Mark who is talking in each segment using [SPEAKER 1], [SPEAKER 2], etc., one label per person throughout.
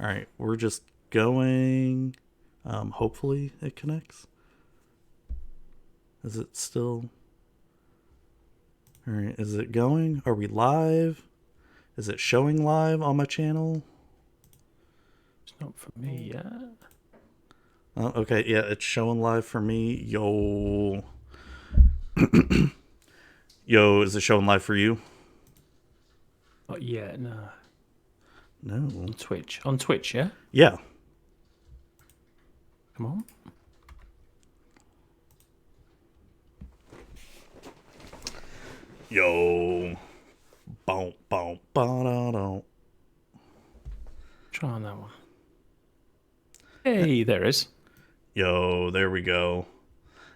[SPEAKER 1] All right, we're just going. Hopefully it connects. Is it still? All right, is it going? Are we live? Is it showing live on my channel?
[SPEAKER 2] It's not for me yet.
[SPEAKER 1] Oh, okay, yeah, it's showing live for me. Yo. Yo, is it showing live for you?
[SPEAKER 2] Not yet, no.
[SPEAKER 1] No.
[SPEAKER 2] On Twitch. On Twitch, yeah?
[SPEAKER 1] Yeah.
[SPEAKER 2] Come on.
[SPEAKER 1] Yo. Boom, boom, ba-da-da.
[SPEAKER 2] Try on that one. Hey, there is.
[SPEAKER 1] Yo, there we go.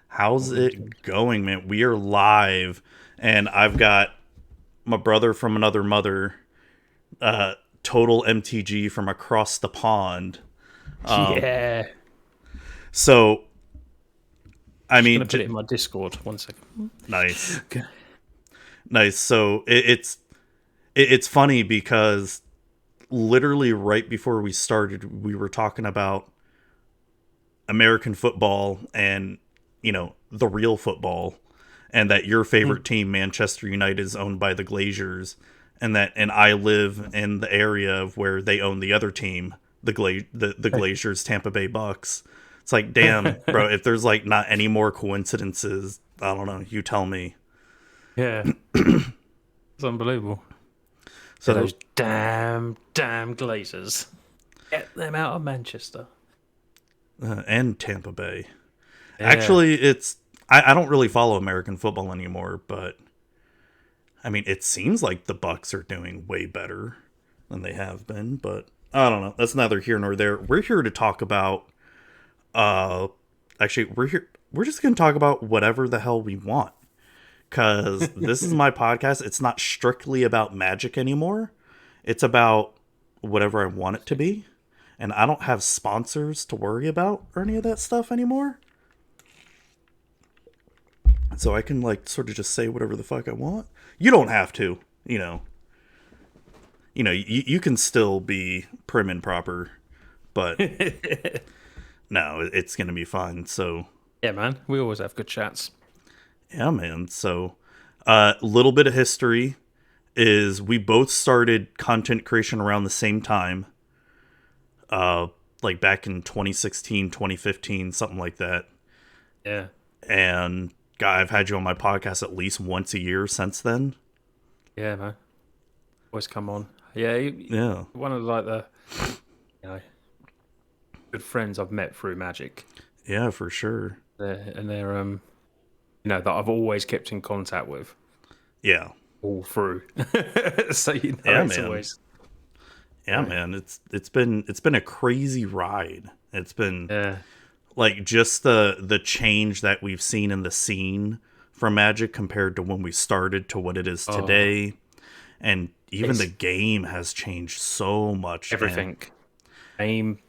[SPEAKER 1] How's
[SPEAKER 2] What we do?
[SPEAKER 1] it going, man? We are live, and I've got my brother from another mother, Total MTG from across the pond.
[SPEAKER 2] Yeah.
[SPEAKER 1] So, I
[SPEAKER 2] Just
[SPEAKER 1] mean,
[SPEAKER 2] gonna put it in my Discord. 1 second.
[SPEAKER 1] nice,
[SPEAKER 2] Okay.
[SPEAKER 1] nice. So it's funny because literally right before we started, we were talking about American football and the real football, and that your favorite team, Manchester United, is owned by the Glaziers, and I live in the area of where they own the other team, the Glaziers, Tampa Bay Bucks. It's like, damn, bro, if there's like not any more coincidences, I don't know. You tell me.
[SPEAKER 2] Yeah. It's unbelievable. They're
[SPEAKER 1] So
[SPEAKER 2] those damn Glazers. Get them out of Manchester.
[SPEAKER 1] and Tampa Bay.
[SPEAKER 2] Yeah.
[SPEAKER 1] Actually, I don't really follow American football anymore, but I mean, it seems like the Bucks are doing way better than they have been, but I don't know. That's neither here nor there. We're here to talk about uh actually we're just going to talk about whatever the hell we want, cuz this is my podcast. It's not strictly about Magic anymore. It's about whatever I want it to be, and I don't have sponsors to worry about or any of that stuff anymore. So I can like sort of just say whatever the fuck I want. You don't have to, you can still be prim and proper, but no, it's gonna be fun. So
[SPEAKER 2] Yeah, man. We always have good chats.
[SPEAKER 1] yeah, man. So a little bit of history is we both started content creation around the same time, like back in 2016, 2015, something like that.
[SPEAKER 2] Yeah.
[SPEAKER 1] And God, I've had you on my podcast at least once a year since then.
[SPEAKER 2] Yeah, man. Always come on. Yeah,
[SPEAKER 1] Yeah.
[SPEAKER 2] one of like the you know good friends I've met through Magic.
[SPEAKER 1] Yeah, for sure.
[SPEAKER 2] They're that I've always kept in contact with
[SPEAKER 1] Yeah.
[SPEAKER 2] all through. So
[SPEAKER 1] Yeah,
[SPEAKER 2] it's
[SPEAKER 1] man.
[SPEAKER 2] always
[SPEAKER 1] Yeah, man. It's been a crazy ride. It's been
[SPEAKER 2] yeah.
[SPEAKER 1] like just the change that we've seen in the scene from Magic compared to when we started to what it is
[SPEAKER 2] Oh,
[SPEAKER 1] today. And even the
[SPEAKER 2] it's
[SPEAKER 1] game has changed so much. And
[SPEAKER 2] everything. Aim,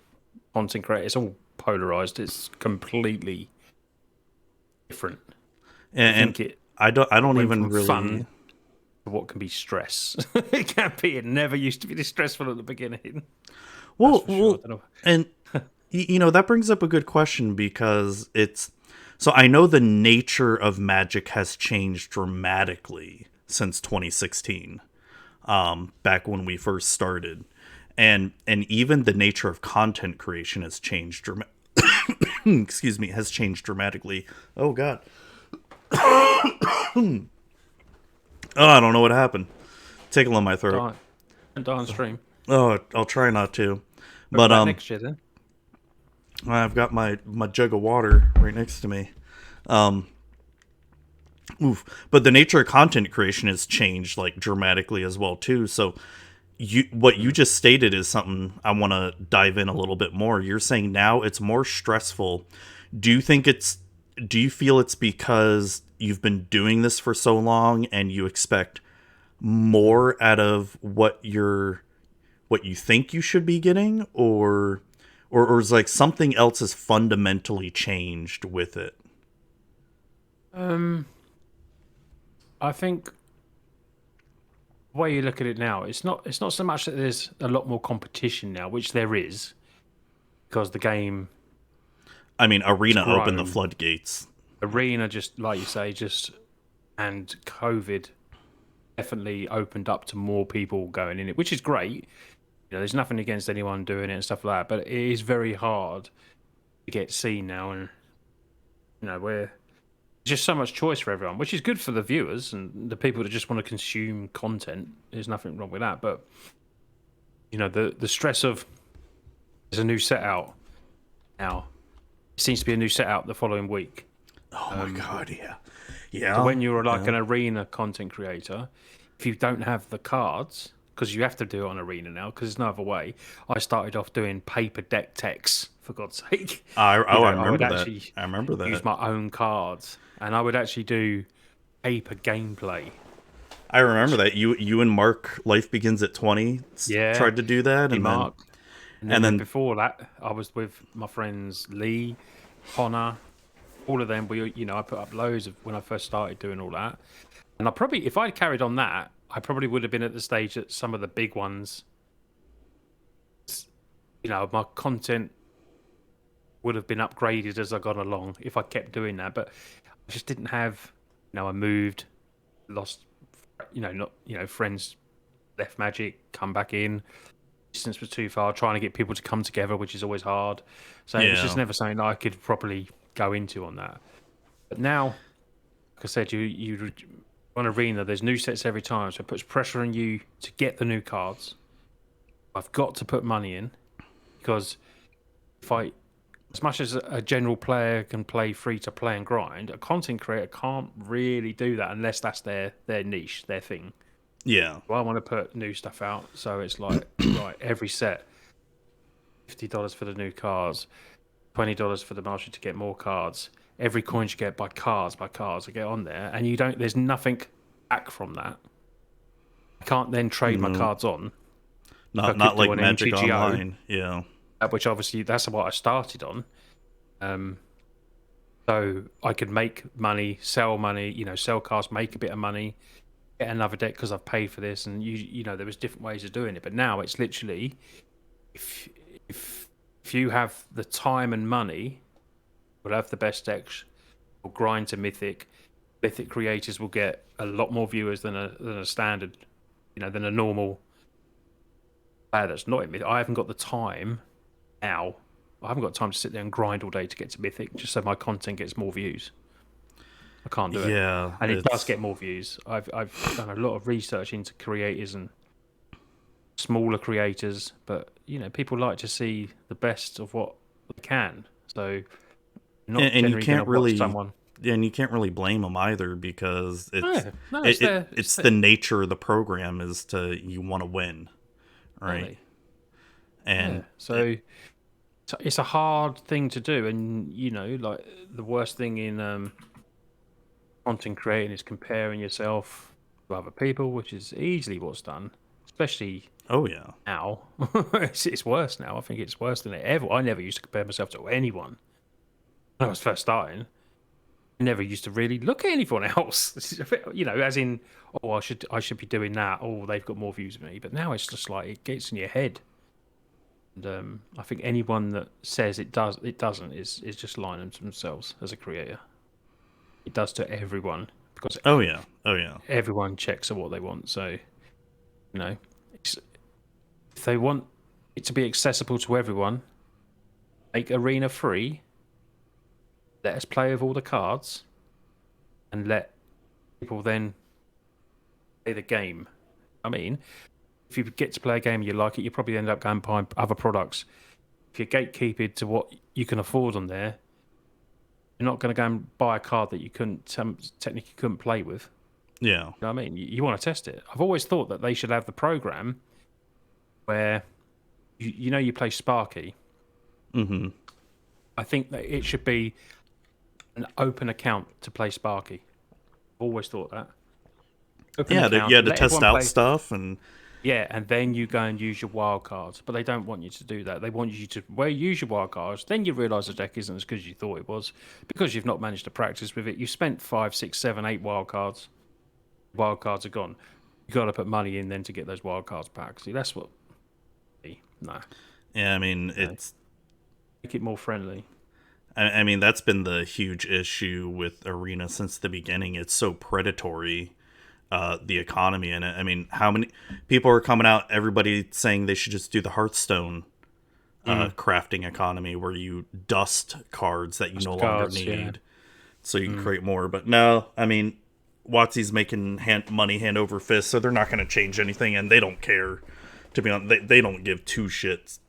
[SPEAKER 2] content creator. It's all polarized. It's completely different. I
[SPEAKER 1] and
[SPEAKER 2] think it
[SPEAKER 1] I don't
[SPEAKER 2] went
[SPEAKER 1] even
[SPEAKER 2] from
[SPEAKER 1] really.
[SPEAKER 2] fun to what can be stress. It can be. It never used to be this stressful at the beginning. That's for sure. I
[SPEAKER 1] Well,
[SPEAKER 2] don't know.
[SPEAKER 1] and that brings up a good question, because it's so I know the nature of Magic has changed dramatically since 2016, back when we first started, and even the nature of content creation has changed excuse me, has changed dramatically. Oh God. Oh, I don't know what happened. Tickle in my throat.
[SPEAKER 2] Die and die on stream.
[SPEAKER 1] Oh, I'll try not to.
[SPEAKER 2] We'll
[SPEAKER 1] But
[SPEAKER 2] come back next year then.
[SPEAKER 1] I've got my jug of water right next to me. Oof. But the nature of content creation has changed like dramatically as well too. So what you just stated is something I want to dive in a little bit more. You're saying now it's more stressful. Do you think it's do you feel it's because you've been doing this for so long and you expect more out of what you think you should be getting, or is like something else has fundamentally changed with it?
[SPEAKER 2] Um, I think the way you look at it now, it's not so much that there's a lot more competition now, which there is, because the game
[SPEAKER 1] I mean,
[SPEAKER 2] has
[SPEAKER 1] Arena opened the
[SPEAKER 2] grown.
[SPEAKER 1] floodgates.
[SPEAKER 2] Arena, just like you say, and COVID definitely opened up to more people going in it, which is great. You know, there's nothing against anyone doing it and stuff like that, but it is very hard to get seen now, and we're just so much choice for everyone, which is good for the viewers and the people that just want to consume content. There's nothing wrong with that, but the stress of there's a new set out now. It seems to be a new set out the following week.
[SPEAKER 1] Oh my god, yeah.
[SPEAKER 2] So when you're like an arena content creator, if you don't have the cards, because you have to do it on arena now, because there's no other way. I started off doing paper deck techs, for God's sake.
[SPEAKER 1] I remember
[SPEAKER 2] would
[SPEAKER 1] that. I remember that.
[SPEAKER 2] Use my own cards, and I would actually do paper gameplay.
[SPEAKER 1] I remember that you and Mark, Life Begins at 20, tried to do that, and
[SPEAKER 2] Mark.
[SPEAKER 1] then
[SPEAKER 2] And then before that, I was with my friends Lee, Connor, all of them. I put up loads of when I first started doing all that, and if I'd carried on that, I probably would have been at the stage that some of the big ones. My content would have been upgraded as I got along if I kept doing that, but I just didn't have. I moved, lost. Friends left Magic, come back in. Distance was too far. Trying to get people to come together, which is always hard. So it was just never something that I could properly go into on that. But now, like I said, you on Arena, there's new sets every time, so it puts pressure on you to get the new cards. I've got to put money in because as much as a general player can play free to play and grind, a content creator can't really do that unless that's their niche, their thing.
[SPEAKER 1] Yeah.
[SPEAKER 2] Well, I want to put new stuff out, so it's like right, every set, $50 for the new cards, $20 for the mastery to get more cards. Every coin you get by cards, I get on there, and there's nothing back from that. I can't then trade my cards on.
[SPEAKER 1] Not like Magic Online, yeah.
[SPEAKER 2] Which obviously that's what I started on. So I could make money, sell cards, make a bit of money, get another deck because I've paid for this, and there was different ways of doing it. But now it's literally, if you have the time and money, we'll have the best decks. We'll grind to Mythic. Mythic creators will get a lot more viewers than a standard, than a normal player that's not in Mythic. I haven't got the time now. I haven't got time to sit there and grind all day to get to Mythic just so my content gets more views. I can't do it.
[SPEAKER 1] Yeah,
[SPEAKER 2] and it does get more views. I've done a lot of research into creators and smaller creators, but people like to see the best of what they can. So
[SPEAKER 1] and you can't really someone. Yeah, and you can't really blame them either because it's the nature of the program is you want to win, right? Really? And
[SPEAKER 2] so it's a hard thing to do, and like the worst thing in content creating is comparing yourself to other people, which is easily what's done, especially now. It's worse now. I think it's worse than it ever. I never used to compare myself to anyone when I was first starting. I never used to really look at anyone else, as in, I should be doing that. Oh, they've got more views than me. But now it's just like it gets in your head. And I think anyone that says it doesn't is just lying to themselves as a creator. It does to everyone because everyone checks at what they want. So if they want it to be accessible to everyone, make Arena free. Let us play with all the cards, and let people then play the game. I mean, if you get to play a game and you like it, you probably end up going buying other products. If you're gatekeeped to what you can afford on there, you're not going to go and buy a card that you technically couldn't play with.
[SPEAKER 1] Yeah.
[SPEAKER 2] You know what I mean? You want to test it. I've always thought that they should have the program where you play Sparky.
[SPEAKER 1] Mm-hmm.
[SPEAKER 2] I think that it should be an open account to play Sparky. I've always thought that.
[SPEAKER 1] To test out stuff and
[SPEAKER 2] then you go and use your wild cards, but they don't want you to do that. They want you to use your wild cards. Then you realise the deck isn't as good as you thought it was because you've not managed to practice with it. You spent 5, 6, 7, 8 wild cards. Wild cards are gone. You got to put money in then to get those wild cards back. See, that's what. No,
[SPEAKER 1] Yeah, I mean,
[SPEAKER 2] no.
[SPEAKER 1] it's
[SPEAKER 2] Make it more friendly.
[SPEAKER 1] I mean, that's been the huge issue with Arena since the beginning. It's so predatory, the economy in it. I mean, how many people are coming out, everybody saying they should just do the Hearthstone crafting economy where you dust cards that you no longer
[SPEAKER 2] Cards, yeah.
[SPEAKER 1] need so you can create more. But no, I mean, WoTC's making money hand over fist, so they're not going to change anything, and they don't care. To be honest, they don't give two shits.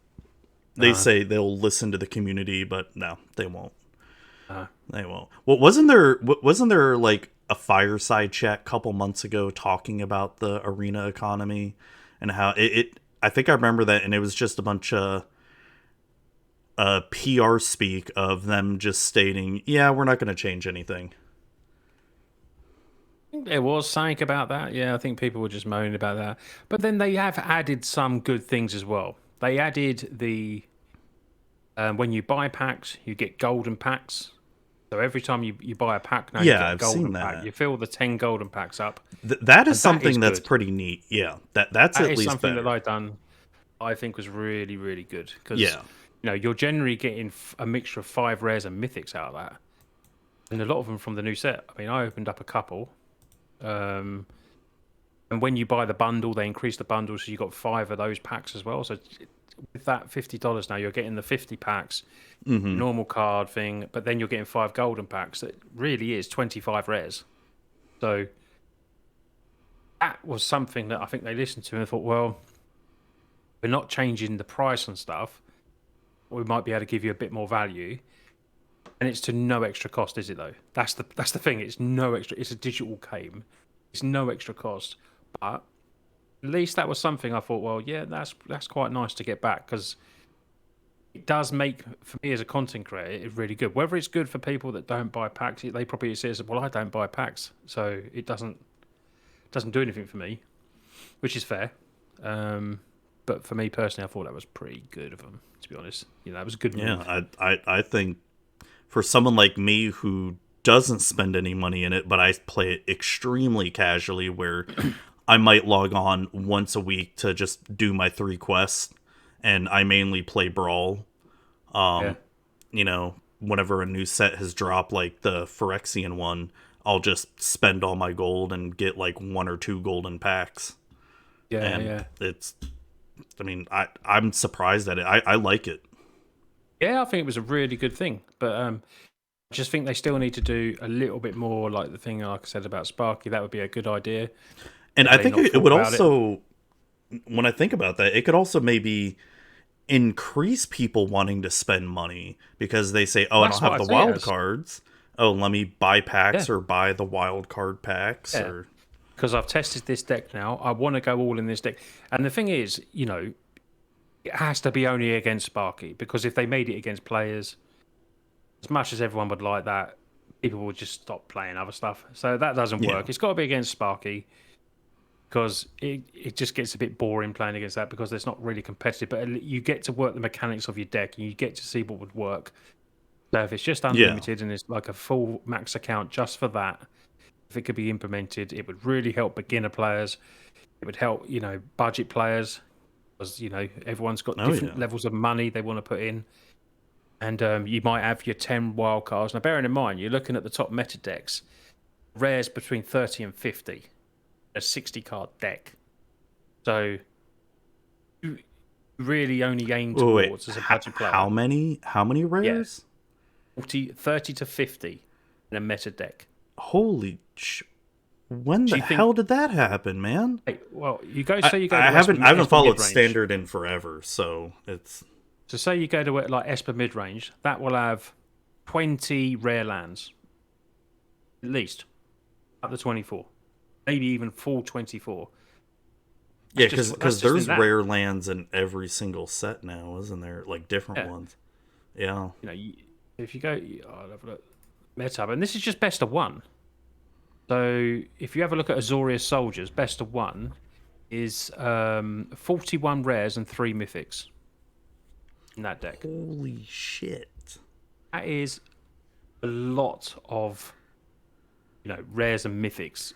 [SPEAKER 1] They say they'll listen to the community, but no, they won't. They won't. Well, wasn't there like a fireside chat a couple months ago talking about the arena economy and how it I think I remember that, and it was just a bunch of PR speak of them just stating, "Yeah, we're not going to change anything."
[SPEAKER 2] I think there was something about that. Yeah, I think people were just moaning about that. But then they have added some good things as well. They added the when you buy packs, you get golden packs. So every time you buy a pack now, you
[SPEAKER 1] Yeah,
[SPEAKER 2] get a
[SPEAKER 1] I've seen
[SPEAKER 2] golden pack.
[SPEAKER 1] that.
[SPEAKER 2] You fill the 10 golden packs up,
[SPEAKER 1] That is
[SPEAKER 2] and that is
[SPEAKER 1] something that's
[SPEAKER 2] good.
[SPEAKER 1] pretty neat. Yeah, that's
[SPEAKER 2] That
[SPEAKER 1] at
[SPEAKER 2] is
[SPEAKER 1] least
[SPEAKER 2] something that
[SPEAKER 1] better.
[SPEAKER 2] I've done. I think was really really good because
[SPEAKER 1] Yeah.
[SPEAKER 2] you're generally getting a mixture of 5 rares and mythics out of that, and a lot of them from the new set. I mean, I opened up a couple. Um, And when you buy the bundle, they increase the bundle, so you got 5 of those packs as well. So with that $50 now, you're getting the 50 packs,
[SPEAKER 1] Mm-hmm.
[SPEAKER 2] normal card thing, but then you're getting 5 golden packs. That really is 25 rares. So that was something that I think they listened to and thought, well, we're not changing the price and stuff. We might be able to give you a bit more value, and it's to no extra cost, is it though? That's the thing. It's no extra. It's a digital game. It's no extra cost, but at least that was something I thought, well, yeah, that's quite nice to get back because it does make for me as a content creator it really good. Whether it's good for people that don't buy packs, they probably say, well, I don't buy packs, so it doesn't do anything for me, which is fair. But for me personally, I thought that was pretty good of them. To be honest, that was a good
[SPEAKER 1] Yeah,
[SPEAKER 2] move.
[SPEAKER 1] I think for someone like me who doesn't spend any money in it, but I play it extremely casually, where I might log on once a week to just do my 3 quests, and I mainly play Brawl.
[SPEAKER 2] Yeah,
[SPEAKER 1] Whenever a new set has dropped, like the Phyrexian one, I'll just spend all my gold and get like 1 or 2 golden packs.
[SPEAKER 2] yeah,
[SPEAKER 1] And
[SPEAKER 2] yeah.
[SPEAKER 1] I mean, I'm surprised at it. I like it.
[SPEAKER 2] Yeah, I think it was a really good thing, but I just think they still need to do a little bit more, like the thing like I said about Sparky. That would be a good idea.
[SPEAKER 1] And
[SPEAKER 2] Have
[SPEAKER 1] I
[SPEAKER 2] they
[SPEAKER 1] think
[SPEAKER 2] not
[SPEAKER 1] it
[SPEAKER 2] thought
[SPEAKER 1] would
[SPEAKER 2] about it?
[SPEAKER 1] also, when I think about that, it could also maybe increase people wanting to spend money because they say, "Oh, I don't
[SPEAKER 2] That's what
[SPEAKER 1] have
[SPEAKER 2] I
[SPEAKER 1] the
[SPEAKER 2] see it
[SPEAKER 1] wild
[SPEAKER 2] as.
[SPEAKER 1] cards. Oh, let me buy
[SPEAKER 2] Yeah,
[SPEAKER 1] packs or buy the wild card packs."
[SPEAKER 2] yeah.
[SPEAKER 1] Or
[SPEAKER 2] Because I've tested this deck now. I want to go all in this deck. And the thing is, it has to be only against Sparky because if they made it against players, as much as everyone would like that, people would just stop playing other stuff. So that doesn't
[SPEAKER 1] yeah,
[SPEAKER 2] work. It's got to be against Sparky because it just gets a bit boring playing against that because it's not really competitive. But you get to work the mechanics of your deck and you get to see what would work. So if it's just
[SPEAKER 1] yeah,
[SPEAKER 2] unlimited and it's like a full max account just for that, if it could be implemented, it would really help beginner players. It would help, budget players because everyone's got
[SPEAKER 1] oh
[SPEAKER 2] different
[SPEAKER 1] yeah,
[SPEAKER 2] levels of money they want to put in, and you might have your 10 wild cards. Now, bearing in mind, you're looking at the top meta decks, rares between 30 and 50, a 60 card deck. So you really only aim
[SPEAKER 1] Oh, wait,
[SPEAKER 2] towards as a budget player,
[SPEAKER 1] how many
[SPEAKER 2] yeah,
[SPEAKER 1] rares?
[SPEAKER 2] 30 to 50 in a meta deck.
[SPEAKER 1] Holy when
[SPEAKER 2] Do
[SPEAKER 1] the
[SPEAKER 2] you think?
[SPEAKER 1] hell did that happen, man?
[SPEAKER 2] Hey, well, you go.
[SPEAKER 1] I,
[SPEAKER 2] Say you go
[SPEAKER 1] I
[SPEAKER 2] to
[SPEAKER 1] haven't I haven't
[SPEAKER 2] Esper mid
[SPEAKER 1] followed
[SPEAKER 2] range.
[SPEAKER 1] standard in forever, so it's
[SPEAKER 2] So say you go to like Esper mid range, that will have 20 rare lands at least, up to 24, maybe even full 24.
[SPEAKER 1] yeah,
[SPEAKER 2] That's
[SPEAKER 1] because
[SPEAKER 2] just in
[SPEAKER 1] there's
[SPEAKER 2] that.
[SPEAKER 1] rare lands in every single set now, isn't there? Like different
[SPEAKER 2] Yeah,
[SPEAKER 1] ones. Yeah.
[SPEAKER 2] if you go, I'll have a look. Meta, and this is just best of one. So if you have a look at Azorius soldiers, best of one is 41 rares and 3 mythics in that deck.
[SPEAKER 1] Holy shit.
[SPEAKER 2] That is a lot of rares and mythics.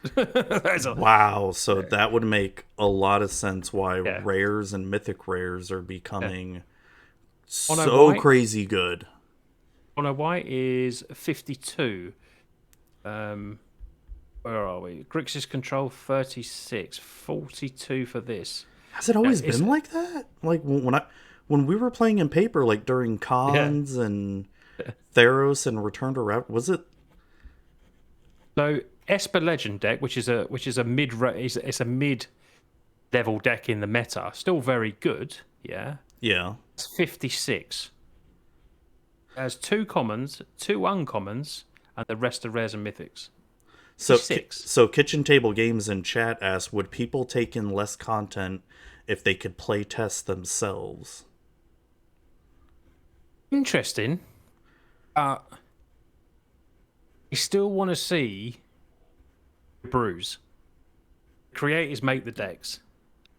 [SPEAKER 1] Wow, so that would make a lot of sense why
[SPEAKER 2] Yeah.
[SPEAKER 1] rares and mythic rares are
[SPEAKER 2] Yeah.
[SPEAKER 1] becoming
[SPEAKER 2] Mono
[SPEAKER 1] so
[SPEAKER 2] white.
[SPEAKER 1] crazy good.
[SPEAKER 2] Mono white is 52. Where are we? Grixis control 36, 42 for this.
[SPEAKER 1] Has it always been like that? Like when we were playing in paper, like during
[SPEAKER 2] Yeah.
[SPEAKER 1] cons and Theros and Return to Rev, was it?
[SPEAKER 2] So Esper Legend deck, which is a it's a mid level deck in the meta, still very good. Yeah,
[SPEAKER 1] Yeah.
[SPEAKER 2] it's 56. It has 2 commons, 2 uncommons, and the rest are rares and mythics.
[SPEAKER 1] So
[SPEAKER 2] 56.
[SPEAKER 1] so Kitchen Table Games in chat asked, would people take in less content if they could play test themselves?
[SPEAKER 2] Interesting. You still want to see brews. Creators make the decks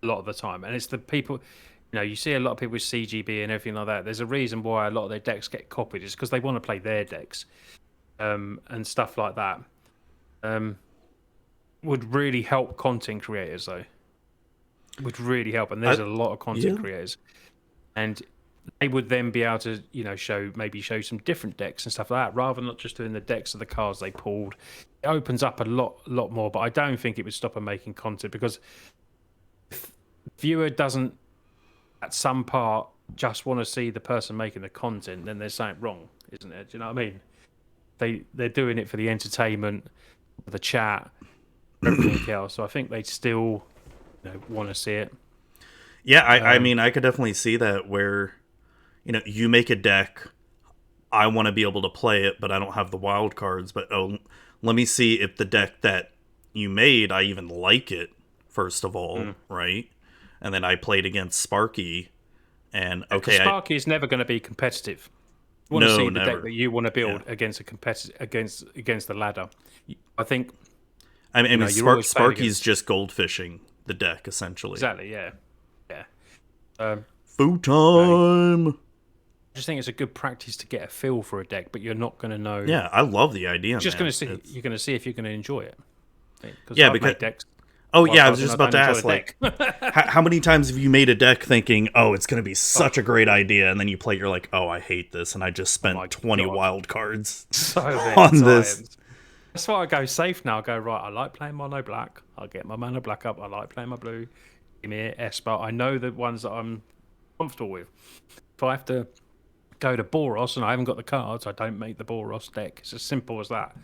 [SPEAKER 2] a lot of the time, and it's the people. You see a lot of people with CGB and everything like that. There's a reason why a lot of their decks get copied. It's because they want to play their decks, and stuff like that. Would really help content creators though. Would really help, and there's a lot of content creators, and they would then be able to, show some different decks and stuff like that, rather than not just doing the decks of the cards they pulled. It opens up a lot more, but I don't think it would stop them making content, because if the viewer doesn't, at some part, just want to see the person making the content, then there's something wrong, isn't it? Do you know what I mean? They're doing it for the entertainment, the chat, everything else. So I think they'd still, want to see it.
[SPEAKER 1] Yeah, I mean, I could definitely see that where, you make a deck, I want to be able to play it, but I don't have the wild cards. But let me see if the deck that you made, I even like it, first of all, right? And then I played against Sparky, and okay,
[SPEAKER 2] Sparky is never going to be competitive. You want to see the
[SPEAKER 1] never.
[SPEAKER 2] deck that you want to build against a competitive against the ladder. I think.
[SPEAKER 1] I mean, Sparky's just goldfishing the deck essentially.
[SPEAKER 2] Exactly. Yeah.
[SPEAKER 1] Food time.
[SPEAKER 2] I just think it's a good practice to get a feel for a deck, but you're not going to know.
[SPEAKER 1] Yeah, I love the idea.
[SPEAKER 2] You're just going to see. You're going to see if you're going to enjoy it.
[SPEAKER 1] Because
[SPEAKER 2] decks.
[SPEAKER 1] Oh yeah, I was just about to ask, like, how many times have you made a deck thinking, "Oh, it's going to be such a great idea," and then you play, you're like, "Oh, I hate this," and I just spent 20 wild cards on this.
[SPEAKER 2] That's why I go safe now. I go, right, I like playing mono black. I'll get my mono black up. I like playing my blue. Give me an Esper. I know the ones that I'm comfortable with. If I have to go to Boros and I haven't got the cards, I don't make the Boros deck. It's as simple as that.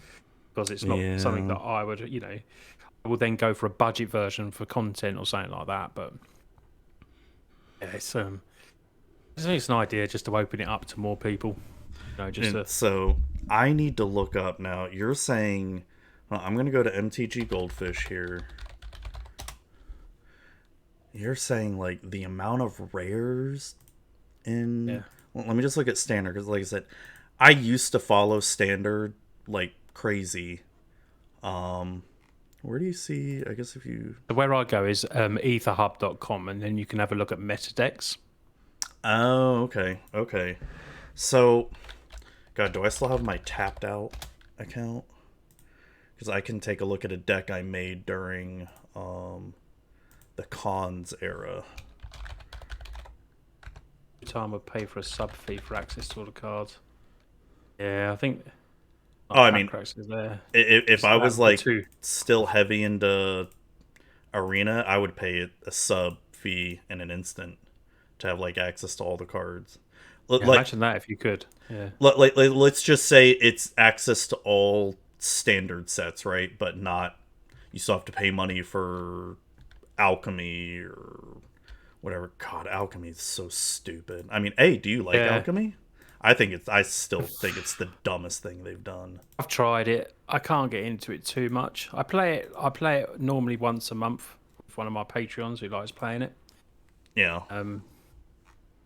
[SPEAKER 2] Because it's not something that I would, I will then go for a budget version for content or something like that. But yeah, it's an idea just to open it up to more people.
[SPEAKER 1] So I need to look up now. You're saying, well, I'm going to go to MTG Goldfish here. You're saying like the amount of rares in. Yeah. Well, let me just look at standard, because like I said, I used to follow standard like crazy. Where do you see? I guess if you.
[SPEAKER 2] Where I go is etherhub.com, and then you can have a look at meta decks.
[SPEAKER 1] Oh, okay. So, God, do I still have my tapped out account? Because I can take a look at a deck I made during the cons era.
[SPEAKER 2] Time would pay for a sub fee for access to all the cards. Yeah, I think.
[SPEAKER 1] I mean, if I was like still heavy into Arena, I would pay a sub fee in an instant to have like access to all the cards.
[SPEAKER 2] Imagine that if you could. Yeah.
[SPEAKER 1] Let's just say it's access to all standard sets, right? But not, you still have to pay money for Alchemy or whatever. God, Alchemy is so stupid. I mean, do you like Alchemy? I still think it's the dumbest thing they've done.
[SPEAKER 2] I've tried it. I can't get into it too much. I play it normally once a month with one of my Patreons who likes playing it.
[SPEAKER 1] Yeah.
[SPEAKER 2] And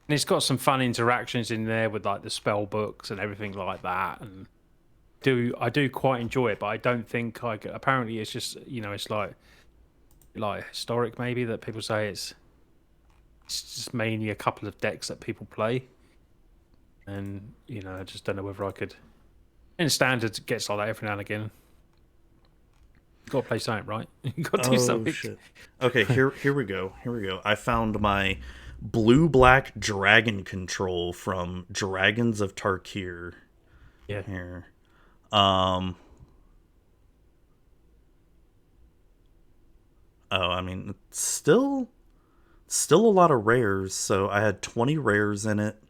[SPEAKER 2] it's got some fun interactions in there with like the spell books and everything like that. And I do quite enjoy it, but I don't think apparently it's just, it's like historic maybe, that people say it's just mainly a couple of decks that people play. And, I just don't know whether I could. In standard, it gets like that every now and again. You got to play something, right? You got to do
[SPEAKER 1] Oh
[SPEAKER 2] something.
[SPEAKER 1] shit. Okay, here we go. Here we go. I found my blue black dragon control from Dragons of Tarkir.
[SPEAKER 2] Yeah.
[SPEAKER 1] Here. Um oh, I mean it's still a lot of rares, so I had 20 rares in it.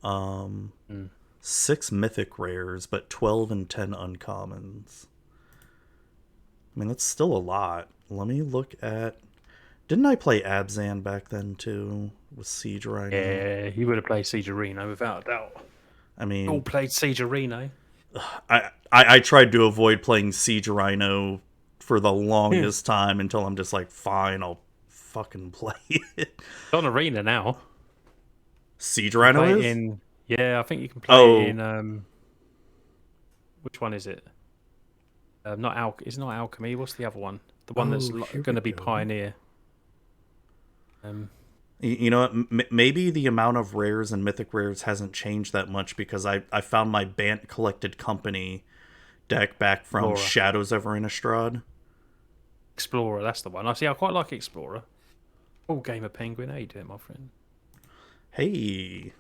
[SPEAKER 1] Um
[SPEAKER 2] Mm.
[SPEAKER 1] 6 mythic rares, but 12 and 10 uncommons. I mean, that's still a lot. Let me look at. Didn't I play Abzan back then too with Siege Rhino?
[SPEAKER 2] Yeah, you would have played Siege Arena without a doubt.
[SPEAKER 1] I
[SPEAKER 2] All
[SPEAKER 1] mean,
[SPEAKER 2] played Siege Arena.
[SPEAKER 1] I tried to avoid playing Siege Rhino for the
[SPEAKER 2] Hmm.
[SPEAKER 1] longest time until I'm just like, fine, I'll fucking play it.
[SPEAKER 2] It's on Arena now.
[SPEAKER 1] Siege
[SPEAKER 2] You can
[SPEAKER 1] Rhino
[SPEAKER 2] play it
[SPEAKER 1] is?
[SPEAKER 2] in. Yeah, I think you can play it
[SPEAKER 1] Oh,
[SPEAKER 2] in. Which one is it? Not Al. It's not Alchemy. What's the other one? The one that's
[SPEAKER 1] here
[SPEAKER 2] going
[SPEAKER 1] we
[SPEAKER 2] to be
[SPEAKER 1] go.
[SPEAKER 2] Pioneer. Um,
[SPEAKER 1] You know what? Maybe the amount of rares and mythic rares hasn't changed that much because I found my Bant Collected Company deck back from
[SPEAKER 2] Explorer.
[SPEAKER 1] Shadows over Innistrad.
[SPEAKER 2] Explorer. That's the one. I see. I quite like Explorer. Oh, Gamer Penguin. How you doing, my friend?
[SPEAKER 1] Hey,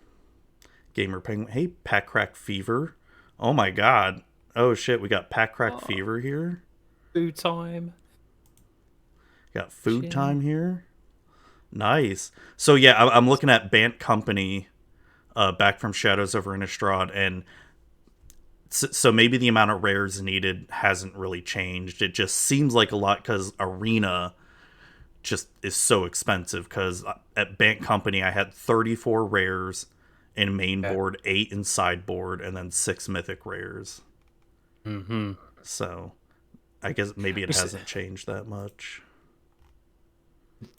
[SPEAKER 1] Gamer Penguin. Hey, Pack Crack Fever. Oh my god. Oh shit, we got Pack Crack
[SPEAKER 2] Oh,
[SPEAKER 1] Fever here.
[SPEAKER 2] food time.
[SPEAKER 1] Got Food
[SPEAKER 2] Chin.
[SPEAKER 1] Time here. Nice. So yeah, I'm looking at Bant Company back from Shadows over Innistrad, and so maybe the amount of rares needed hasn't really changed. It just seems like a lot because Arena just is so expensive because at Bant Company I had 34 rares in main
[SPEAKER 2] Yeah.
[SPEAKER 1] board, 8 in sideboard, and then 6 mythic rares.
[SPEAKER 2] Mm-hmm.
[SPEAKER 1] So I guess maybe it hasn't changed that much.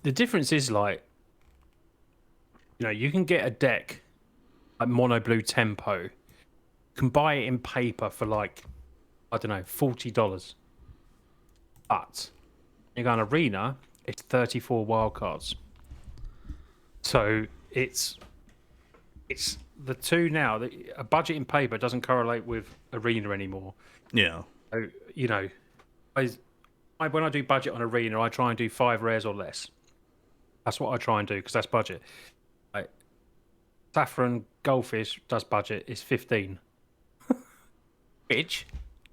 [SPEAKER 2] The difference is like, you can get a deck like Mono Blue Tempo. You can buy it in paper for like, I don't know, $40. But you go on Arena, it's 34 wildcards. So it's the two now. A budget in paper doesn't correlate with Arena anymore.
[SPEAKER 1] Yeah.
[SPEAKER 2] So, when I do budget on Arena, I try and do 5 rares or less. That's what I try and do because that's budget. Like, Saffron Goldfish does budget is 15, which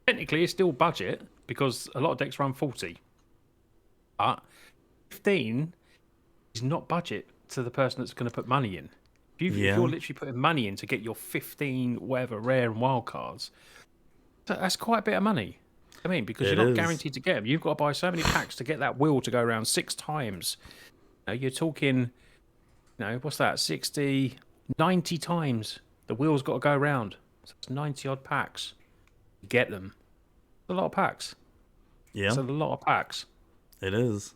[SPEAKER 2] technically is still budget because a lot of decks run 40. But 15 is not budget to the person that's going to put money in. If you're literally putting money in to get your 15 whatever rare and wild cards, that's quite a bit of money. I mean, because you're not guaranteed to get them. You've got to buy so many packs to get that wheel to go around 6 times. You're talking, what's that? 60, 90 times the wheel's got to go around. So it's 90 odd packs. Get them. It's a lot of packs.
[SPEAKER 1] Yeah.
[SPEAKER 2] It's a lot of packs.
[SPEAKER 1] It is.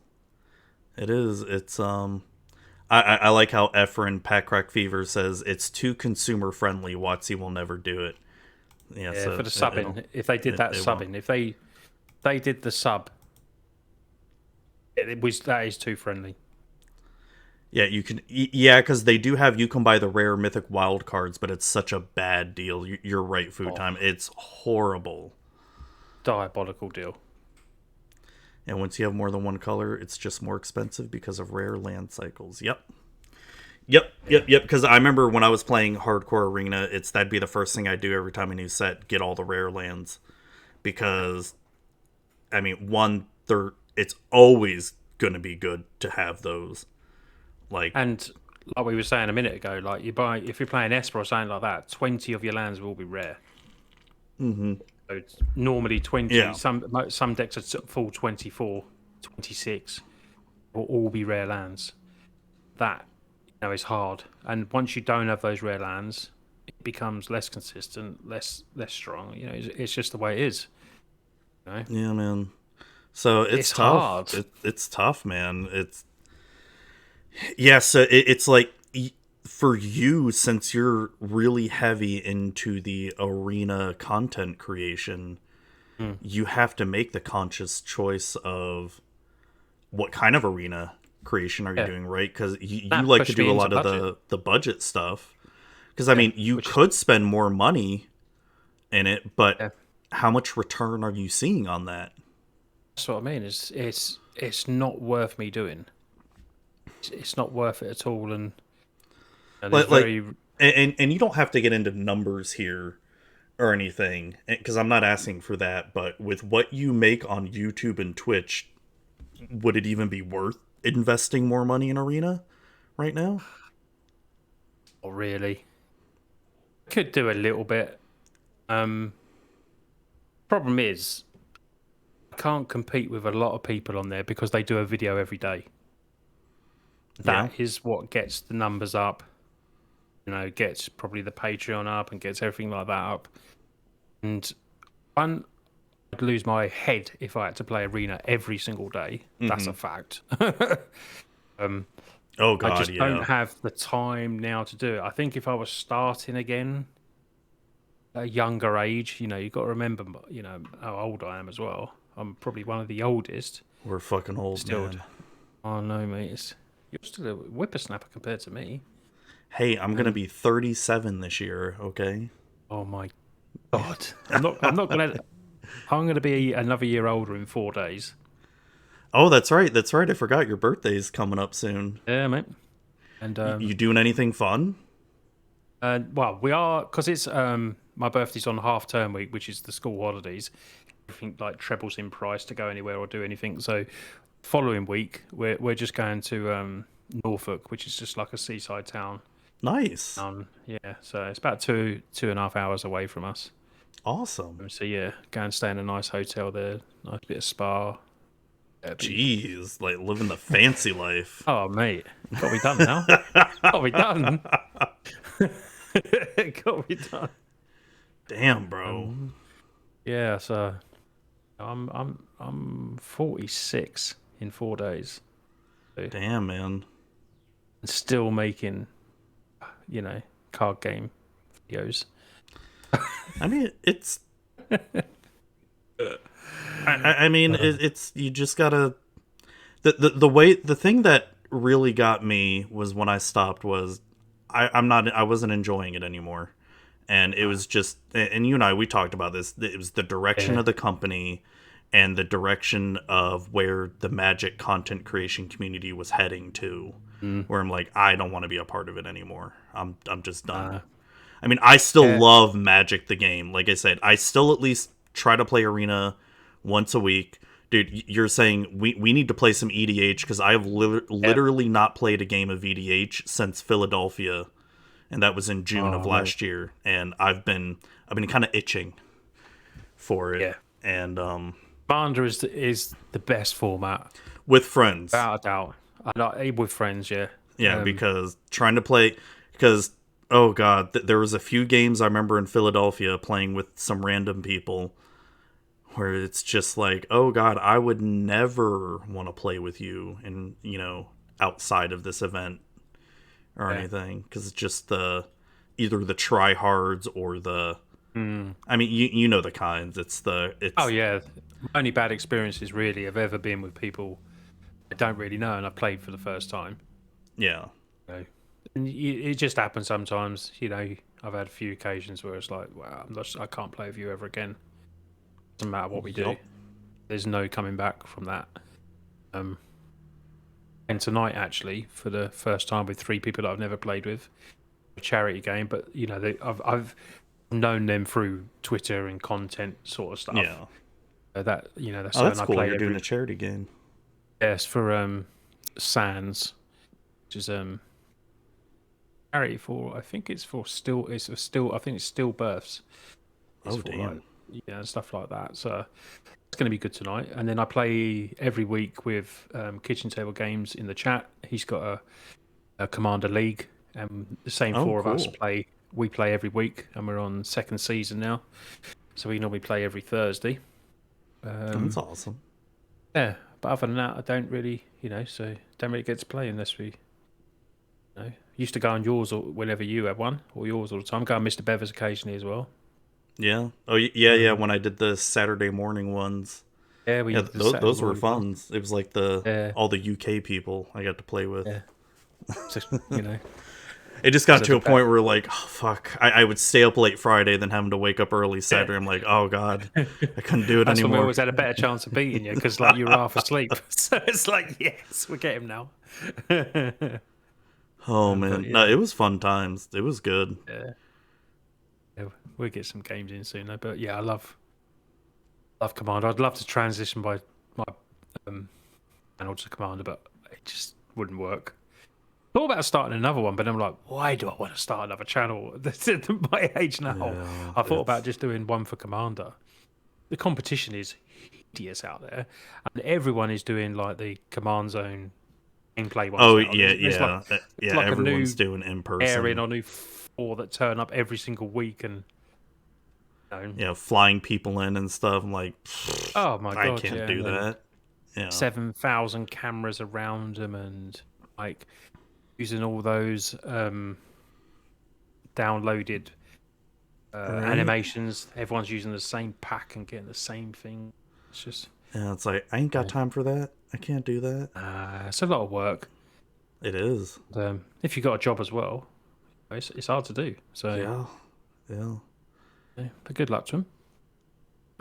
[SPEAKER 1] It is. It's I like how Efren Pack Crack Fever says it's too consumer friendly. WoTC will never do it.
[SPEAKER 2] Yeah,
[SPEAKER 1] So
[SPEAKER 2] for the subbing, if they did that subbing, if they did the sub, that is too friendly.
[SPEAKER 1] Yeah, you can. Yeah, because they do have you can buy the rare mythic wild cards, but it's such a bad deal. You're right, Food Time. It's horrible.
[SPEAKER 2] Diabolical deal.
[SPEAKER 1] And once you have more than one color, it's just more expensive because of rare land cycles. Yep. Because I remember when I was playing Hardcore Arena, that'd be the first thing I do every time a new set, get all the rare lands, because I mean, it's always gonna be good to have those.
[SPEAKER 2] And like we were saying a minute ago, like if you're playing Esper or something like that, 20 of your lands will be rare.
[SPEAKER 1] Mm-hmm.
[SPEAKER 2] So it's normally 20.
[SPEAKER 1] Yeah.
[SPEAKER 2] Some decks are full 24, 26 will all be rare lands. That is hard. And once you don't have those rare lands, it becomes less consistent, less strong. It's just the way it is.
[SPEAKER 1] Yeah, man. So it's tough.
[SPEAKER 2] Hard.
[SPEAKER 1] It's tough, man. So it's like for you, since you're really heavy into the arena content creation, you have to make the conscious choice of what kind of arena creation are you doing, right? Because you like to do a lot of the budget stuff. Because I mean, you could spend more money in it, but how much return are you seeing on that?
[SPEAKER 2] That's what I mean. It's not worth me doing. It's not worth it at all. And there's
[SPEAKER 1] Like,
[SPEAKER 2] very
[SPEAKER 1] and you don't have to get into numbers here or anything, because I'm not asking for that. But with what you make on YouTube and Twitch, would it even be worth investing more money in Arena right now?
[SPEAKER 2] not really. Could do a little bit. Um, Problem is, I can't compete with a lot of people on there because they do a video every day.
[SPEAKER 1] Yeah.
[SPEAKER 2] That is what gets the numbers up. Gets probably the Patreon up and gets everything like that up. And I'd lose my head if I had to play Arena every single day. That's a fact.
[SPEAKER 1] Oh
[SPEAKER 2] I
[SPEAKER 1] God,
[SPEAKER 2] just don't
[SPEAKER 1] yeah.
[SPEAKER 2] have the time now to do it. I think if I was starting again at a younger age, you've got to remember, how old I am as well. I'm probably one of the oldest.
[SPEAKER 1] We're fucking old,
[SPEAKER 2] Still,
[SPEAKER 1] man.
[SPEAKER 2] oh no, mate, you're still a whippersnapper compared to me.
[SPEAKER 1] Hey, I'm gonna be 37 this year. Okay.
[SPEAKER 2] Oh my God, I'm not. I'm not gonna. I'm gonna be another year older in 4 days.
[SPEAKER 1] Oh, that's right. That's right. I forgot your birthday's coming up soon.
[SPEAKER 2] Yeah, mate. And
[SPEAKER 1] You doing anything fun?
[SPEAKER 2] well, we are because it's my birthday's on half term week, which is the school holidays. Everything like trebles in price to go anywhere or do anything. So, following week we're just going to Norfolk, which is just like a seaside town.
[SPEAKER 1] Nice.
[SPEAKER 2] Yeah, so it's about 2.5 hours away from us.
[SPEAKER 1] Awesome.
[SPEAKER 2] So yeah, go and stay in a nice hotel there, nice bit of spa.
[SPEAKER 1] Jeez, like living the fancy life.
[SPEAKER 2] Oh mate, got to be done now. Got to be done. Got to be done.
[SPEAKER 1] Damn, bro.
[SPEAKER 2] Yeah, so I'm 46 in 4 days. So,
[SPEAKER 1] Damn, man.
[SPEAKER 2] still making, card game videos.
[SPEAKER 1] I mean, it's. I mean, it's you just gotta. The thing that really got me was when I stopped was I wasn't enjoying it anymore, and it was just, and you and I, we talked about this. It was the direction of the company and the direction of where the Magic content creation community was heading to, where I'm like, I don't want to be a part of it anymore. I'm just done. I mean, I still love Magic the game. Like I said, I still at least try to play Arena once a week. Dude, you're saying we need to play some EDH because I have literally not played a game of EDH since Philadelphia, and that was in June of last year. And I've been kind of itching for it.
[SPEAKER 2] Yeah.
[SPEAKER 1] And
[SPEAKER 2] Commander is the best format
[SPEAKER 1] with friends,
[SPEAKER 2] without a doubt. I like with friends, yeah.
[SPEAKER 1] Yeah, because trying to play, because oh god, there was a few games I remember in Philadelphia playing with some random people where it's just like, oh god, I would never want to play with you, and outside of this event or anything, because it's just either the tryhards or the. I mean, you know the kinds. It's.
[SPEAKER 2] Oh yeah, my only bad experiences really have ever been with people I don't really know and I've played for the first time.
[SPEAKER 1] Yeah.
[SPEAKER 2] And it just happens sometimes. I've had a few occasions where it's like, wow, I can't play with you ever again. Doesn't matter what we do. There's no coming back from that. And tonight, actually, for the first time with 3 people that I've never played with, a charity game, but I've known them through Twitter and content sort of stuff.
[SPEAKER 1] Yeah.
[SPEAKER 2] That's
[SPEAKER 1] That's cool. You're doing a charity game.
[SPEAKER 2] Yes, for Sands, which is charity for, I think it's for stillbirths.
[SPEAKER 1] Oh damn.
[SPEAKER 2] And stuff like that. So it's going to be good tonight. And then I play every week with Kitchen Table Games in the chat. He's got a Commander League, and the same 4 of us play. We play every week, and we're on 2nd season now. So we normally play every Thursday.
[SPEAKER 1] That's awesome.
[SPEAKER 2] Yeah, but other than that, I don't really, so don't really get to play unless we. Used to go on yours or whenever you have one, or yours all the time. Go on Mr. Bevis occasionally as well.
[SPEAKER 1] Yeah. Oh yeah. When I did the Saturday morning ones.
[SPEAKER 2] Yeah,
[SPEAKER 1] those were fun. It was like all the UK people I got to play with.
[SPEAKER 2] Yeah. So,
[SPEAKER 1] It just got
[SPEAKER 2] because of
[SPEAKER 1] to
[SPEAKER 2] the
[SPEAKER 1] a point where like, oh, fuck, I would stay up late Friday, then having to wake up early Saturday. I'm like, oh god, I couldn't do it
[SPEAKER 2] That's when we
[SPEAKER 1] anymore.
[SPEAKER 2] always had a better chance of beating you because like you were half asleep. So it's like, yes, we get him now.
[SPEAKER 1] Oh
[SPEAKER 2] But
[SPEAKER 1] man, no,
[SPEAKER 2] yeah,
[SPEAKER 1] it was fun times. It was good.
[SPEAKER 2] yeah, yeah, we'll get some games in soon though. But yeah, I love Commander. I'd love to transition my um, channel to Commander, but it just wouldn't work. Thought about starting another one, but I'm like, why do I want to start another channel at my age now?
[SPEAKER 1] Yeah,
[SPEAKER 2] I thought about
[SPEAKER 1] it's.
[SPEAKER 2] just doing one for Commander. The competition is hideous out there, and everyone is doing like the Command Zone gameplay ones
[SPEAKER 1] Oh
[SPEAKER 2] now.
[SPEAKER 1] yeah,
[SPEAKER 2] There's
[SPEAKER 1] yeah.
[SPEAKER 2] like a
[SPEAKER 1] Everyone's
[SPEAKER 2] new
[SPEAKER 1] doing in
[SPEAKER 2] airing
[SPEAKER 1] person.
[SPEAKER 2] or new four that turn up every single week, and
[SPEAKER 1] You know, flying people in and stuff. I'm like,
[SPEAKER 2] oh my
[SPEAKER 1] I
[SPEAKER 2] god,
[SPEAKER 1] can't
[SPEAKER 2] yeah, and
[SPEAKER 1] do
[SPEAKER 2] then
[SPEAKER 1] that. Yeah,
[SPEAKER 2] 7,000 cameras around them, and like using all those downloaded
[SPEAKER 1] right.
[SPEAKER 2] animations. Everyone's using the same pack and getting the same thing. It's just
[SPEAKER 1] And it's like I ain't got time for that. I can't do that.
[SPEAKER 2] it's a lot of work.
[SPEAKER 1] It is.
[SPEAKER 2] If you've got a job as well, it's hard to do. So,
[SPEAKER 1] Yeah, yeah,
[SPEAKER 2] yeah, but good luck to them.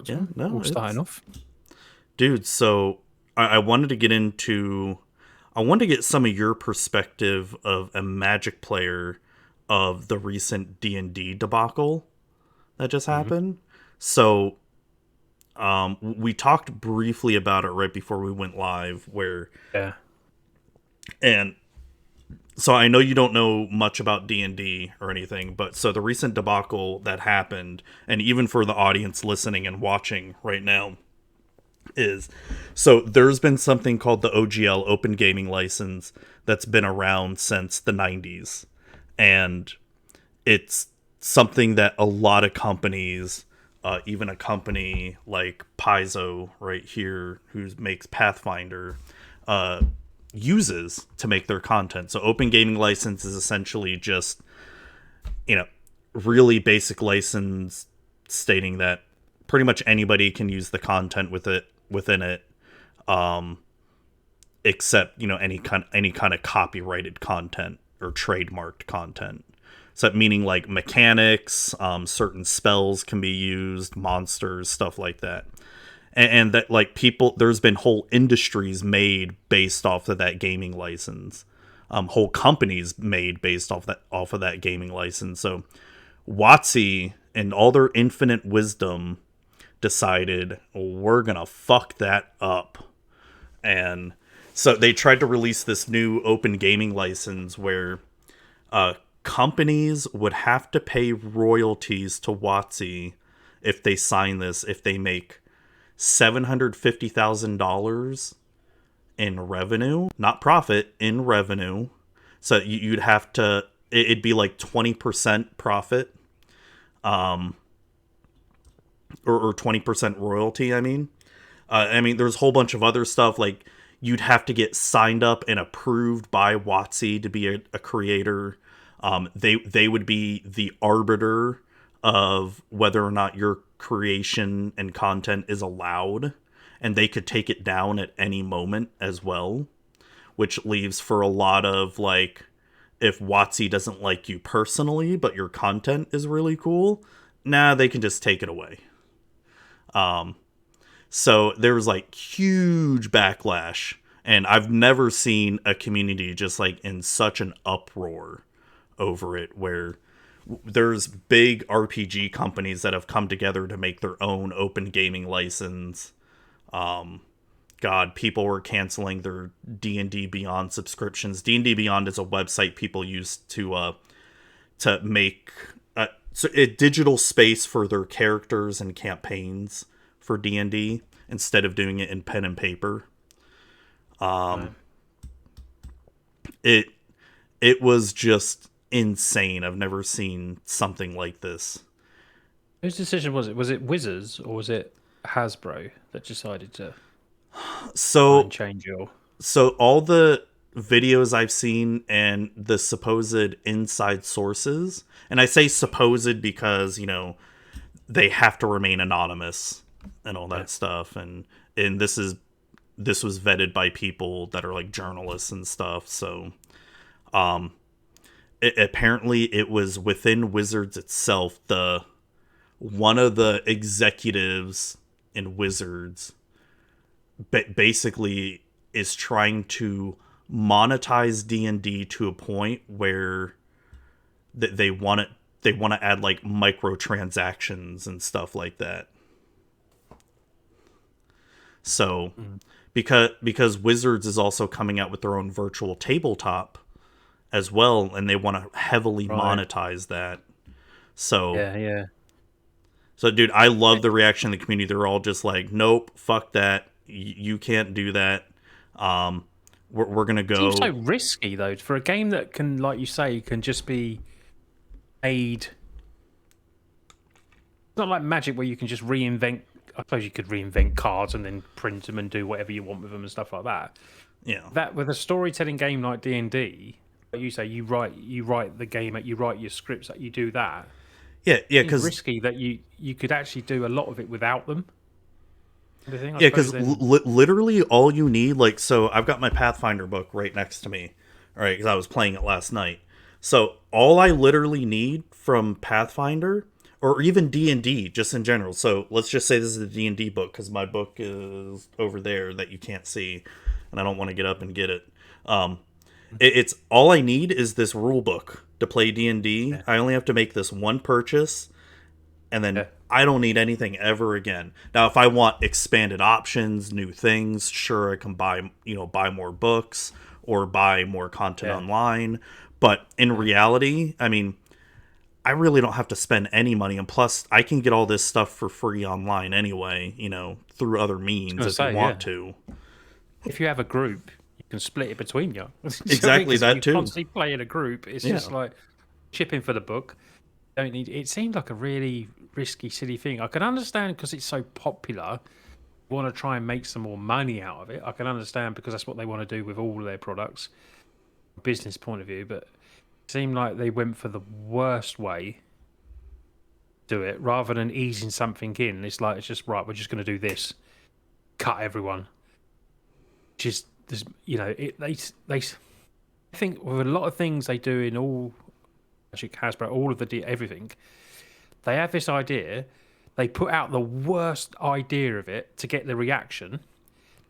[SPEAKER 1] yeah. No,
[SPEAKER 2] All starting
[SPEAKER 1] it's
[SPEAKER 2] off.
[SPEAKER 1] dude. So I wanted to get into. I wanted to get some of your perspective of a Magic player of the recent D&D debacle that just
[SPEAKER 2] Hmm.
[SPEAKER 1] happened. So we talked briefly about it right before we went live, where
[SPEAKER 2] Yeah.
[SPEAKER 1] and so I know you don't know much about D&D or anything, but so the recent debacle that happened, and even for the audience listening and watching right now, is so there's been something called the OGL, Open Gaming License, that's been around since the 90s. And it's something that a lot of companies, even a company like Paizo right here, who makes Pathfinder, uh, uses to make their content. So Open Gaming License is essentially just, you know, really basic license stating that pretty much anybody can use the content within it, except any kind of copyrighted content or trademarked content. So meaning like mechanics, certain spells can be used, monsters, stuff like that. And that like people, there's been whole industries made based off of that gaming license, whole companies made based off of that gaming license. So WoTC, in all their infinite wisdom, decided we're gonna fuck that up, and so they tried to release this new open gaming license where companies would have to pay royalties to WoTC if they sign this, if they make $750,000 in revenue, not profit, in revenue. So you'd have to, it'd be like 20% profit, or 20% royalty, I mean, there's a whole bunch of other stuff like you'd have to get signed up and approved by WotC to be a creator. They would be the arbiter of whether or not your creation and content is allowed, and they could take it down at any moment as well, which leaves for a lot of like, if WotC doesn't like you personally, but your content is really cool, nah, they can just take it away. So there was like huge backlash, and I've never seen a community just like in such an uproar over it, where there's big RPG companies that have come together to make their own open gaming license. God, people were canceling their D&D Beyond subscriptions. D&D Beyond is a website people use to make a digital space for their characters and campaigns for D&D instead of doing it in pen and paper.
[SPEAKER 2] Right.
[SPEAKER 1] It it was just insane. I've never seen something like this.
[SPEAKER 2] Whose decision was it? Was it Wizards or was it Hasbro that decided to try and
[SPEAKER 1] So
[SPEAKER 2] change your?
[SPEAKER 1] so all the videos I've seen and the supposed inside sources, and I say supposed because, they have to remain anonymous and all
[SPEAKER 2] Yeah.
[SPEAKER 1] that stuff, and this was vetted by people that are like journalists and stuff. So apparently it was within Wizards itself. The one of the executives in Wizards basically is trying to monetize D&D to a point where they want it. They want to add like microtransactions and stuff like that. So
[SPEAKER 2] Mm.
[SPEAKER 1] because Wizards is also coming out with their own virtual tabletop as well, and they want to heavily
[SPEAKER 2] Right.
[SPEAKER 1] monetize that. So
[SPEAKER 2] Yeah, yeah.
[SPEAKER 1] dude, I love the reaction of the community. They're all just like, nope, fuck that. You can't do that. Um, we're gonna
[SPEAKER 2] Seems so
[SPEAKER 1] go.
[SPEAKER 2] risky though for a game that can, like you say, can just be made. It's not like Magic where you can just reinvent. I suppose you could reinvent cards and then print them and do whatever you want with them and stuff like that.
[SPEAKER 1] Yeah,
[SPEAKER 2] That with a storytelling game like D&D, like you say, you write the game, you write your scripts, you do that.
[SPEAKER 1] yeah,
[SPEAKER 2] It's
[SPEAKER 1] because
[SPEAKER 2] risky that you could actually do a lot of it without them. The thing, I
[SPEAKER 1] yeah,
[SPEAKER 2] suppose.
[SPEAKER 1] because
[SPEAKER 2] Then
[SPEAKER 1] literally all you need, like, so I've got my Pathfinder book right next to me, all right, because I was playing it last night. So all I literally need from Pathfinder, or even D&D, just in general. So let's just say this is a D&D book, because my book is over there that you can't see, and I don't want to get up and get it. Um, it's all I need is this rule book to play D&D.
[SPEAKER 2] yeah,
[SPEAKER 1] I only have to make this one purchase, and then
[SPEAKER 2] yeah,
[SPEAKER 1] I don't need anything ever again. Now, if I want expanded options, new things, sure, I can buy more books or buy more content
[SPEAKER 2] yeah.
[SPEAKER 1] online. But in
[SPEAKER 2] Yeah.
[SPEAKER 1] reality, I mean, I really don't have to spend any money, and plus, I can get all this stuff for free online anyway. Through other
[SPEAKER 2] I was
[SPEAKER 1] means
[SPEAKER 2] gonna
[SPEAKER 1] if you
[SPEAKER 2] say,
[SPEAKER 1] want
[SPEAKER 2] yeah.
[SPEAKER 1] to.
[SPEAKER 2] If you have a group, you can split it between you. Do you know what I mean?
[SPEAKER 1] Exactly
[SPEAKER 2] 'Cause if
[SPEAKER 1] that
[SPEAKER 2] you
[SPEAKER 1] too.
[SPEAKER 2] constantly play in a group, it's
[SPEAKER 1] Yeah.
[SPEAKER 2] just like chipping for the book. Don't need. It seems like a really risky, silly thing. I can understand because it's so popular. Want to try and make some more money out of it. I can understand because that's what they want to do with all of their products, business point of view. But it seemed like they went for the worst way to do it rather than easing something in. It's just right. We're just going to do this. Cut everyone. Just there's they. I think with a lot of things they do in all Magic, Hasbro, all of everything, they have this idea. They put out the worst idea of it to get the reaction.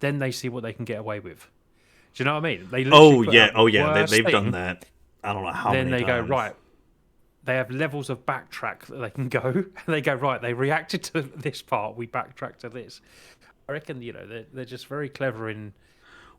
[SPEAKER 2] Then they see what they can get away with. Do you know what I mean? They literally
[SPEAKER 1] Oh
[SPEAKER 2] put
[SPEAKER 1] yeah.
[SPEAKER 2] out the
[SPEAKER 1] Oh yeah.
[SPEAKER 2] worst
[SPEAKER 1] They've done
[SPEAKER 2] thing.
[SPEAKER 1] that. I don't know how
[SPEAKER 2] Then
[SPEAKER 1] many
[SPEAKER 2] they go
[SPEAKER 1] times.
[SPEAKER 2] right. They have levels of backtrack that they can go. And they go right. They reacted to this part. We backtrack to this. I reckon they're just very clever in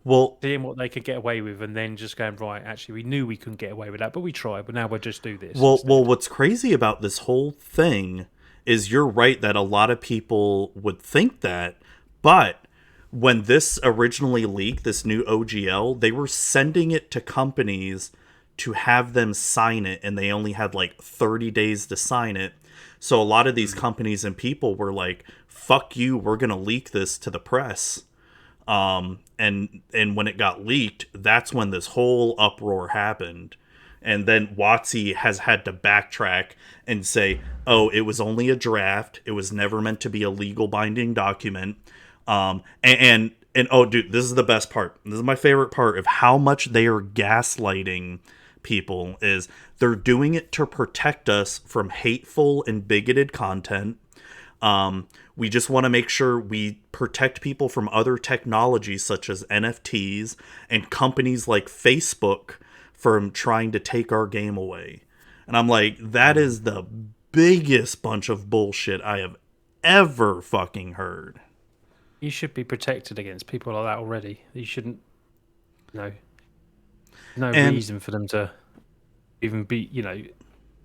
[SPEAKER 1] Well,
[SPEAKER 2] seeing what they could get away with, and then just going right. Actually, we knew we couldn't get away with that, but we tried. But now we'll just do this
[SPEAKER 1] well,
[SPEAKER 2] instead.
[SPEAKER 1] what's crazy about this whole thing is you're right that a lot of people would think that, but when this originally leaked, this new OGL, they were sending it to companies to have them sign it, and they only had like 30 days to sign it. So a lot of these
[SPEAKER 2] Mm.
[SPEAKER 1] companies and people were like, "Fuck you, we're gonna leak this to the press." And when it got leaked, that's when this whole uproar happened. And then WoTC has had to backtrack and say, "Oh, it was only a draft. It was never meant to be a legal binding document." And oh, dude, this is the best part. This is my favorite part of how much they are gaslighting people. Is they're doing it to protect us from hateful and bigoted content. We just want to make sure we protect people from other technologies such as NFTs and companies like Facebook from trying to take our game away. And I'm like, that is the biggest bunch of bullshit I have ever fucking heard.
[SPEAKER 2] You should be protected against people like that already. You shouldn't, you know, no
[SPEAKER 1] And
[SPEAKER 2] reason for them to even be,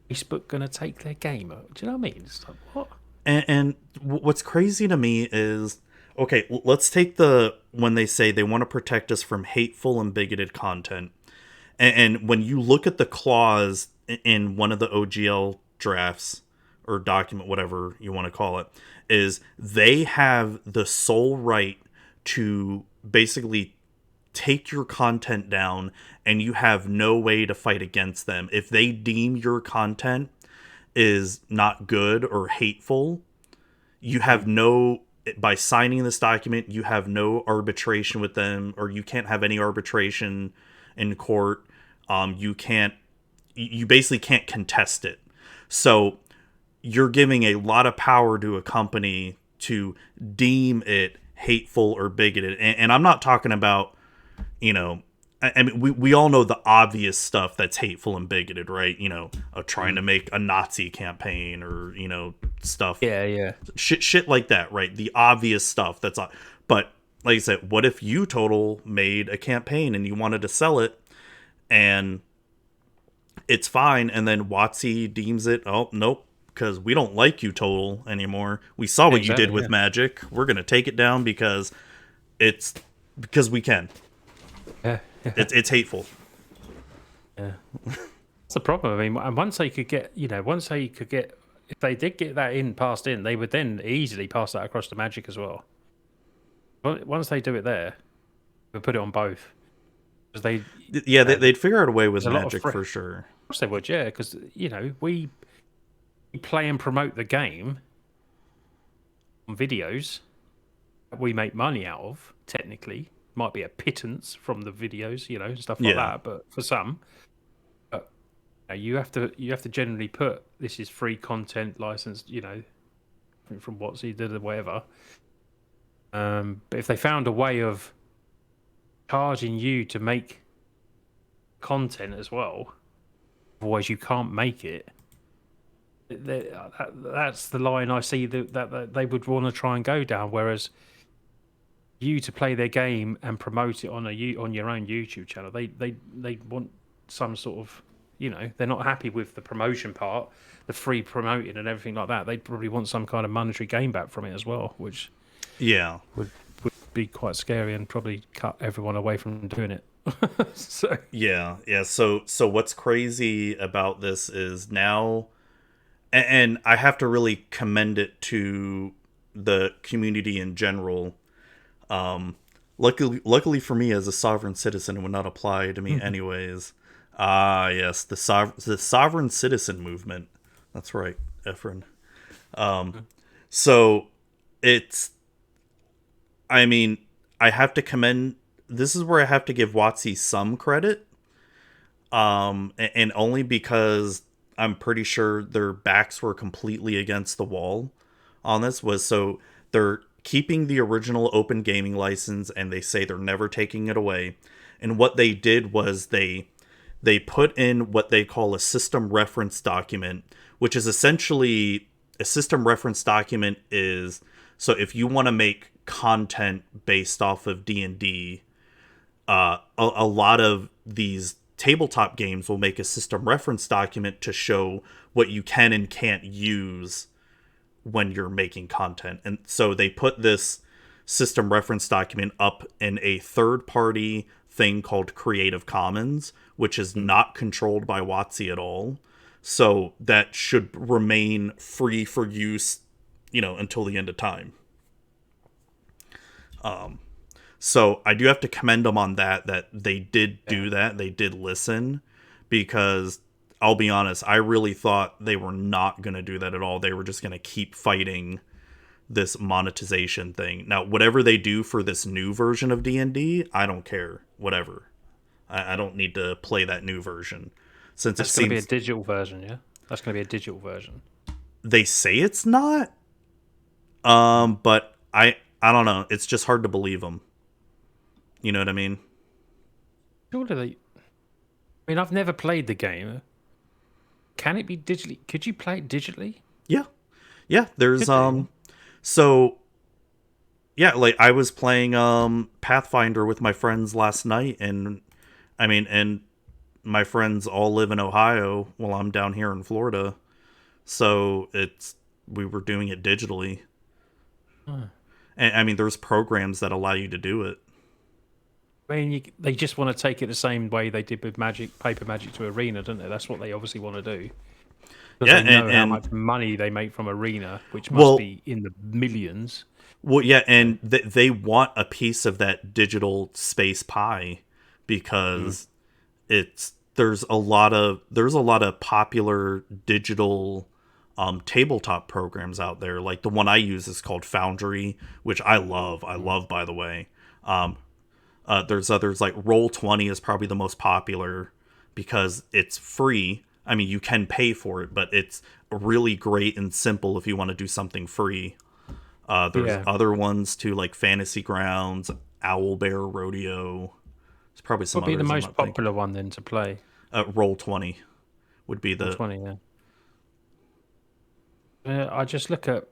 [SPEAKER 2] Facebook gonna take their game. Do you know what I mean? It's like what?
[SPEAKER 1] and what's crazy to me is, okay, let's take the when they say they want to protect us from hateful and bigoted content. And when you look at the clause in one of the OGL drafts or document, whatever you want to call it, is they have the sole right to basically take your content down, and you have no way to fight against them. If they deem your content is not good or hateful, you have
[SPEAKER 2] Mm.
[SPEAKER 1] no, by signing this document, you have no arbitration with them, or you can't have any arbitration in court. You can't you basically can't contest it. So you're giving a lot of power to a company to deem it hateful or bigoted. And I'm not talking about, you know, I mean, we all know the obvious stuff that's hateful and bigoted, right? You know, trying to make a Nazi campaign, or, you know, stuff,
[SPEAKER 2] Yeah.
[SPEAKER 1] shit like that, right? The obvious stuff that's, but like I said, what if you Total made a campaign and you wanted to sell it, and it's fine, and then WoTC deems it, oh nope, because we don't like you Total anymore. We saw what you did
[SPEAKER 2] Exactly,
[SPEAKER 1] with
[SPEAKER 2] yeah.
[SPEAKER 1] Magic. We're gonna take it down because we can.
[SPEAKER 2] Yeah.
[SPEAKER 1] It's hateful.
[SPEAKER 2] Yeah. That's the problem. I mean, and once they could get, if they did get that passed in, they would then easily pass that across to Magic as well. Once they do it there, they put it on both. Because
[SPEAKER 1] They'd figure out a way with
[SPEAKER 2] there's a lot of
[SPEAKER 1] Magic for sure.
[SPEAKER 2] Of course they would, yeah. Because we play and promote the game on videos that we make money out of. Technically, might be a pittance from the videos, stuff like that. But for some, you have to generally put this is free content licensed, from WoTC did or whatever. But if they found a way of charging you to make content as well, otherwise you can't make it. That's the line I see that they would want to try and go down. Whereas you to play their game and promote it on your own YouTube channel, they want some sort of, they're not happy with the promotion part, the free promoting and everything like that. They'd probably want some kind of monetary gain back from it as well, which would be quite scary and probably cut everyone away from doing it. So
[SPEAKER 1] what's crazy about this is now, and I have to really commend it to the community in general. Luckily for me, as a sovereign citizen, it would not apply to me anyways. Yes, the sovereign citizen movement. That's right, Efren. So it's, I mean, I have to commend. This is where I have to give WoTC some credit, and only because I'm pretty sure their backs were completely against the wall on this. So they're keeping the original open gaming license, and they say they're never taking it away. And what they did was they put in what they call a system reference document, which is essentially a system reference document is, so if you want to make content based off of D&D, a lot of these tabletop games will make a system reference document to show what you can and can't use when you're making content. And so they put this system reference document up in a third-party thing called Creative Commons, which is not controlled by WoTC at all. So that should remain free for use, until the end of time. So I do have to commend them on that they did do that. They did listen, because I'll be honest, I really thought they were not going to do that at all. They were just going to keep fighting this monetization thing. Now, whatever they do for this new version of D&D, I don't care. Whatever. I don't need to play that new version. Since
[SPEAKER 2] that's going to be a digital version, yeah? That's going to be a digital version.
[SPEAKER 1] They say it's not. But I don't know. It's just hard to believe them. You know what I mean?
[SPEAKER 2] Surely I've never played the game. Can it be digitally? Could you play it digitally?
[SPEAKER 1] Yeah. There's so yeah, like I was playing Pathfinder with my friends last night, and and my friends all live in Ohio while I'm down here in Florida. So we were doing it digitally. And there's programs that allow you to do it.
[SPEAKER 2] They just want to take it the same way they did with paper Magic to Arena, don't they? That's what they obviously want to do. Because they know how much money they make from Arena, which must be in the millions.
[SPEAKER 1] Well, yeah, and they want a piece of that digital space pie, because there's a lot of popular digital tabletop programs out there. Like the one I use is called Foundry, which I love. By the way. There's others like Roll20 is probably the most popular, because it's free. I mean, you can pay for it, but it's really great and simple if you want to do something free. There's
[SPEAKER 2] Yeah.
[SPEAKER 1] other ones too, like Fantasy Grounds, Owl Bear Rodeo. There's probably some
[SPEAKER 2] What would be the
[SPEAKER 1] others I'm
[SPEAKER 2] most
[SPEAKER 1] not thinking.
[SPEAKER 2] popular one then to play?
[SPEAKER 1] Roll20 would be
[SPEAKER 2] Or
[SPEAKER 1] the
[SPEAKER 2] 20, yeah. I just look at,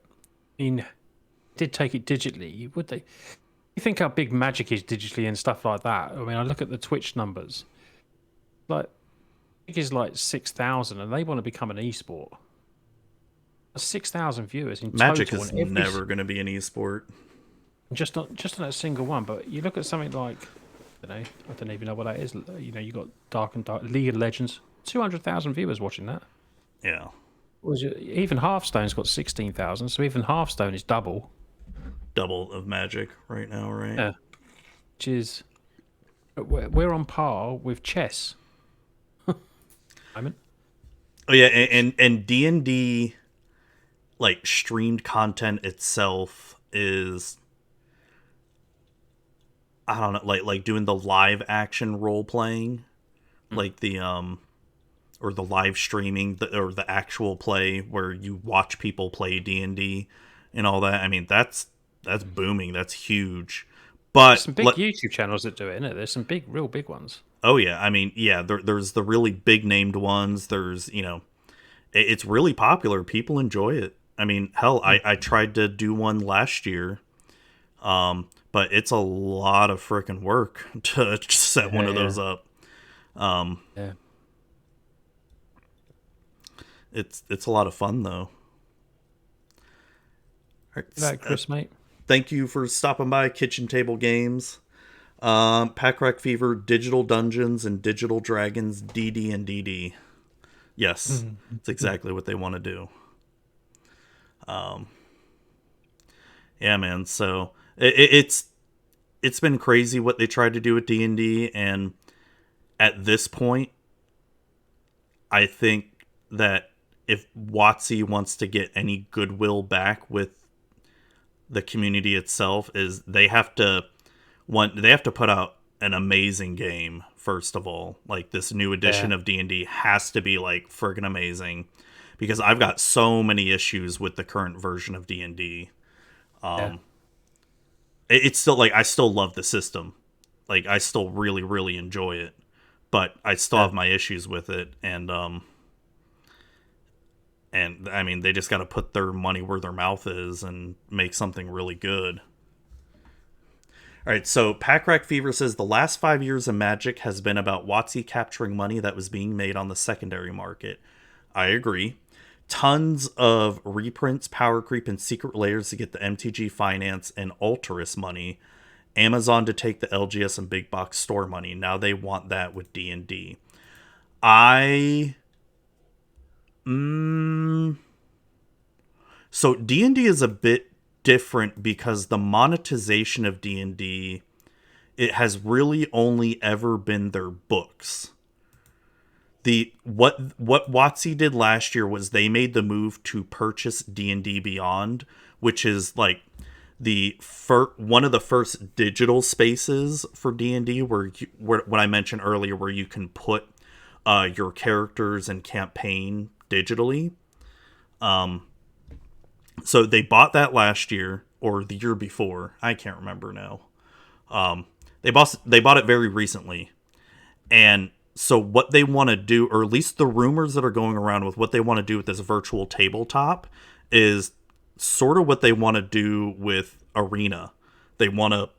[SPEAKER 2] I mean, did take it digitally, would they? You think how big Magic is digitally and stuff like that. I mean, I look at the Twitch numbers. Like, it is like 6,000, and they want to become an esport. 6,000 viewers in
[SPEAKER 1] Magic
[SPEAKER 2] total,
[SPEAKER 1] is
[SPEAKER 2] and every
[SPEAKER 1] never going to be an esport.
[SPEAKER 2] just on a single one. But you look at something like, I don't even know what that is. You know, you got Dark League of Legends, 200,000 viewers watching that.
[SPEAKER 1] Yeah.
[SPEAKER 2] Even Hearthstone's got 16,000, so even Hearthstone is double.
[SPEAKER 1] Double of Magic right now, right?
[SPEAKER 2] Yeah, which is we're on par with chess. I mean,
[SPEAKER 1] Oh yeah, and D&D like streamed content itself is, I don't know, like doing the live action role playing, like the or the live streaming, or the actual play where you watch people play D&D and all that. I mean, that's booming. That's huge.
[SPEAKER 2] there's
[SPEAKER 1] But
[SPEAKER 2] some big YouTube channels that do it, isn't it? There's some real big ones.
[SPEAKER 1] oh yeah, I mean, yeah, there's the really big named ones. There's, it's really popular. People enjoy it. I mean, hell, I tried to do one last year, but it's a lot of freaking work to set one of those up.
[SPEAKER 2] Yeah.
[SPEAKER 1] It's a lot of fun though. All right,
[SPEAKER 2] That Chris, mate.
[SPEAKER 1] thank you for stopping by Kitchen Table Games. Pack Rack Fever, Digital Dungeons, and Digital Dragons, DD and DD. Yes, it's exactly what they want to do. Yeah, man. So it's been crazy what they tried to do with D&D, and at this point, I think that if WoTC wants to get any goodwill back with the community itself, is they have to put out an amazing game first of all. Like, this new edition
[SPEAKER 2] Yeah.
[SPEAKER 1] of D&D has to be like friggin' amazing, because I've got so many issues with the current version of D&D.
[SPEAKER 2] Yeah.
[SPEAKER 1] It's still like, I still love the system. Like, I still really really enjoy it, but I still
[SPEAKER 2] Yeah.
[SPEAKER 1] have my issues with it, and I mean, they just got to put their money where their mouth is and make something really good. All right, so Packrack Fever says the last 5 years of Magic has been about WotC capturing money that was being made on the secondary market. I agree. Tons of reprints, power creep, and secret layers to get the MTG finance and Alterus money. Amazon to take the LGS and big box store money. Now they want that with D&D. So D&D is a bit different because the monetization of D&D, it has really only ever been their books. What WotC did last year was they made the move to purchase D&D Beyond, which is like one of the first digital spaces for D&D, where what I mentioned earlier, where you can put your characters and campaign digitally. So they bought that last year or the year before. I can't remember now. They bought it very recently. And so what they want to do, or at least the rumors that are going around with what they want to do with this virtual tabletop, is sort of what they want to do with Arena. They want to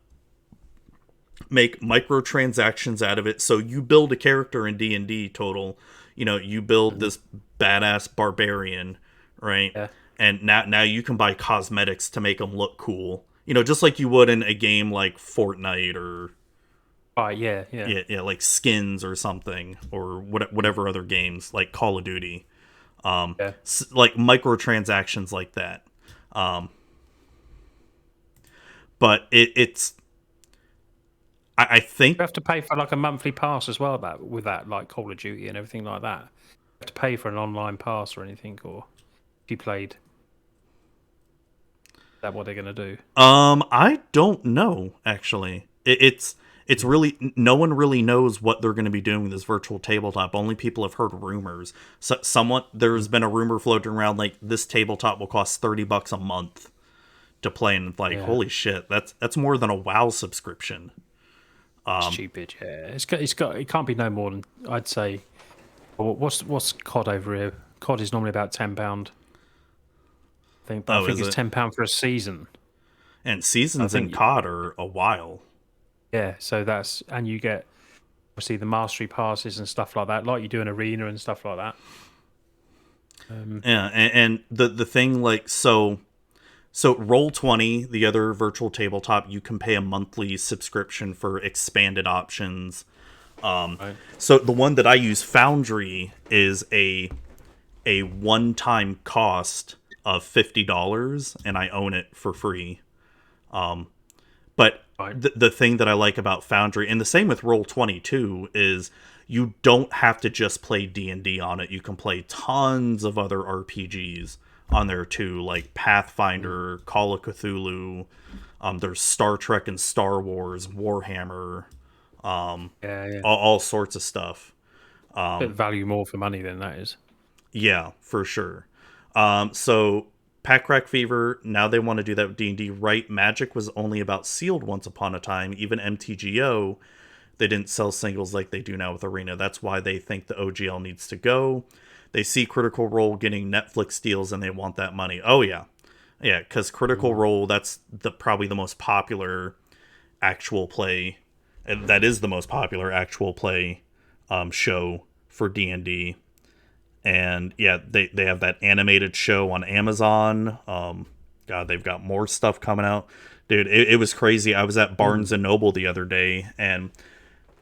[SPEAKER 1] make microtransactions out of it. So you build a character in D&D Total, you build this badass barbarian, right?
[SPEAKER 2] Yeah.
[SPEAKER 1] And now you can buy cosmetics to make them look cool. Just like you would in a game like Fortnite, or
[SPEAKER 2] Yeah.
[SPEAKER 1] yeah, like skins or something, or whatever other games like Call of Duty.
[SPEAKER 2] Yeah.
[SPEAKER 1] Like microtransactions like that. But it's I think
[SPEAKER 2] You have to pay for like a monthly pass as well, with that, like Call of Duty and everything like that. You have to pay for an online pass or anything, or if you played. Is that what they're going to do?
[SPEAKER 1] I don't know, actually. It's it's really, no one really knows what they're going to be doing with this virtual tabletop. Only people have heard rumors. So somewhat, there's been a rumor floating around like this tabletop will cost $30 a month to play, and like,
[SPEAKER 2] Yeah,
[SPEAKER 1] holy shit, that's more than a WoW subscription.
[SPEAKER 2] stupid. Yeah, it can't be no more than, I'd say. What's COD over here? COD is normally about £10. I
[SPEAKER 1] Oh,
[SPEAKER 2] think
[SPEAKER 1] is
[SPEAKER 2] it's
[SPEAKER 1] it?
[SPEAKER 2] £10 for a season.
[SPEAKER 1] And
[SPEAKER 2] I
[SPEAKER 1] seasons in
[SPEAKER 2] think
[SPEAKER 1] COD are a while.
[SPEAKER 2] yeah. So and you get obviously the mastery passes and stuff like that, like you do in arena and stuff like that.
[SPEAKER 1] Yeah, and the thing like so Roll20, the other virtual tabletop, you can pay a monthly subscription for expanded options.
[SPEAKER 2] Right.
[SPEAKER 1] So the one that I use, Foundry, is a one-time cost of $50, and I own it for free. But
[SPEAKER 2] Right.
[SPEAKER 1] the thing that I like about Foundry, and the same with Roll20 too, is you don't have to just play D&D on it. You can play tons of other RPGs on there too, like Pathfinder, Call of Cthulhu. There's Star Trek and Star Wars, Warhammer,
[SPEAKER 2] Yeah, yeah.
[SPEAKER 1] all sorts of stuff.
[SPEAKER 2] Bit value more for money than that is.
[SPEAKER 1] Yeah, for sure. So Pack Crack Fever, now they want to do that with D&D, right? Magic was only about sealed once upon a time. Even MTGO, they didn't sell singles like they do now with Arena. That's why they think the OGL needs to go. They see Critical Role getting Netflix deals and they want that money. Oh yeah. Yeah, because Critical Role, that's probably the most popular actual play. And that is the most popular actual play show for D&D. And yeah, they have that animated show on Amazon. God, they've got more stuff coming out, dude. It was crazy. I was at Barnes and Noble the other day, and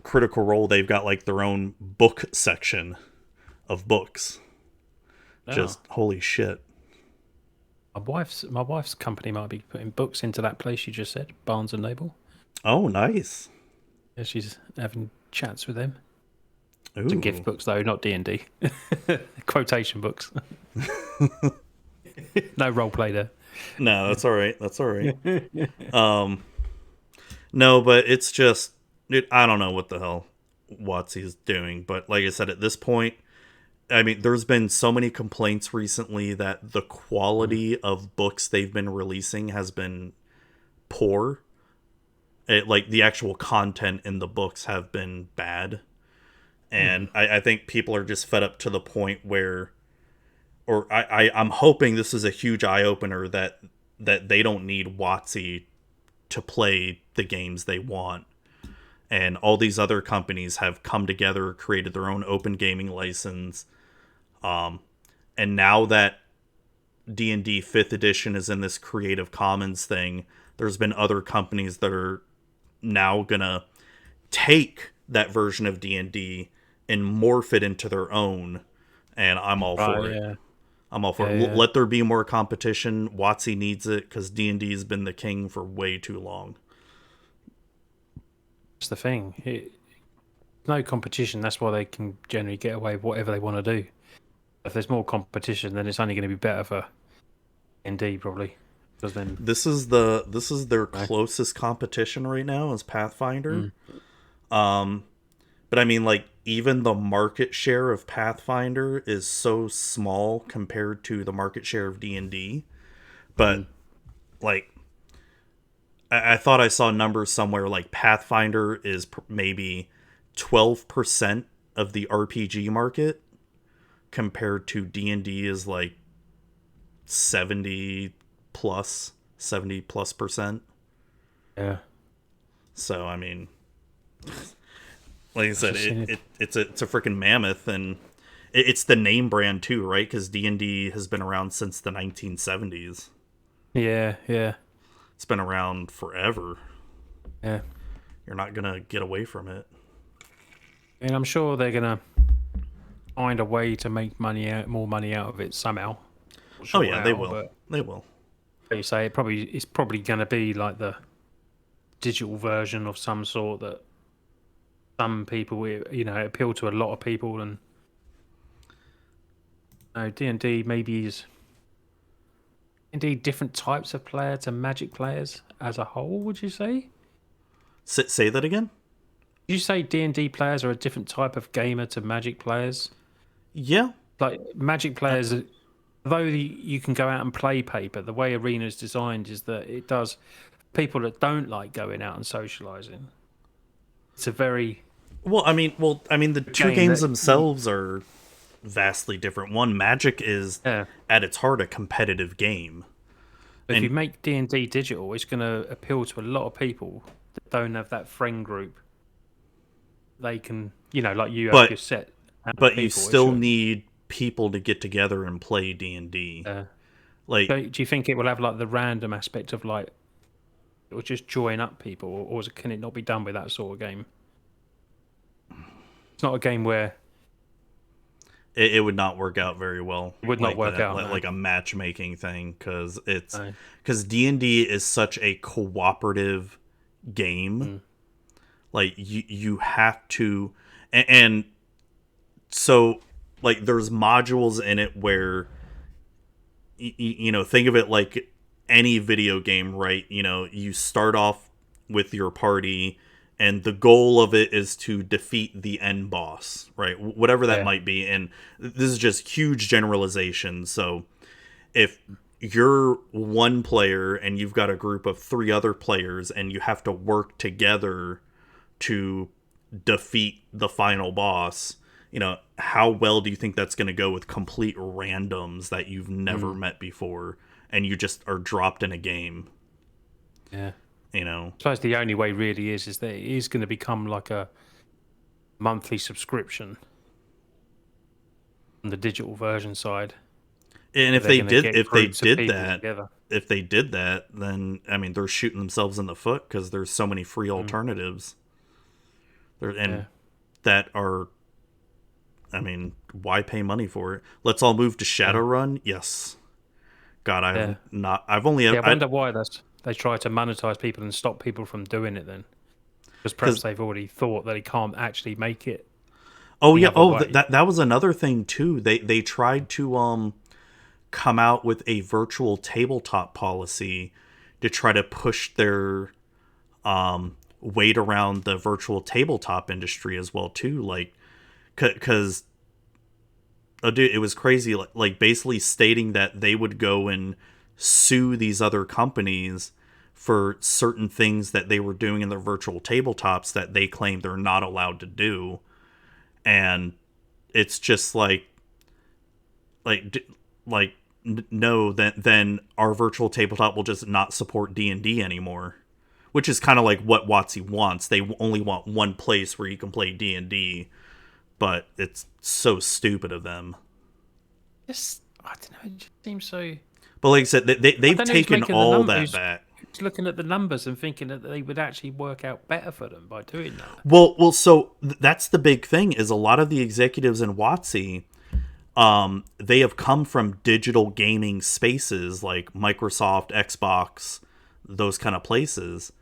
[SPEAKER 1] Critical Role, they've got like their own book section of books.
[SPEAKER 2] Oh.
[SPEAKER 1] Just holy shit.
[SPEAKER 2] My wife's company might be putting books into that place you just said, Barnes and Noble.
[SPEAKER 1] Oh, nice.
[SPEAKER 2] Yeah, she's having chats with them. To gift
[SPEAKER 1] Ooh.
[SPEAKER 2] books though, not D&D. Quotation books. No role play there.
[SPEAKER 1] No, that's all right. That's all right. No, but it's just, dude, I don't know what the hell WoTC is doing, but like I said, at this point, I mean, there's been so many complaints recently that the quality of books they've been releasing has been poor. Like the actual content in the books have been bad, and I think people are just fed up to the point where, or I'm hoping this is a huge eye opener that they don't need WotC to play the games they want, and all these other companies have come together, created their own open gaming license. And now that D&D 5th edition is in this Creative Commons thing, there's been other companies that are now gonna take that version of D&D and morph it into their own, and I'm all
[SPEAKER 2] Right,
[SPEAKER 1] for it.
[SPEAKER 2] yeah.
[SPEAKER 1] I'm all for
[SPEAKER 2] Yeah,
[SPEAKER 1] it.
[SPEAKER 2] yeah.
[SPEAKER 1] Let there be more competition. WotC needs it because D&D has been the king for way too long.
[SPEAKER 2] That's the thing. No competition, that's why they can generally get away with whatever they want to do. If there's more competition, then it's only going to be better for D&D probably. Because then,
[SPEAKER 1] This is their
[SPEAKER 2] no.
[SPEAKER 1] closest competition right now is Pathfinder.
[SPEAKER 2] Mm.
[SPEAKER 1] But I mean, like, even the market share of Pathfinder is so small compared to the market share of D&D. But, like, I thought I saw numbers somewhere like Pathfinder is maybe 12% of the RPG market compared to D&D is like 70 plus, 70 plus percent.
[SPEAKER 2] Yeah.
[SPEAKER 1] So, I mean, like I
[SPEAKER 2] I've
[SPEAKER 1] said,
[SPEAKER 2] just seen it.
[SPEAKER 1] it's a freaking mammoth, and it's the name brand too, right? Because D&D has been around since the 1970s.
[SPEAKER 2] Yeah, yeah,
[SPEAKER 1] It's been around forever.
[SPEAKER 2] yeah.
[SPEAKER 1] You're not gonna get away from it.
[SPEAKER 2] And I'm sure they're going to find a way to make more money out of it somehow. Not
[SPEAKER 1] Oh
[SPEAKER 2] sure
[SPEAKER 1] yeah, they
[SPEAKER 2] how,
[SPEAKER 1] will.
[SPEAKER 2] but
[SPEAKER 1] They will.
[SPEAKER 2] like you say, it's probably going to be like the digital version of some sort that some people, appeal to a lot of people, and D&D maybe is indeed different types of player to Magic players as a whole. Would you say?
[SPEAKER 1] Say that again.
[SPEAKER 2] you say D&D players are a different type of gamer to Magic players?
[SPEAKER 1] Yeah.
[SPEAKER 2] Like Magic players, though you can go out and play paper, the way Arena is designed is that it does people that don't like going out and socializing. It's a very
[SPEAKER 1] well, I mean, the two
[SPEAKER 2] game
[SPEAKER 1] games
[SPEAKER 2] that
[SPEAKER 1] themselves are vastly different. One, Magic is
[SPEAKER 2] yeah.
[SPEAKER 1] at its heart a competitive game,
[SPEAKER 2] If you
[SPEAKER 1] and
[SPEAKER 2] make D&D digital, it's going to appeal to a lot of people that don't have that friend group. They can, like you have
[SPEAKER 1] but
[SPEAKER 2] your set amount of
[SPEAKER 1] but you
[SPEAKER 2] people. It
[SPEAKER 1] still
[SPEAKER 2] should.
[SPEAKER 1] need people to get together and play D&D. Like,
[SPEAKER 2] So do you think it will have like the random aspect of like it will just join up people, or can it not be done with that sort of game? It's not a game where
[SPEAKER 1] it would not work out very well
[SPEAKER 2] it would not
[SPEAKER 1] like
[SPEAKER 2] work
[SPEAKER 1] that,
[SPEAKER 2] out. No,
[SPEAKER 1] like a matchmaking thing, because
[SPEAKER 2] no.
[SPEAKER 1] D&D is such a cooperative game.
[SPEAKER 2] Mm.
[SPEAKER 1] Like you have to, and so like there's modules in it where think of it like any video game, right? You start off with your party, and the goal of it is to defeat the end boss, right? Whatever that
[SPEAKER 2] Yeah,
[SPEAKER 1] might be. And this is just huge generalization. So if you're one player and you've got a group of three other players and you have to work together to defeat the final boss, how well do you think that's going to go with complete randoms that you've never met before and you just are dropped in a game?
[SPEAKER 2] yeah.
[SPEAKER 1] you know
[SPEAKER 2] I suppose the only way really is that it is going to become like a monthly subscription on the digital version side.
[SPEAKER 1] and
[SPEAKER 2] They're going to get groups of people together.
[SPEAKER 1] if they did that, then I mean they're shooting themselves in the foot, because there's so many free alternatives there, and
[SPEAKER 2] Yeah,
[SPEAKER 1] that are, I mean, why pay money for it? Let's all move to
[SPEAKER 2] yeah,
[SPEAKER 1] Shadowrun. Yes. God,
[SPEAKER 2] yeah.
[SPEAKER 1] I've only,
[SPEAKER 2] Yeah, I wonder why they try to monetize people and stop people from doing it then. Because perhaps
[SPEAKER 1] because
[SPEAKER 2] they've already thought that they can't actually make it
[SPEAKER 1] oh
[SPEAKER 2] the
[SPEAKER 1] yeah,
[SPEAKER 2] other way.
[SPEAKER 1] that was another thing too. They tried to come out with a virtual tabletop policy to try to push their weight around the virtual tabletop industry as well too. Like, because oh, dude, it was crazy. Like basically stating that they would go and sue these other companies for certain things that they were doing in their virtual tabletops that they claim they're not allowed to do. And it's just like like no, then our virtual tabletop will just not support D&D anymore, which is kind of like what WoTC wants. They only want one place where you can play D&D, but it's so stupid of them.
[SPEAKER 2] Just, I don't know. It just seems so.
[SPEAKER 1] But like I said,
[SPEAKER 2] I
[SPEAKER 1] they've
[SPEAKER 2] don't know who's
[SPEAKER 1] taken
[SPEAKER 2] making the
[SPEAKER 1] all
[SPEAKER 2] numbers.
[SPEAKER 1] that back.
[SPEAKER 2] Who's looking at the numbers and thinking that they would actually work out better for them by doing that.
[SPEAKER 1] So that's the big thing, is a lot of the executives in WoTC, they have come from digital gaming spaces like Microsoft, Xbox, those kind of places,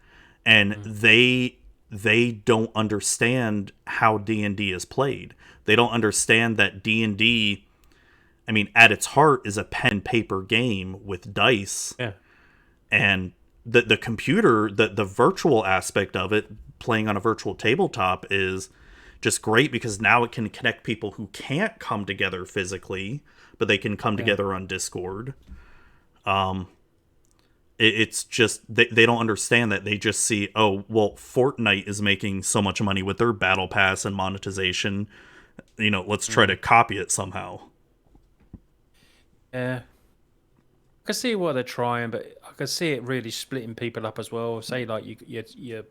[SPEAKER 1] and they don't understand how D&D is played. They don't understand that D&D, I mean, at its heart, is a pen paper game with dice,
[SPEAKER 2] Yeah.
[SPEAKER 1] and the computer, the virtual aspect of it, playing on a virtual tabletop, is just great because now it can connect people who can't come together physically, but they can come together on Discord. It's just they don't understand that. They just see, oh well, Fortnite is making so much money with their battle pass and monetization, let's try to copy it somehow.
[SPEAKER 2] Yeah. I can see what they're trying, but I can see it really splitting people up as well. Say like you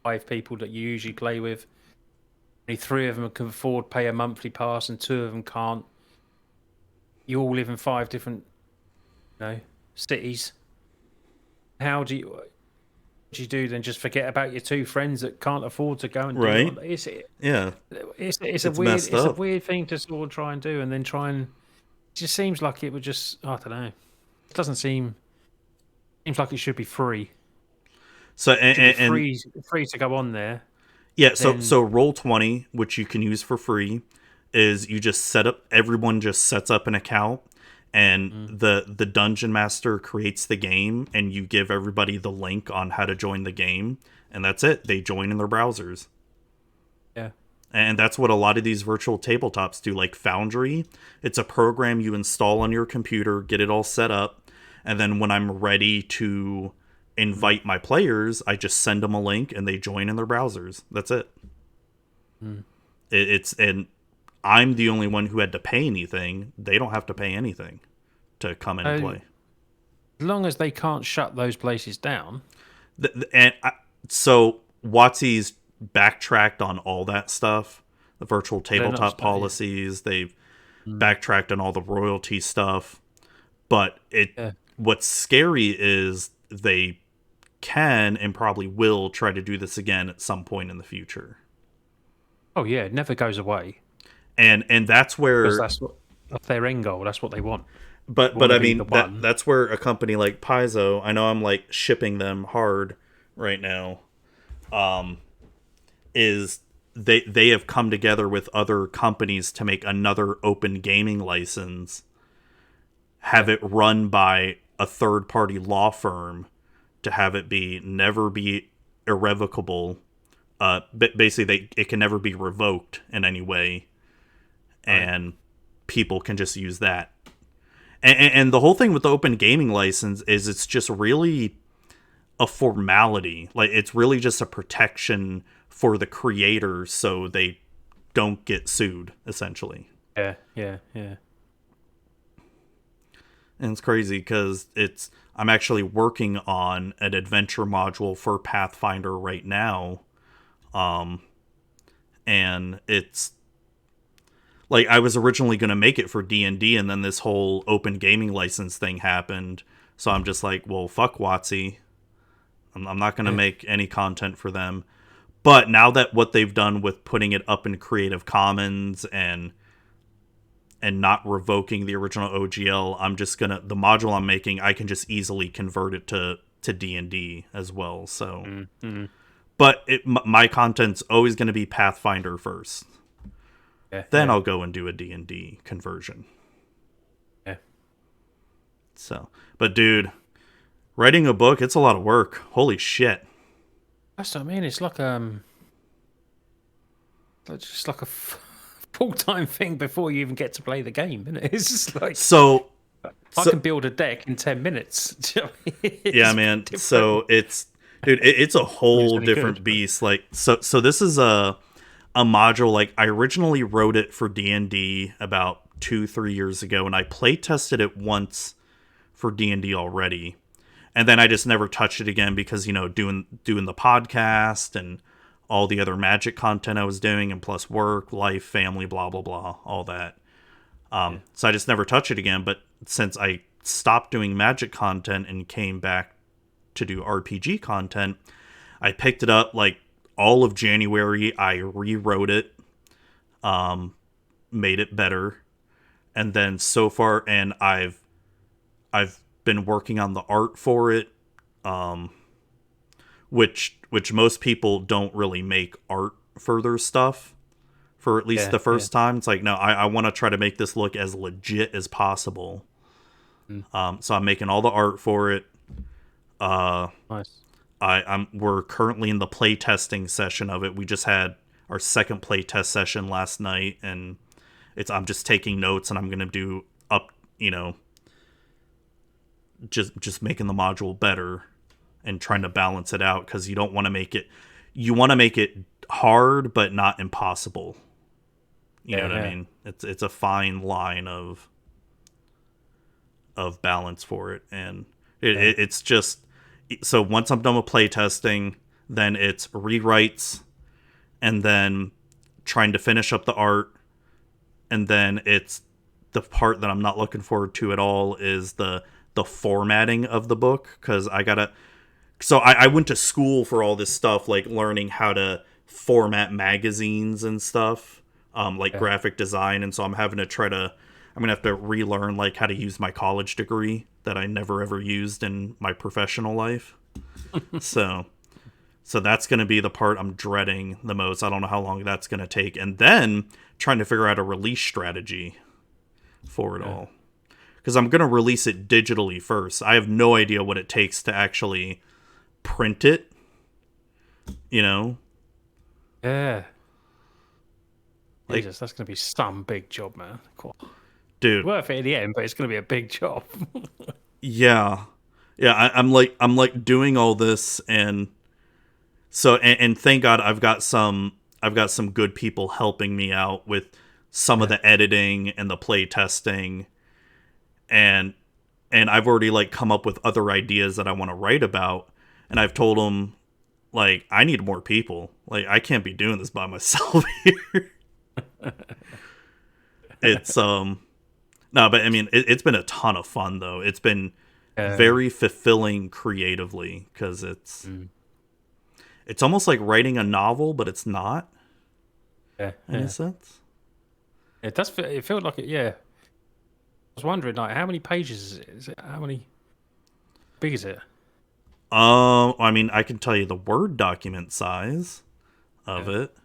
[SPEAKER 2] 5 people that you usually play with, only 3 of them can afford pay a monthly pass, and 2 of them can't. You all live in 5 different, cities. How do you do then? Just forget about your 2 friends that can't afford to go and do
[SPEAKER 1] Right?
[SPEAKER 2] it.
[SPEAKER 1] Yeah,
[SPEAKER 2] It's a
[SPEAKER 1] it's
[SPEAKER 2] weird
[SPEAKER 1] messed up.
[SPEAKER 2] thing to sort of try and do, and then try and. It just seems like it would just, I don't know. It doesn't seems like it should be free.
[SPEAKER 1] So
[SPEAKER 2] It should be
[SPEAKER 1] and
[SPEAKER 2] free to go on there.
[SPEAKER 1] yeah,
[SPEAKER 2] Then
[SPEAKER 1] so Roll20, which you can use for free, is you just set up, everyone just sets up an account, and the dungeon master creates the game, and you give everybody the link on how to join the game, and that's it. They join in their browsers. And that's what a lot of these virtual tabletops do. Like Foundry, it's a program you install on your computer, get it all set up, and then when I'm ready to invite my players, I just send them a link and they join in their browsers. That's it.
[SPEAKER 2] Mm.
[SPEAKER 1] It's and I'm the only one who had to pay anything. They don't have to pay anything to come in and play.
[SPEAKER 2] As long as they can't shut those places down.
[SPEAKER 1] So WoTC's backtracked on all that stuff, the virtual tabletop policies. They've backtracked on all the royalty stuff. But what's scary is they can and probably will try to do this again at some point in the future.
[SPEAKER 2] Oh yeah, it never goes away.
[SPEAKER 1] And that's where
[SPEAKER 2] that's their end goal. That's what they want.
[SPEAKER 1] But I mean that's where a company like Paizo, I know I'm like shipping them hard right now, is they have come together with other companies to make another open gaming license, have it run by a third party law firm, to have it never be irrevocable. Basically, it can never be revoked in any way, and people can just use that. And the whole thing with the open gaming license is it's just really a formality. Like, it's really just a protection for the creators so they don't get sued, essentially.
[SPEAKER 2] Yeah.
[SPEAKER 1] And it's crazy because I'm actually working on an adventure module for Pathfinder right now. And it's like, I was originally going to make it for D&D, and then this whole open gaming license thing happened. So I'm just like, well, fuck WoTC. I'm not going to make any content for them. But now that what they've done with putting it up in Creative Commons and not revoking the original OGL, I'm just going to, the module I'm making, I can just easily convert it to D&D as well. So, but my content's always going to be Pathfinder first. Then I'll go and do a D&D conversion.
[SPEAKER 2] Yeah.
[SPEAKER 1] So, but dude, writing a book, it's a lot of work. Holy shit.
[SPEAKER 2] That's what I mean. It's like just like a full-time thing before you even get to play the game, isn't it? It's just like,
[SPEAKER 1] so
[SPEAKER 2] I can build a deck in 10 minutes.
[SPEAKER 1] Yeah, man. Different. So it's a whole different beast. Like, so this is a module. Like, I originally wrote it for D&D about 2-3 years ago, and I play tested it once for D&D already, and then I just never touched it again because, you know, doing the podcast and all the other Magic content I was doing, and plus work, life, family, blah blah blah, all that. So I just never touched it again. But since I stopped doing Magic content and came back to do RPG content, I picked it up like all of January. I rewrote it, made it better, and then so far, and I've been working on the art for it, which most people don't really make art for their stuff for at least the first time. It's like, no, I want to try to make this look as legit as possible. So I'm making all the art for it.
[SPEAKER 2] Nice.
[SPEAKER 1] We're currently in the play testing session of it. We just had our second play test session last night, and I'm just taking notes, and I'm gonna do just making the module better and trying to balance it out, because you don't want to make it. You want to make it hard, but not impossible. You know what I mean? It's a fine line of balance for it, and it's just. So once I'm done with playtesting, then it's rewrites, and then trying to finish up the art, and then it's the part that I'm not looking forward to at all is the formatting of the book, because So I went to school for all this stuff, like learning how to format magazines and stuff, graphic design, and so I'm gonna have to relearn like how to use my college degree that I never ever used in my professional life. so that's going to be the part I'm dreading the most. I don't know how long that's going to take. And then trying to figure out a release strategy for it all. Because I'm going to release it digitally first. I have no idea what it takes to actually print it. You know?
[SPEAKER 2] Yeah.
[SPEAKER 1] Like,
[SPEAKER 2] Jesus, that's going to be some big job, man. Cool.
[SPEAKER 1] dude,
[SPEAKER 2] Worth it in the end, but it's going to be a big job.
[SPEAKER 1] yeah, yeah. I'm like doing all this, and so and thank God I've got some good people helping me out with some of
[SPEAKER 2] Yeah.
[SPEAKER 1] the editing and the play testing, and I've already like come up with other ideas that I want to write about, and I've told them like I need more people. Like I can't be doing this by myself here. It's no, but I mean it's been a ton of fun though. It's been
[SPEAKER 2] Yeah.
[SPEAKER 1] very fulfilling creatively because
[SPEAKER 2] Mm.
[SPEAKER 1] it's almost like writing a novel, but it's not
[SPEAKER 2] Yeah.
[SPEAKER 1] in a
[SPEAKER 2] Yeah.
[SPEAKER 1] sense.
[SPEAKER 2] It does. It felt like it. Yeah. I was wondering, like, how many pages is it? Is it how many? Big is it?
[SPEAKER 1] I mean, I can tell you the Word document size of
[SPEAKER 2] Yeah.
[SPEAKER 1] it.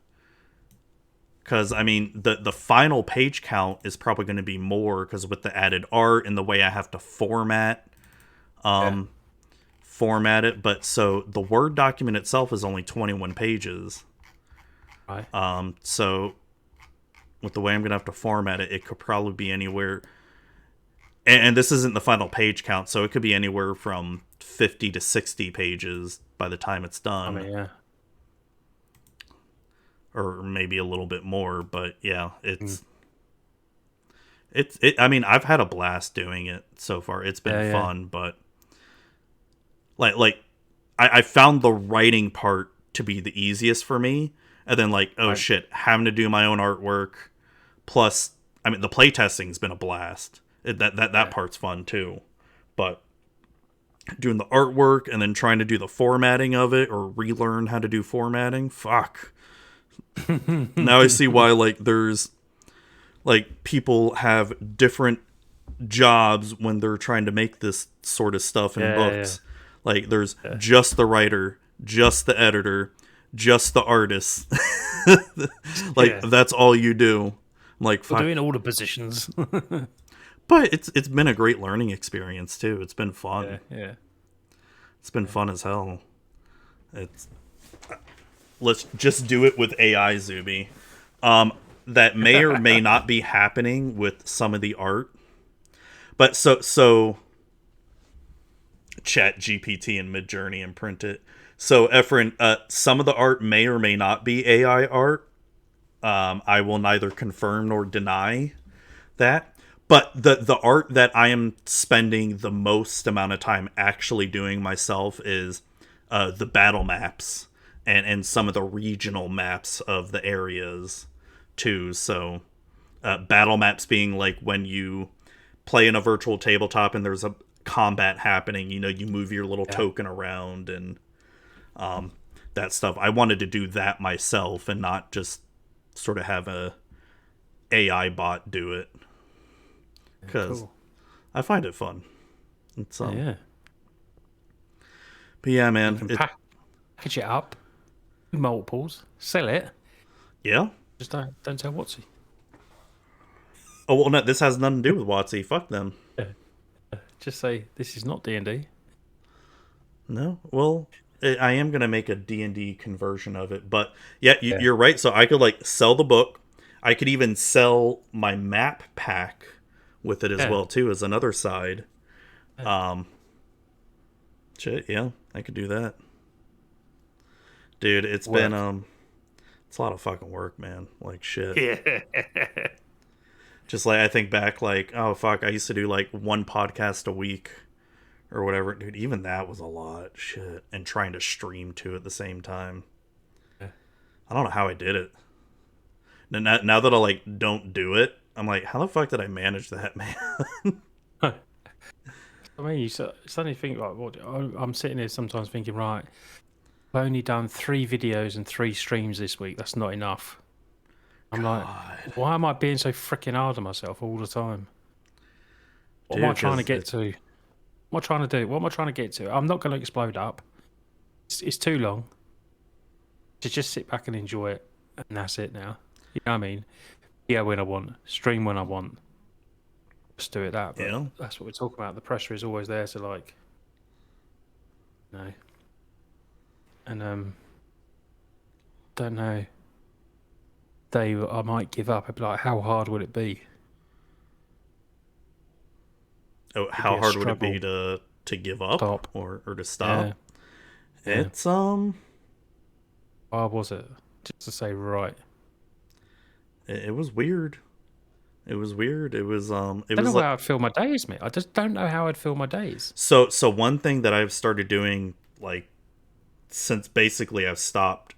[SPEAKER 1] Because I mean, the final page count is probably going to be more because with the added art and the way I have to
[SPEAKER 2] Yeah.
[SPEAKER 1] format it. But so the Word document itself is only 21 pages.
[SPEAKER 2] Right.
[SPEAKER 1] So with the way I'm going to have to format it, it could probably be anywhere. And this isn't the final page count, so it could be anywhere from 50 to 60 pages by the time it's
[SPEAKER 2] I
[SPEAKER 1] done,
[SPEAKER 2] mean, yeah.
[SPEAKER 1] or maybe a little bit more. But yeah,
[SPEAKER 2] Mm.
[SPEAKER 1] I mean, I've had a blast doing it so far. It's been
[SPEAKER 2] Yeah. Yeah.
[SPEAKER 1] fun, but like I found the writing part to be the easiest for me, and then like, oh
[SPEAKER 2] Right.
[SPEAKER 1] shit, having to do my own artwork. Plus, I mean, the playtesting's been a blast. That
[SPEAKER 2] Yeah.
[SPEAKER 1] part's fun too, but doing the artwork and then trying to do the formatting of it or relearn how to do formatting, fuck. Now I see why like there's like people have different jobs when they're trying to make this sort of stuff in
[SPEAKER 2] Yeah.
[SPEAKER 1] books. Like there's
[SPEAKER 2] Yeah.
[SPEAKER 1] just the writer, just the editor, just the artist. Like
[SPEAKER 2] Yeah.
[SPEAKER 1] that's all you do. I'm like
[SPEAKER 2] We're
[SPEAKER 1] fuck.
[SPEAKER 2] doing all the positions.
[SPEAKER 1] But it's been a great learning experience too. It's been fun.
[SPEAKER 2] Yeah. Yeah.
[SPEAKER 1] It's been fun as hell. It's let's just do it with AI, Zuby. That may or may not be happening with some of the art. But so Chat GPT and Midjourney and print it. So Efren, some of the art may or may not be AI art. I will neither confirm nor deny that. But the art that I am spending the most amount of time actually doing myself is the battle maps and some of the regional maps of the areas too. So battle maps being like when you play in a virtual tabletop and there's a combat happening, you know, you move your little
[SPEAKER 2] Yeah.
[SPEAKER 1] token around and that stuff. I wanted to do that myself and not just sort of have a AI bot do it because
[SPEAKER 2] Cool.
[SPEAKER 1] I find it fun. It's
[SPEAKER 2] Yeah.
[SPEAKER 1] but yeah,
[SPEAKER 2] You
[SPEAKER 1] man,
[SPEAKER 2] can
[SPEAKER 1] it
[SPEAKER 2] package it up, do multiples, sell it.
[SPEAKER 1] yeah.
[SPEAKER 2] Just don't tell WoTC.
[SPEAKER 1] Oh well, no, this has nothing to do with WotC. Fuck them.
[SPEAKER 2] Yeah. Just say this is not DnD.
[SPEAKER 1] No, well, I am gonna make a D&D conversion of it, but yeah,
[SPEAKER 2] Yeah.
[SPEAKER 1] you're right. So I could like sell the book. I could even sell my map pack with it as
[SPEAKER 2] Yeah.
[SPEAKER 1] well too as another side.
[SPEAKER 2] Yeah.
[SPEAKER 1] Shit, yeah, I could do that, dude. It's been
[SPEAKER 2] Work.
[SPEAKER 1] it's a lot of fucking work, man. Like shit.
[SPEAKER 2] Yeah.
[SPEAKER 1] Just like I think back, like oh fuck, I used to do like one podcast a week or whatever, dude. Even that was a lot, shit. And trying to stream to at the same time. I don't know how I did it. Now that I like don't do it, I'm like, how the fuck did I manage that, man?
[SPEAKER 2] I mean, you suddenly think like, what? I'm sitting here sometimes thinking, right, I've only done 3 videos and 3 streams this week. That's not enough. I'm like,
[SPEAKER 1] God,
[SPEAKER 2] why am I being so freaking hard on myself all the time? What am I
[SPEAKER 1] dude,
[SPEAKER 2] trying to
[SPEAKER 1] because
[SPEAKER 2] get to? What am I trying to do? What am I trying to get to? I'm not going to explode up. It's too long. To just sit back and enjoy it, and that's it now. You know what I mean? Yeah, when I want, stream when I want. Just do it that. But
[SPEAKER 1] yeah,
[SPEAKER 2] that's what we're talking about. The pressure is always there to like, you know, and don't know. day I might give up. I'd be like, how hard would it be?
[SPEAKER 1] Oh,
[SPEAKER 2] It'd be
[SPEAKER 1] how
[SPEAKER 2] a
[SPEAKER 1] hard would it be
[SPEAKER 2] struggle.
[SPEAKER 1] to give up
[SPEAKER 2] Stop.
[SPEAKER 1] or to stop?
[SPEAKER 2] Yeah, yeah.
[SPEAKER 1] It's
[SPEAKER 2] How was it? Just to say, right.
[SPEAKER 1] it was weird. It was weird. It
[SPEAKER 2] I don't
[SPEAKER 1] was
[SPEAKER 2] know
[SPEAKER 1] like
[SPEAKER 2] how I'd fill my days, mate. I just don't know how I'd fill my days.
[SPEAKER 1] so one thing that I've started doing, like, since basically I've stopped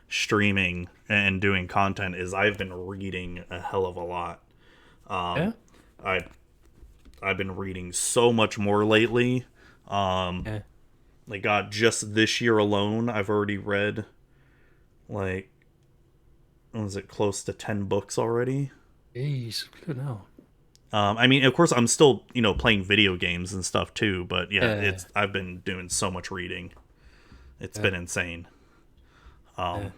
[SPEAKER 1] streaming and doing content, is I've been reading a hell of a lot.
[SPEAKER 2] Yeah,
[SPEAKER 1] I I've been reading so much more lately.
[SPEAKER 2] yeah.
[SPEAKER 1] Like, God, just this year alone, I've already read, like, what was it, close to 10 books already.
[SPEAKER 2] Jeez, good hell.
[SPEAKER 1] I mean, of course, I'm still, playing video games and stuff too, but yeah,
[SPEAKER 2] Yeah,
[SPEAKER 1] I've been doing so much reading. It's
[SPEAKER 2] yeah,
[SPEAKER 1] been insane.
[SPEAKER 2] yeah,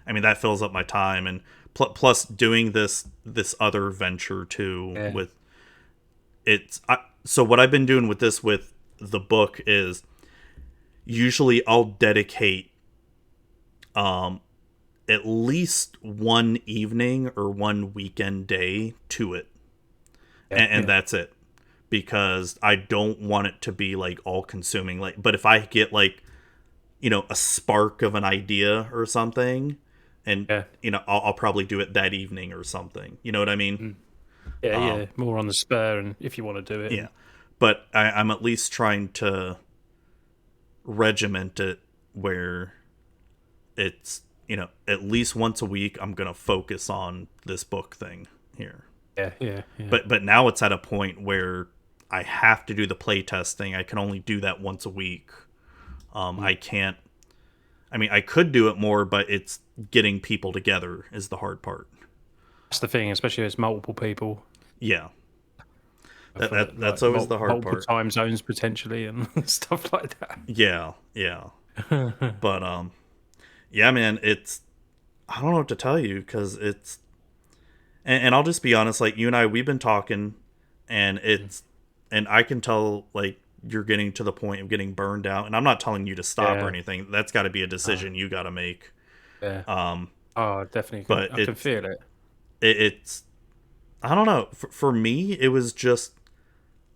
[SPEAKER 1] I mean, that fills up my time, and plus doing this other venture too
[SPEAKER 2] yeah,
[SPEAKER 1] with so what I've been doing with the book is usually I'll dedicate um at least one evening or one weekend day to it,
[SPEAKER 2] yeah,
[SPEAKER 1] and
[SPEAKER 2] yeah.
[SPEAKER 1] that's it, because I don't want it to be like all consuming. Like, but if I get like, a spark of an idea or something, and
[SPEAKER 2] Yeah.
[SPEAKER 1] I'll probably do it that evening or something. You know what I mean?
[SPEAKER 2] Mm. Yeah, yeah, more on the spur, and if you want to do it,
[SPEAKER 1] Yeah.
[SPEAKER 2] and
[SPEAKER 1] But I'm at least trying to regiment it where it's, at least once a week I'm gonna focus on this book thing here.
[SPEAKER 2] yeah, yeah, yeah,
[SPEAKER 1] But now it's at a point where I have to do the play testing. I can only do that once a week.
[SPEAKER 2] mm.
[SPEAKER 1] I can't. I mean, I could do it more, but it's getting people together is the hard part.
[SPEAKER 2] That's the thing, especially if it's multiple people
[SPEAKER 1] Yeah,
[SPEAKER 2] for
[SPEAKER 1] that's
[SPEAKER 2] like
[SPEAKER 1] always the hard
[SPEAKER 2] multiple
[SPEAKER 1] part.
[SPEAKER 2] time zones potentially and stuff like that.
[SPEAKER 1] Yeah, yeah. But yeah, man, it's I don't know what to tell you, because it's and I'll just be honest. Like, you and I, we've been talking, and and I can tell, like, you're getting to the point of getting burned out, and I'm not telling you to stop or
[SPEAKER 2] Yeah,
[SPEAKER 1] anything. That's got to be a
[SPEAKER 2] uh,
[SPEAKER 1] decision you got to make.
[SPEAKER 2] yeah.
[SPEAKER 1] Um,
[SPEAKER 2] Oh, definitely can.
[SPEAKER 1] but
[SPEAKER 2] I can feel it.
[SPEAKER 1] it's I don't know. For me, it was just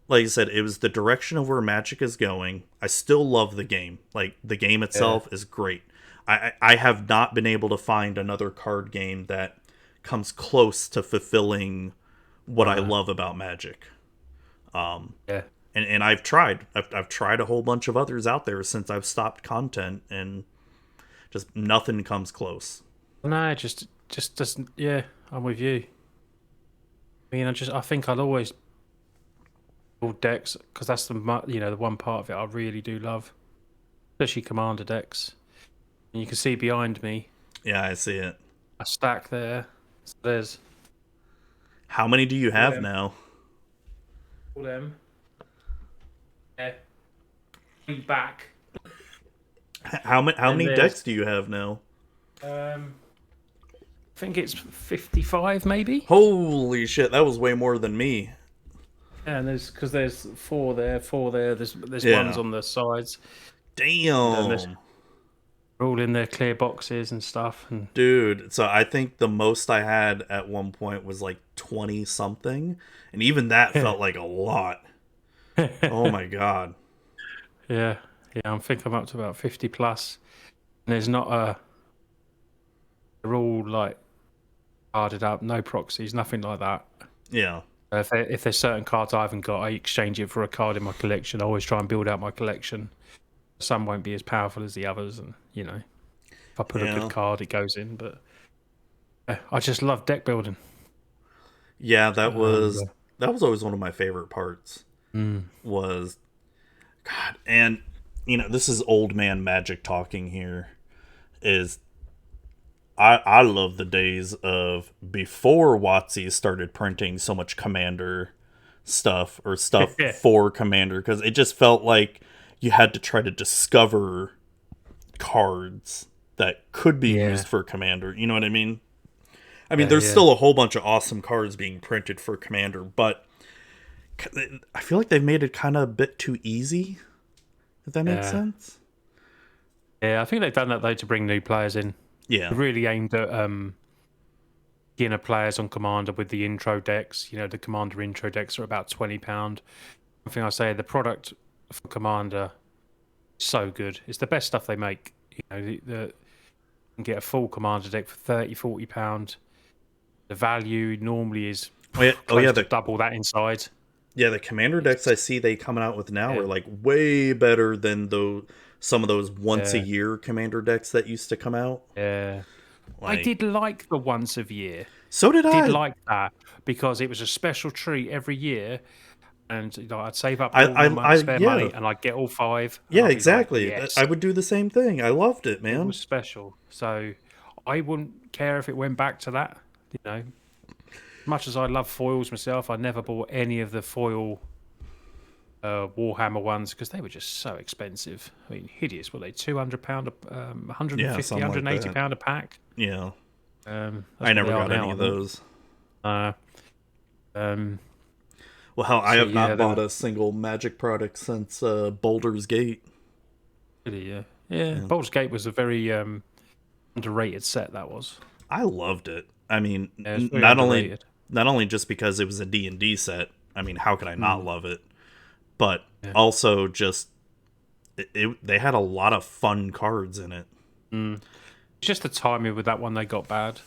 [SPEAKER 1] like I said, it was the direction of where Magic is going. I still love the game. Like, the game
[SPEAKER 2] Yeah,
[SPEAKER 1] itself is great. I have not been able to find another card game that comes close to fulfilling what I
[SPEAKER 2] uh,
[SPEAKER 1] love about Magic.
[SPEAKER 2] yeah.
[SPEAKER 1] And I've tried. I've tried a whole bunch of others out there since I've stopped content, and just nothing comes close.
[SPEAKER 2] No, just doesn't. Yeah, I'm with you. I mean, I think I'll always build decks because that's the one part of it I really do love, especially commander decks. And you can see behind me
[SPEAKER 1] Yeah, I see it.
[SPEAKER 2] a stack there. So there's
[SPEAKER 1] How many do you
[SPEAKER 2] all
[SPEAKER 1] have
[SPEAKER 2] them,
[SPEAKER 1] now?
[SPEAKER 2] all them. Yeah, back.
[SPEAKER 1] How
[SPEAKER 2] And
[SPEAKER 1] many
[SPEAKER 2] there's
[SPEAKER 1] decks do you have now?
[SPEAKER 2] I think it's 55 maybe.
[SPEAKER 1] Holy shit, that was way more than me.
[SPEAKER 2] Yeah, and there's four there, four there. There's ones
[SPEAKER 1] Yeah.
[SPEAKER 2] on the sides, and then there's
[SPEAKER 1] Damn.
[SPEAKER 2] all in their clear boxes and stuff. And
[SPEAKER 1] Dude, so I think the most I had at one point was like 20 something, and even that
[SPEAKER 2] yeah,
[SPEAKER 1] felt like a lot. Oh my god.
[SPEAKER 2] yeah, yeah. I think I'm up to about 50 plus. And there's not a. They're all like carded up, no proxies, nothing like that.
[SPEAKER 1] Yeah.
[SPEAKER 2] If there's certain cards I haven't got, I exchange it for a card in my collection. I always try and build out my collection. Some won't be as powerful as the others, and if I put a good
[SPEAKER 1] Yeah.
[SPEAKER 2] card, it goes in. But I just love deck building.
[SPEAKER 1] Yeah,
[SPEAKER 2] Um,
[SPEAKER 1] that was always one of my favorite parts.
[SPEAKER 2] mm,
[SPEAKER 1] Was God, and this is old man Magic talking here. Is I love the days of before WoTC started printing so much Commander stuff, or stuff for Commander, because it just felt like you had to try to discover cards that could be
[SPEAKER 2] yeah,
[SPEAKER 1] used for Commander. You know what I mean? I mean,
[SPEAKER 2] yeah,
[SPEAKER 1] there's
[SPEAKER 2] yeah,
[SPEAKER 1] still a whole bunch of awesome cards being printed for Commander, but I feel like they've made it kind of a bit too easy, if that makes
[SPEAKER 2] yeah,
[SPEAKER 1] sense.
[SPEAKER 2] yeah. I think they've done that though to bring new players in.
[SPEAKER 1] Yeah.
[SPEAKER 2] They really aimed at beginner players on Commander with the intro decks. You know, the Commander intro decks are about £20. One thing I say, the product for Commander is so good. It's the best stuff they make. You know, you can get a full Commander deck for £30-40. The value normally is close to double that inside.
[SPEAKER 1] Yeah, the Commander decks I see they coming out with now are like way better than some of those once a year Commander decks that used to come out.
[SPEAKER 2] Yeah. I did like the once a year.
[SPEAKER 1] So did I.
[SPEAKER 2] Did like that because it was a special treat every year, and you know, I'd save up all my spare money and I'd get all 5.
[SPEAKER 1] Yeah, exactly.
[SPEAKER 2] Like, yes.
[SPEAKER 1] I would do the same thing. I loved it, man.
[SPEAKER 2] It was special, so I wouldn't care if it went back to that. You know, much as I love foils myself, I never bought any of the foil Warhammer ones because they were just so expensive. I mean, hideous. Were they £200, £150, £180 a pack?
[SPEAKER 1] Yeah. I never got any of those.
[SPEAKER 2] Well,
[SPEAKER 1] hell, I have not bought a single Magic product since Baldur's Gate.
[SPEAKER 2] Really, yeah. Baldur's Gate was a very underrated set. That was.
[SPEAKER 1] I loved it. I mean, not only just because it was a D&D set. I mean, how could I not love it? But also just they had a lot of fun cards in it.
[SPEAKER 2] It's just the timing with that one they got bad.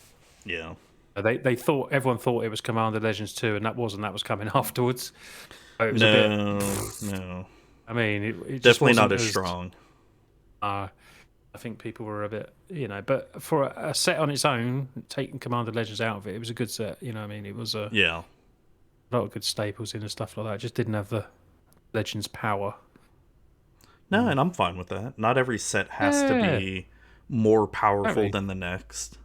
[SPEAKER 1] Yeah.
[SPEAKER 2] Everyone thought it was Commander Legends 2, and that wasn't. That was coming afterwards. So it was
[SPEAKER 1] no.
[SPEAKER 2] I mean, it
[SPEAKER 1] definitely not as strong.
[SPEAKER 2] I think people were a bit, you know, but for a set on its own, taking Commander Legends out of it, it was a good set. You know, what I mean, it was a lot of good staples in and stuff like that. It just didn't have the Legends power.
[SPEAKER 1] No, and I'm fine with that. Not every set has to be more powerful than the next.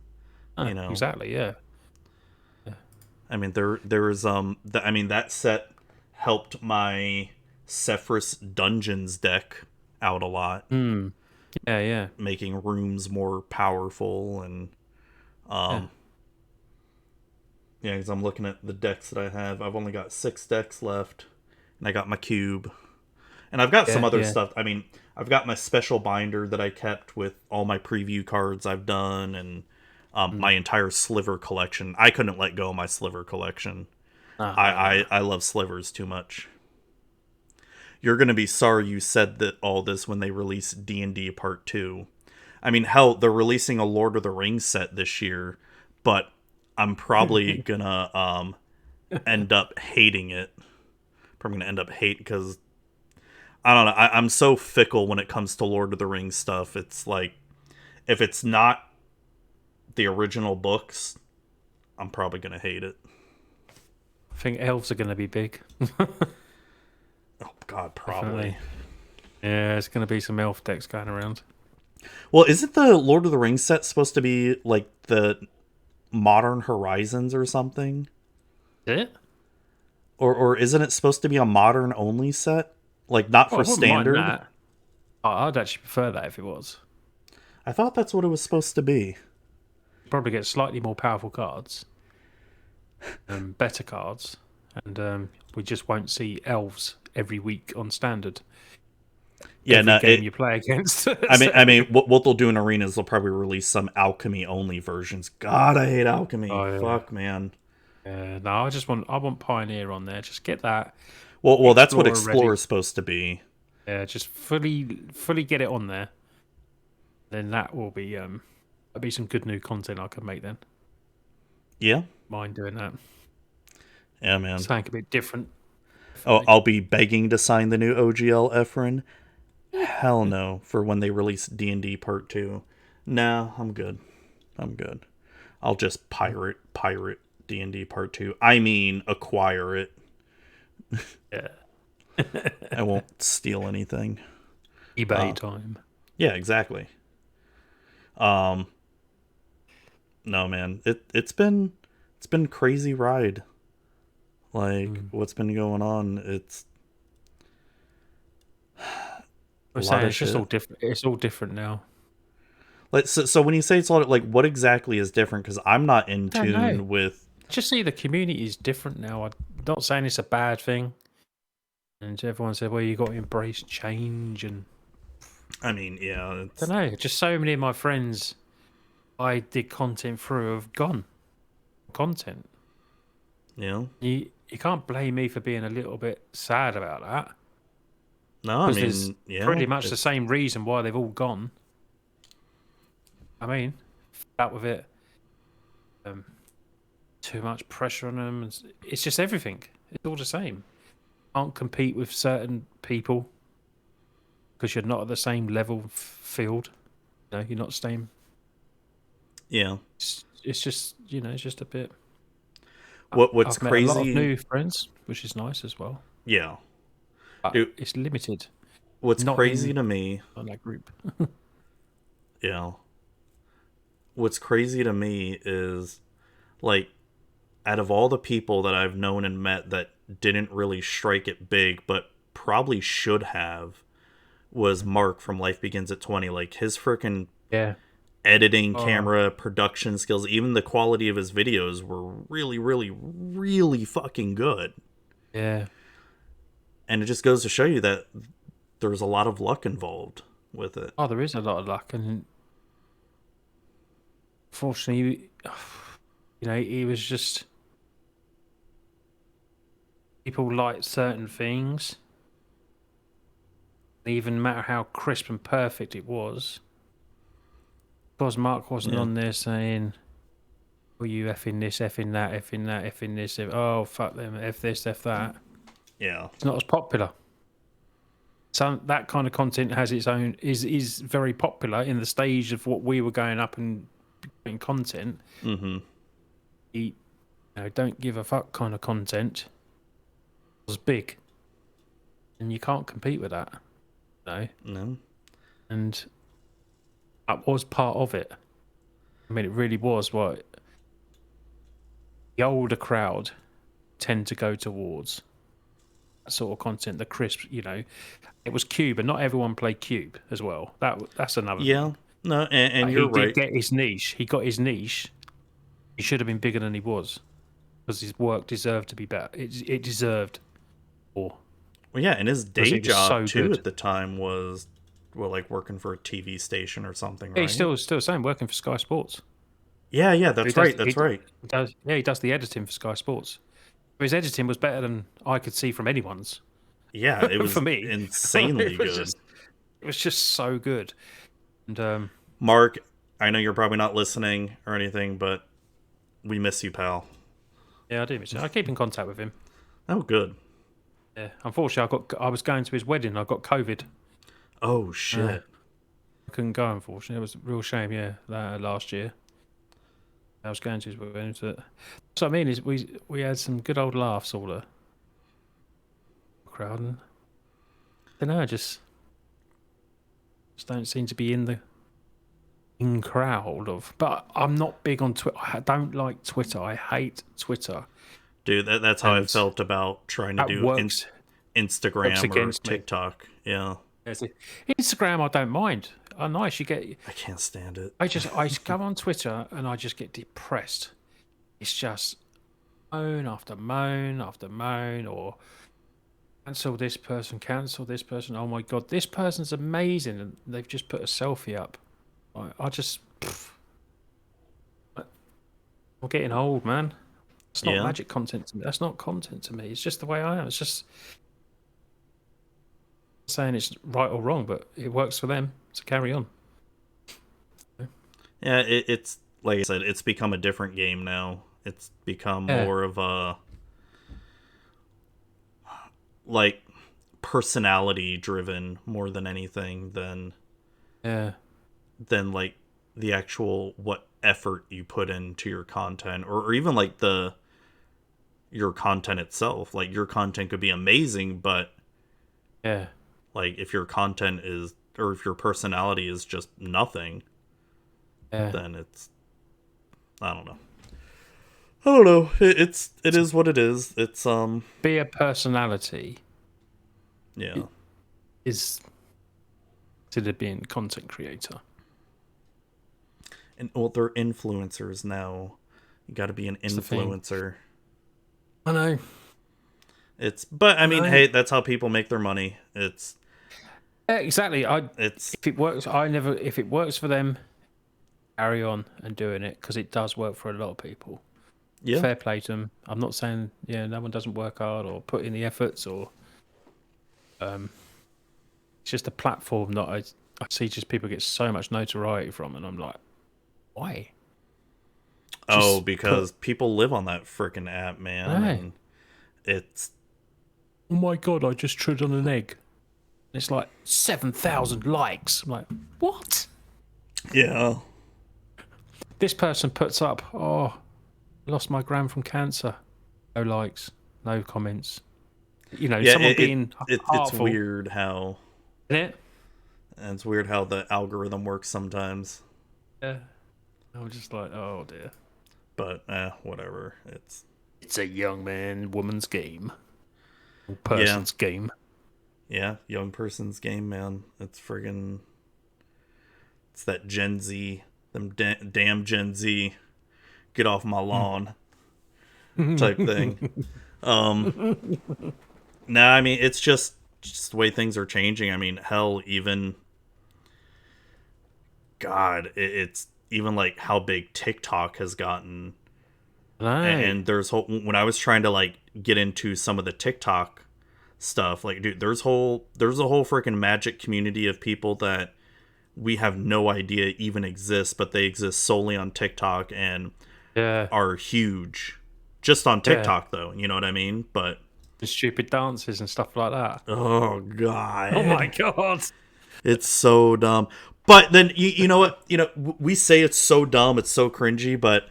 [SPEAKER 1] You know,
[SPEAKER 2] exactly. Yeah.
[SPEAKER 1] I mean, there is that set helped my Sephiroth Dungeons deck out a lot.
[SPEAKER 2] Yeah.
[SPEAKER 1] Making rooms more powerful and because I'm looking at the decks that I have. I've only got 6 decks left, and I got my cube, and I've got some other stuff. I mean, I've got my special binder that I kept with all my preview cards I've done, and my entire sliver collection. I couldn't let go of my sliver collection. I love slivers too much. You're going to be sorry you said that all this when they release D&D Part 2. I mean, hell, they're releasing a Lord of the Rings set this year, but I'm probably going to end up hating it. Probably going to end up hate because, I don't know, I'm so fickle when it comes to Lord of the Rings stuff. It's like, if it's not the original books, I'm probably going to hate it.
[SPEAKER 2] I think elves are going to be big.
[SPEAKER 1] Oh, God, probably.
[SPEAKER 2] Definitely. Yeah, there's going to be some elf decks going around.
[SPEAKER 1] Well, isn't the Lord of the Rings set supposed to be like the Modern Horizons or something?
[SPEAKER 2] Is it?
[SPEAKER 1] Or isn't it supposed to be a modern only set? Like, not for standard?
[SPEAKER 2] I'd actually prefer that if it was.
[SPEAKER 1] I thought that's what it was supposed to be.
[SPEAKER 2] Probably get slightly more powerful cards. Better cards. And we just won't see elves every week on standard.
[SPEAKER 1] Yeah,
[SPEAKER 2] game you play against.
[SPEAKER 1] I mean, what they'll do in arenas, they'll probably release some alchemy only versions. God, I hate alchemy. Fuck, man.
[SPEAKER 2] No, I want Pioneer on there. Just get that.
[SPEAKER 1] Well, that's what Explorer is supposed to be.
[SPEAKER 2] Yeah, just fully get it on there. Then that will be that'll be some good new content I can make then.
[SPEAKER 1] Yeah,
[SPEAKER 2] mind doing that.
[SPEAKER 1] Yeah, man.
[SPEAKER 2] Something a bit different.
[SPEAKER 1] Oh, I'll be begging to sign the new OGL Efren. Hell no, for when they release D&D Part 2. No, I'm good. I'll just pirate D&D Part 2. I mean, acquire it.
[SPEAKER 2] Yeah.
[SPEAKER 1] I won't steal anything.
[SPEAKER 2] eBay time.
[SPEAKER 1] Yeah, exactly. No, man. It's been crazy ride. Like, what's been going on? It's
[SPEAKER 2] just all different. It's all different now.
[SPEAKER 1] Like, so when you say it's all like, what exactly is different? Because I'm not in tune with.
[SPEAKER 2] Just see the community is different now. I'm not saying it's a bad thing. And everyone said, "Well, you got to embrace change." And
[SPEAKER 1] I mean, yeah,
[SPEAKER 2] I don't know. Just so many of my friends I did content through have gone. content.
[SPEAKER 1] Yeah.
[SPEAKER 2] You can't blame me for being a little bit sad about that.
[SPEAKER 1] No, I
[SPEAKER 2] Because there's
[SPEAKER 1] mean, yeah,
[SPEAKER 2] pretty much the same reason why they've all gone. I mean, out with it. Too much pressure on them. It's just everything. It's all the same. Can't compete with certain people because you're not at the same level field. You know, you're not same.
[SPEAKER 1] yeah.
[SPEAKER 2] It's just it's just a bit.
[SPEAKER 1] What's
[SPEAKER 2] I've met a lot of
[SPEAKER 1] crazy?
[SPEAKER 2] new friends, which is nice as well.
[SPEAKER 1] Yeah,
[SPEAKER 2] But
[SPEAKER 1] dude.
[SPEAKER 2] it's limited.
[SPEAKER 1] What's
[SPEAKER 2] Not
[SPEAKER 1] crazy
[SPEAKER 2] in
[SPEAKER 1] to me?
[SPEAKER 2] on that group.
[SPEAKER 1] Yeah. What's crazy to me is like out of all the people that I've known and met that didn't really strike it big, but probably should have, was Mark from Life Begins at 20. Like his freaking
[SPEAKER 2] Yeah.
[SPEAKER 1] editing,
[SPEAKER 2] Oh,
[SPEAKER 1] camera, production skills, even the quality of his videos were really, really, really fucking good.
[SPEAKER 2] yeah.
[SPEAKER 1] And it just goes to show you that there's a lot of luck involved with it.
[SPEAKER 2] Oh, there is a lot of luck, and fortunately, he was just people like certain things. Even matter how crisp and perfect it was, because Mark wasn't
[SPEAKER 1] Yeah.
[SPEAKER 2] on there saying, "Oh, you effing this, effing that, effing that, effing this, oh fuck them, f this, f that."
[SPEAKER 1] Yeah.
[SPEAKER 2] It's not as popular. So that kind of content has its own is very popular in the stage of what we were going up and doing content.
[SPEAKER 1] Mm-hmm.
[SPEAKER 2] The don't give a fuck kind of content was big, and you can't compete with that. No,
[SPEAKER 1] No.
[SPEAKER 2] and that was part of it. I mean, it really was what the older crowd tend to go towards. That sort of content, the crisp, it was Cube, and not everyone played Cube as well. That's another
[SPEAKER 1] Yeah.
[SPEAKER 2] thing.
[SPEAKER 1] No, and
[SPEAKER 2] He
[SPEAKER 1] you're
[SPEAKER 2] did
[SPEAKER 1] right.
[SPEAKER 2] get his niche. He got his niche. He should have been bigger than he was because his work deserved to be better. It deserved more
[SPEAKER 1] Well, yeah, and his
[SPEAKER 2] because
[SPEAKER 1] day
[SPEAKER 2] it was
[SPEAKER 1] job
[SPEAKER 2] so
[SPEAKER 1] too
[SPEAKER 2] good.
[SPEAKER 1] at the time was well, like working for a TV station or something,
[SPEAKER 2] Yeah, he's
[SPEAKER 1] right?
[SPEAKER 2] still the same, working for Sky Sports.
[SPEAKER 1] Yeah, yeah,
[SPEAKER 2] He
[SPEAKER 1] that's
[SPEAKER 2] does
[SPEAKER 1] right. That's right.
[SPEAKER 2] he does the editing for Sky Sports. His editing was better than I could see from anyone's.
[SPEAKER 1] Yeah, it
[SPEAKER 2] For
[SPEAKER 1] was
[SPEAKER 2] me,
[SPEAKER 1] insanely good.
[SPEAKER 2] it was just so good. And
[SPEAKER 1] Mark, I know you're probably not listening or anything, but we miss you, pal.
[SPEAKER 2] yeah, I do miss it. I keep in contact with him.
[SPEAKER 1] Oh, good.
[SPEAKER 2] Yeah, unfortunately, I was going to his wedding. I got COVID.
[SPEAKER 1] Oh
[SPEAKER 2] Uh,
[SPEAKER 1] shit.
[SPEAKER 2] I couldn't go. Unfortunately, it was a real shame. Yeah, last year I was going to his wedding. But so I mean is we had some good old laughs all the crowd. And I don't know, just don't seem to be in the in crowd of. But I'm not big on Twitter. I don't like Twitter. I hate Twitter,
[SPEAKER 1] Dude, that's how I
[SPEAKER 2] and
[SPEAKER 1] felt about trying to
[SPEAKER 2] that
[SPEAKER 1] do
[SPEAKER 2] works
[SPEAKER 1] Instagram or
[SPEAKER 2] against me.
[SPEAKER 1] TikTok. Yeah.
[SPEAKER 2] Instagram, I don't mind. Oh, nice. You get.
[SPEAKER 1] I can't stand it.
[SPEAKER 2] I go on Twitter and I just get depressed. It's just moan after moan after moan, or cancel this person, cancel this person. Oh my god, this person's amazing, and they've just put a selfie up. I just, I'm getting old, man. It's not
[SPEAKER 1] Yeah.
[SPEAKER 2] magic content to me. That's not content to me. It's just the way I am. It's just saying it's right or wrong, but it works for them. So carry on.
[SPEAKER 1] Yeah, it's like I said, it's become a different game now. It's become
[SPEAKER 2] Yeah,
[SPEAKER 1] more of a like personality driven more than anything
[SPEAKER 2] yeah,
[SPEAKER 1] than like the actual what effort you put into your content or even like the your content itself. Like your content could be amazing, but
[SPEAKER 2] yeah.
[SPEAKER 1] like if your content is or if your personality is just nothing,
[SPEAKER 2] Yeah.
[SPEAKER 1] then it's I don't know. I don't know. It is what it is. It's
[SPEAKER 2] Be a personality
[SPEAKER 1] yeah.
[SPEAKER 2] is considered being a content creator.
[SPEAKER 1] And well, they're influencers now. You got to be an
[SPEAKER 2] That's the thing.
[SPEAKER 1] influencer.
[SPEAKER 2] I know.
[SPEAKER 1] It's but I
[SPEAKER 2] I
[SPEAKER 1] mean,
[SPEAKER 2] know.
[SPEAKER 1] hey, that's how people make their money.
[SPEAKER 2] Yeah, exactly.
[SPEAKER 1] It's
[SPEAKER 2] If it works, if it works for them, carry on and doing it because it does work for a lot of people.
[SPEAKER 1] Yeah.
[SPEAKER 2] Fair play to them. I'm not saying no one doesn't work hard or put in the efforts or it's just a platform that I see just people get so much notoriety from, and I'm like, why?
[SPEAKER 1] Oh,
[SPEAKER 2] Just
[SPEAKER 1] because
[SPEAKER 2] put
[SPEAKER 1] people live on that freaking app, man,
[SPEAKER 2] no.
[SPEAKER 1] and it's
[SPEAKER 2] Oh my god, I just trod on an egg. It's like 7,000 likes. I'm like, what?
[SPEAKER 1] yeah.
[SPEAKER 2] This person puts up, oh, lost my gran from cancer. No likes, no comments.
[SPEAKER 1] Yeah,
[SPEAKER 2] Someone being
[SPEAKER 1] it's
[SPEAKER 2] heartful.
[SPEAKER 1] weird how
[SPEAKER 2] Isn't it?
[SPEAKER 1] and it's weird how the algorithm works sometimes.
[SPEAKER 2] Yeah. I'm just like, oh dear.
[SPEAKER 1] But whatever.
[SPEAKER 2] It's a young man, woman's game.
[SPEAKER 1] Yeah.
[SPEAKER 2] Person's game.
[SPEAKER 1] Yeah, young person's game, man. It's that Gen Z, them damn Gen Z, get off my lawn type thing. Um, nah, I mean it's just the way things are changing. I mean, hell, even God, it's even like how big TikTok has gotten.
[SPEAKER 2] No.
[SPEAKER 1] And there's when I was trying to like get into some of the TikTok stuff, like dude, there's a whole freaking magic community of people that we have no idea even exists, but they exist solely on TikTok and
[SPEAKER 2] Yeah.
[SPEAKER 1] are huge. Just on
[SPEAKER 2] Yeah.
[SPEAKER 1] TikTok though, you know what I mean? But
[SPEAKER 2] The stupid dances and stuff like that.
[SPEAKER 1] oh
[SPEAKER 2] Oh my
[SPEAKER 1] god,
[SPEAKER 2] god.
[SPEAKER 1] it's so dumb. But then you know what? We say it's so dumb, it's so cringy, but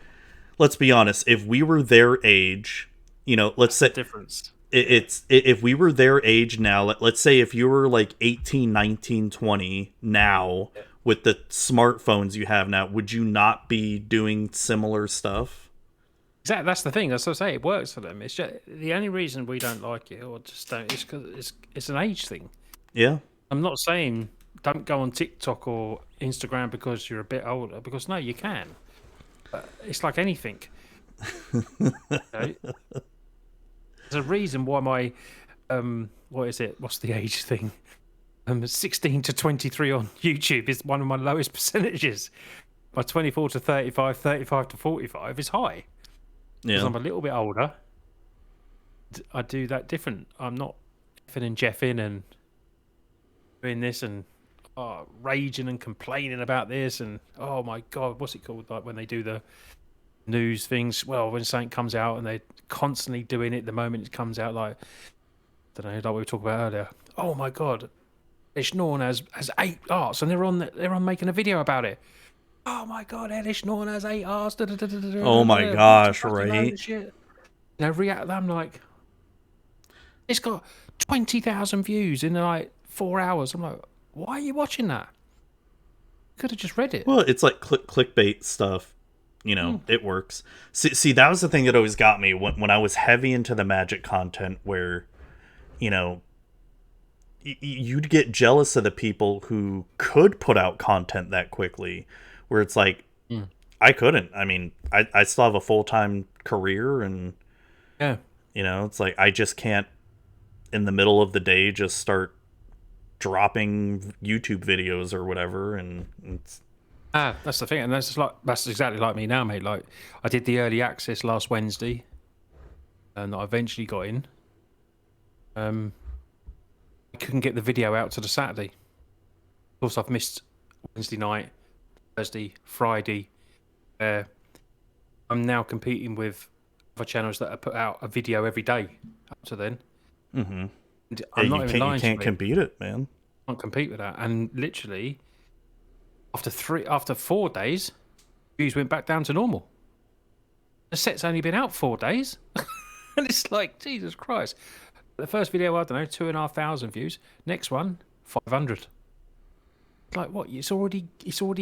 [SPEAKER 1] let's be honest. If we were their age, let's
[SPEAKER 2] That's the
[SPEAKER 1] say
[SPEAKER 2] difference.
[SPEAKER 1] if we were their age now, let's say if you were like 18, 19, 20 now
[SPEAKER 2] Yeah.
[SPEAKER 1] with the smartphones you have now, would you not be doing similar stuff?
[SPEAKER 2] Exactly. That's the thing. That's what I say. It works for them. It's just the only reason we don't like it or just don't is because it's an age thing.
[SPEAKER 1] Yeah.
[SPEAKER 2] I'm not saying don't go on TikTok or Instagram because you're a bit older. Because no, you can. It's like anything. There's a reason why my what is it? What's the age thing? 16 to 23 on YouTube is one of my lowest percentages. My 24 to 35, 35 to 45 is high. Because
[SPEAKER 1] Yeah.
[SPEAKER 2] I'm a little bit older. I do that different. I'm not effing and jeffing and doing this and raging and complaining about this and oh my god, what's it called? Like when they do the news things. Well, when something comes out and they're constantly doing it the moment it comes out, like I don't know, like we were talking about earlier. Oh my god, Elish Norn has 8 arts and they're on making a video about it. Oh my god, Elish Norn has 8 arts.
[SPEAKER 1] Oh my
[SPEAKER 2] Watch a
[SPEAKER 1] gosh,
[SPEAKER 2] fucking load
[SPEAKER 1] right?
[SPEAKER 2] of shit. React. I'm like, it's got 20,000 views in like 4 hours. I'm like, why are you watching that? Could have just read it.
[SPEAKER 1] Well, it's like clickbait stuff. It works. See, that was the thing that always got me when I was heavy into the Magic content where, you know, you'd get jealous of the people who could put out content that quickly, where it's like,
[SPEAKER 2] Mm.
[SPEAKER 1] I couldn't. I mean, I still have a full-time career and,
[SPEAKER 2] Yeah.
[SPEAKER 1] it's like I just can't in the middle of the day just start dropping YouTube videos or whatever, and it's
[SPEAKER 2] That's the thing, and that's exactly like me now, mate. Like I did the early access last Wednesday, and I eventually got in. I couldn't get the video out to the Saturday. Of course, I've missed Wednesday night, Thursday, Friday. I'm now competing with other channels that have put out a video every day up to then.
[SPEAKER 1] mm-hmm.
[SPEAKER 2] And
[SPEAKER 1] Yeah,
[SPEAKER 2] I'm not even lying
[SPEAKER 1] you
[SPEAKER 2] to
[SPEAKER 1] can't
[SPEAKER 2] you.
[SPEAKER 1] compete it, man.
[SPEAKER 2] I can't compete with that. And literally, after 4 days, views went back down to normal. The set's only been out 4 days, and it's like Jesus Christ. The first video, I don't know, 2,500 views. Next one, 500. Like what? It's already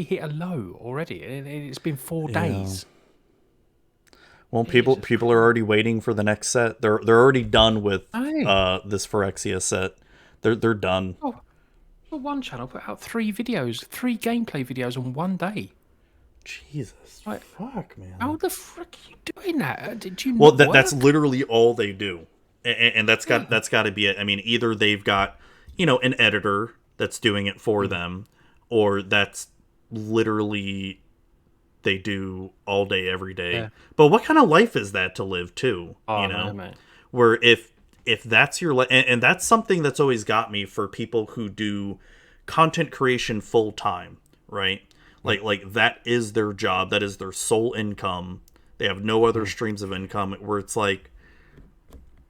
[SPEAKER 2] hit a low already, and it's been 4 days.
[SPEAKER 1] Well,
[SPEAKER 2] Jesus
[SPEAKER 1] people are already waiting for the next set. They're already done with
[SPEAKER 2] Hey.
[SPEAKER 1] this Phyrexia set. They're done.
[SPEAKER 2] Oh, well, one channel put out 3 videos, 3 gameplay videos on 1 day.
[SPEAKER 1] Jesus,
[SPEAKER 2] Like,
[SPEAKER 1] fuck, man.
[SPEAKER 2] how the frick are you doing that? Did you?
[SPEAKER 1] Well,
[SPEAKER 2] Not
[SPEAKER 1] that's
[SPEAKER 2] work?
[SPEAKER 1] literally all they do, and that's got to be it. I mean, either they've got an editor that's doing it for them, or that's literally they do all day every day.
[SPEAKER 2] Yeah.
[SPEAKER 1] But what kind of life is that to live too,
[SPEAKER 2] Oh
[SPEAKER 1] you
[SPEAKER 2] no,
[SPEAKER 1] know?
[SPEAKER 2] mate.
[SPEAKER 1] Where if that's your and that's something that's always got me for people who do content creation full time, right? Like that is their job, that is their sole income. They have no other streams of income. Where it's like,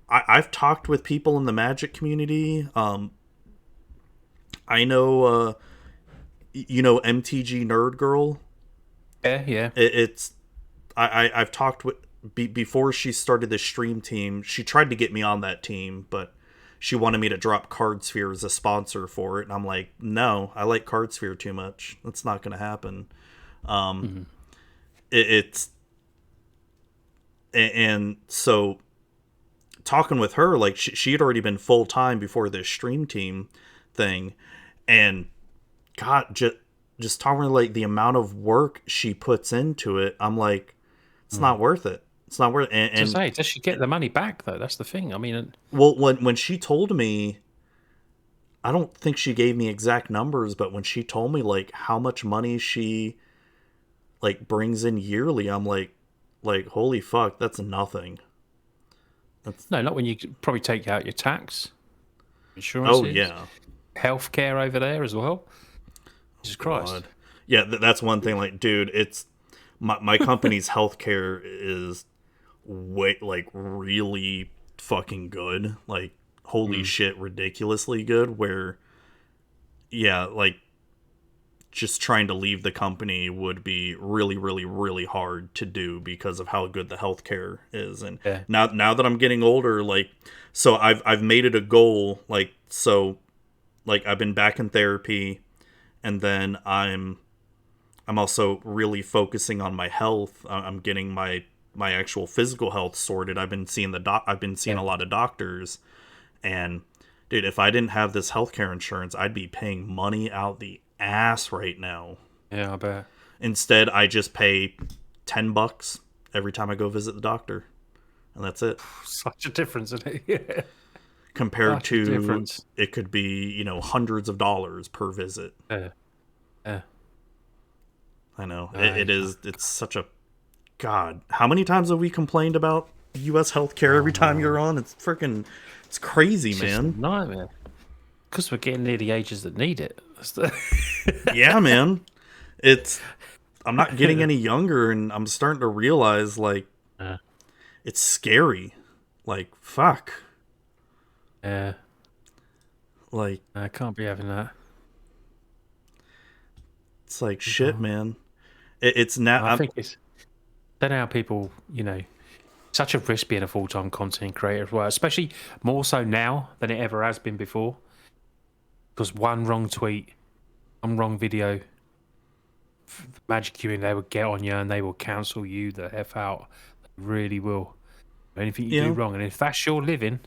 [SPEAKER 1] I've talked with people in the Magic community. I know, you know, MTG Nerd Girl.
[SPEAKER 2] Yeah, yeah.
[SPEAKER 1] It's I've talked with before she started the stream team. She tried to get me on that team, but she wanted me to drop Cardsphere as a sponsor for it, and I'm like, no, I like Cardsphere too much. That's not going to happen.
[SPEAKER 2] Mhm.
[SPEAKER 1] It's and so talking with her, like she had already been full time before this stream team thing, and God, just talking like the amount of work she puts into it, I'm like, it's not worth it. It's not worth it.
[SPEAKER 2] To
[SPEAKER 1] And
[SPEAKER 2] say, does she get the money back though? That's the thing. I mean,
[SPEAKER 1] well, when she told me, I don't think she gave me exact numbers, but when she told me like how much money she like brings in yearly, I'm like holy fuck, that's nothing. That's
[SPEAKER 2] no, not when you probably take out your tax,
[SPEAKER 1] oh
[SPEAKER 2] insurances,
[SPEAKER 1] yeah,
[SPEAKER 2] healthcare over there as well. Jesus Christ.
[SPEAKER 1] God, yeah, that's one thing. Like, dude, it's my company's healthcare is way like really fucking good. Like, holy
[SPEAKER 2] Mm.
[SPEAKER 1] shit, ridiculously good. Where yeah, like just trying to leave the company would be really, really, really hard to do because of how good the healthcare is. And
[SPEAKER 2] Yeah.
[SPEAKER 1] now that I'm getting older, like, so I've made it a goal, like, so like I've been back in therapy, and then I'm also really focusing on my health. I'm getting my actual physical health sorted. I've been seeing
[SPEAKER 2] Yeah.
[SPEAKER 1] a lot of doctors, and dude, if I didn't have this healthcare insurance, I'd be paying money out the ass right now.
[SPEAKER 2] Yeah, I bet.
[SPEAKER 1] Instead, I just pay $10 every time I go visit the doctor, and that's it.
[SPEAKER 2] Such a difference, isn't it? Yeah.
[SPEAKER 1] Compared
[SPEAKER 2] Such a
[SPEAKER 1] to
[SPEAKER 2] difference.
[SPEAKER 1] it could be, hundreds of dollars per visit.
[SPEAKER 2] Yeah. Yeah.
[SPEAKER 1] I know
[SPEAKER 2] I,
[SPEAKER 1] it is. It's such a God. How many times have we complained about U.S. healthcare every
[SPEAKER 2] oh
[SPEAKER 1] time you're
[SPEAKER 2] no.
[SPEAKER 1] on? It's freaking, it's crazy,
[SPEAKER 2] It's just a
[SPEAKER 1] man.
[SPEAKER 2] nightmare. Because we're getting near the ages that need it. That's the
[SPEAKER 1] Yeah, man. It's I'm not getting any younger, and I'm starting to realize like
[SPEAKER 2] yeah.
[SPEAKER 1] it's scary. Like fuck.
[SPEAKER 2] Yeah.
[SPEAKER 1] Like
[SPEAKER 2] I can't be having that.
[SPEAKER 1] it's like shit,
[SPEAKER 2] Mhm.
[SPEAKER 1] man. It's now.
[SPEAKER 2] I think it's. Then how people, such a risk being a full-time content creator as well, especially more so now than it ever has been before. Because one wrong tweet, one wrong video, Magic Queuing, they will get on you and they will cancel you the F out. They really will. Anything you do
[SPEAKER 1] Yeah.
[SPEAKER 2] wrong. And if that's your living,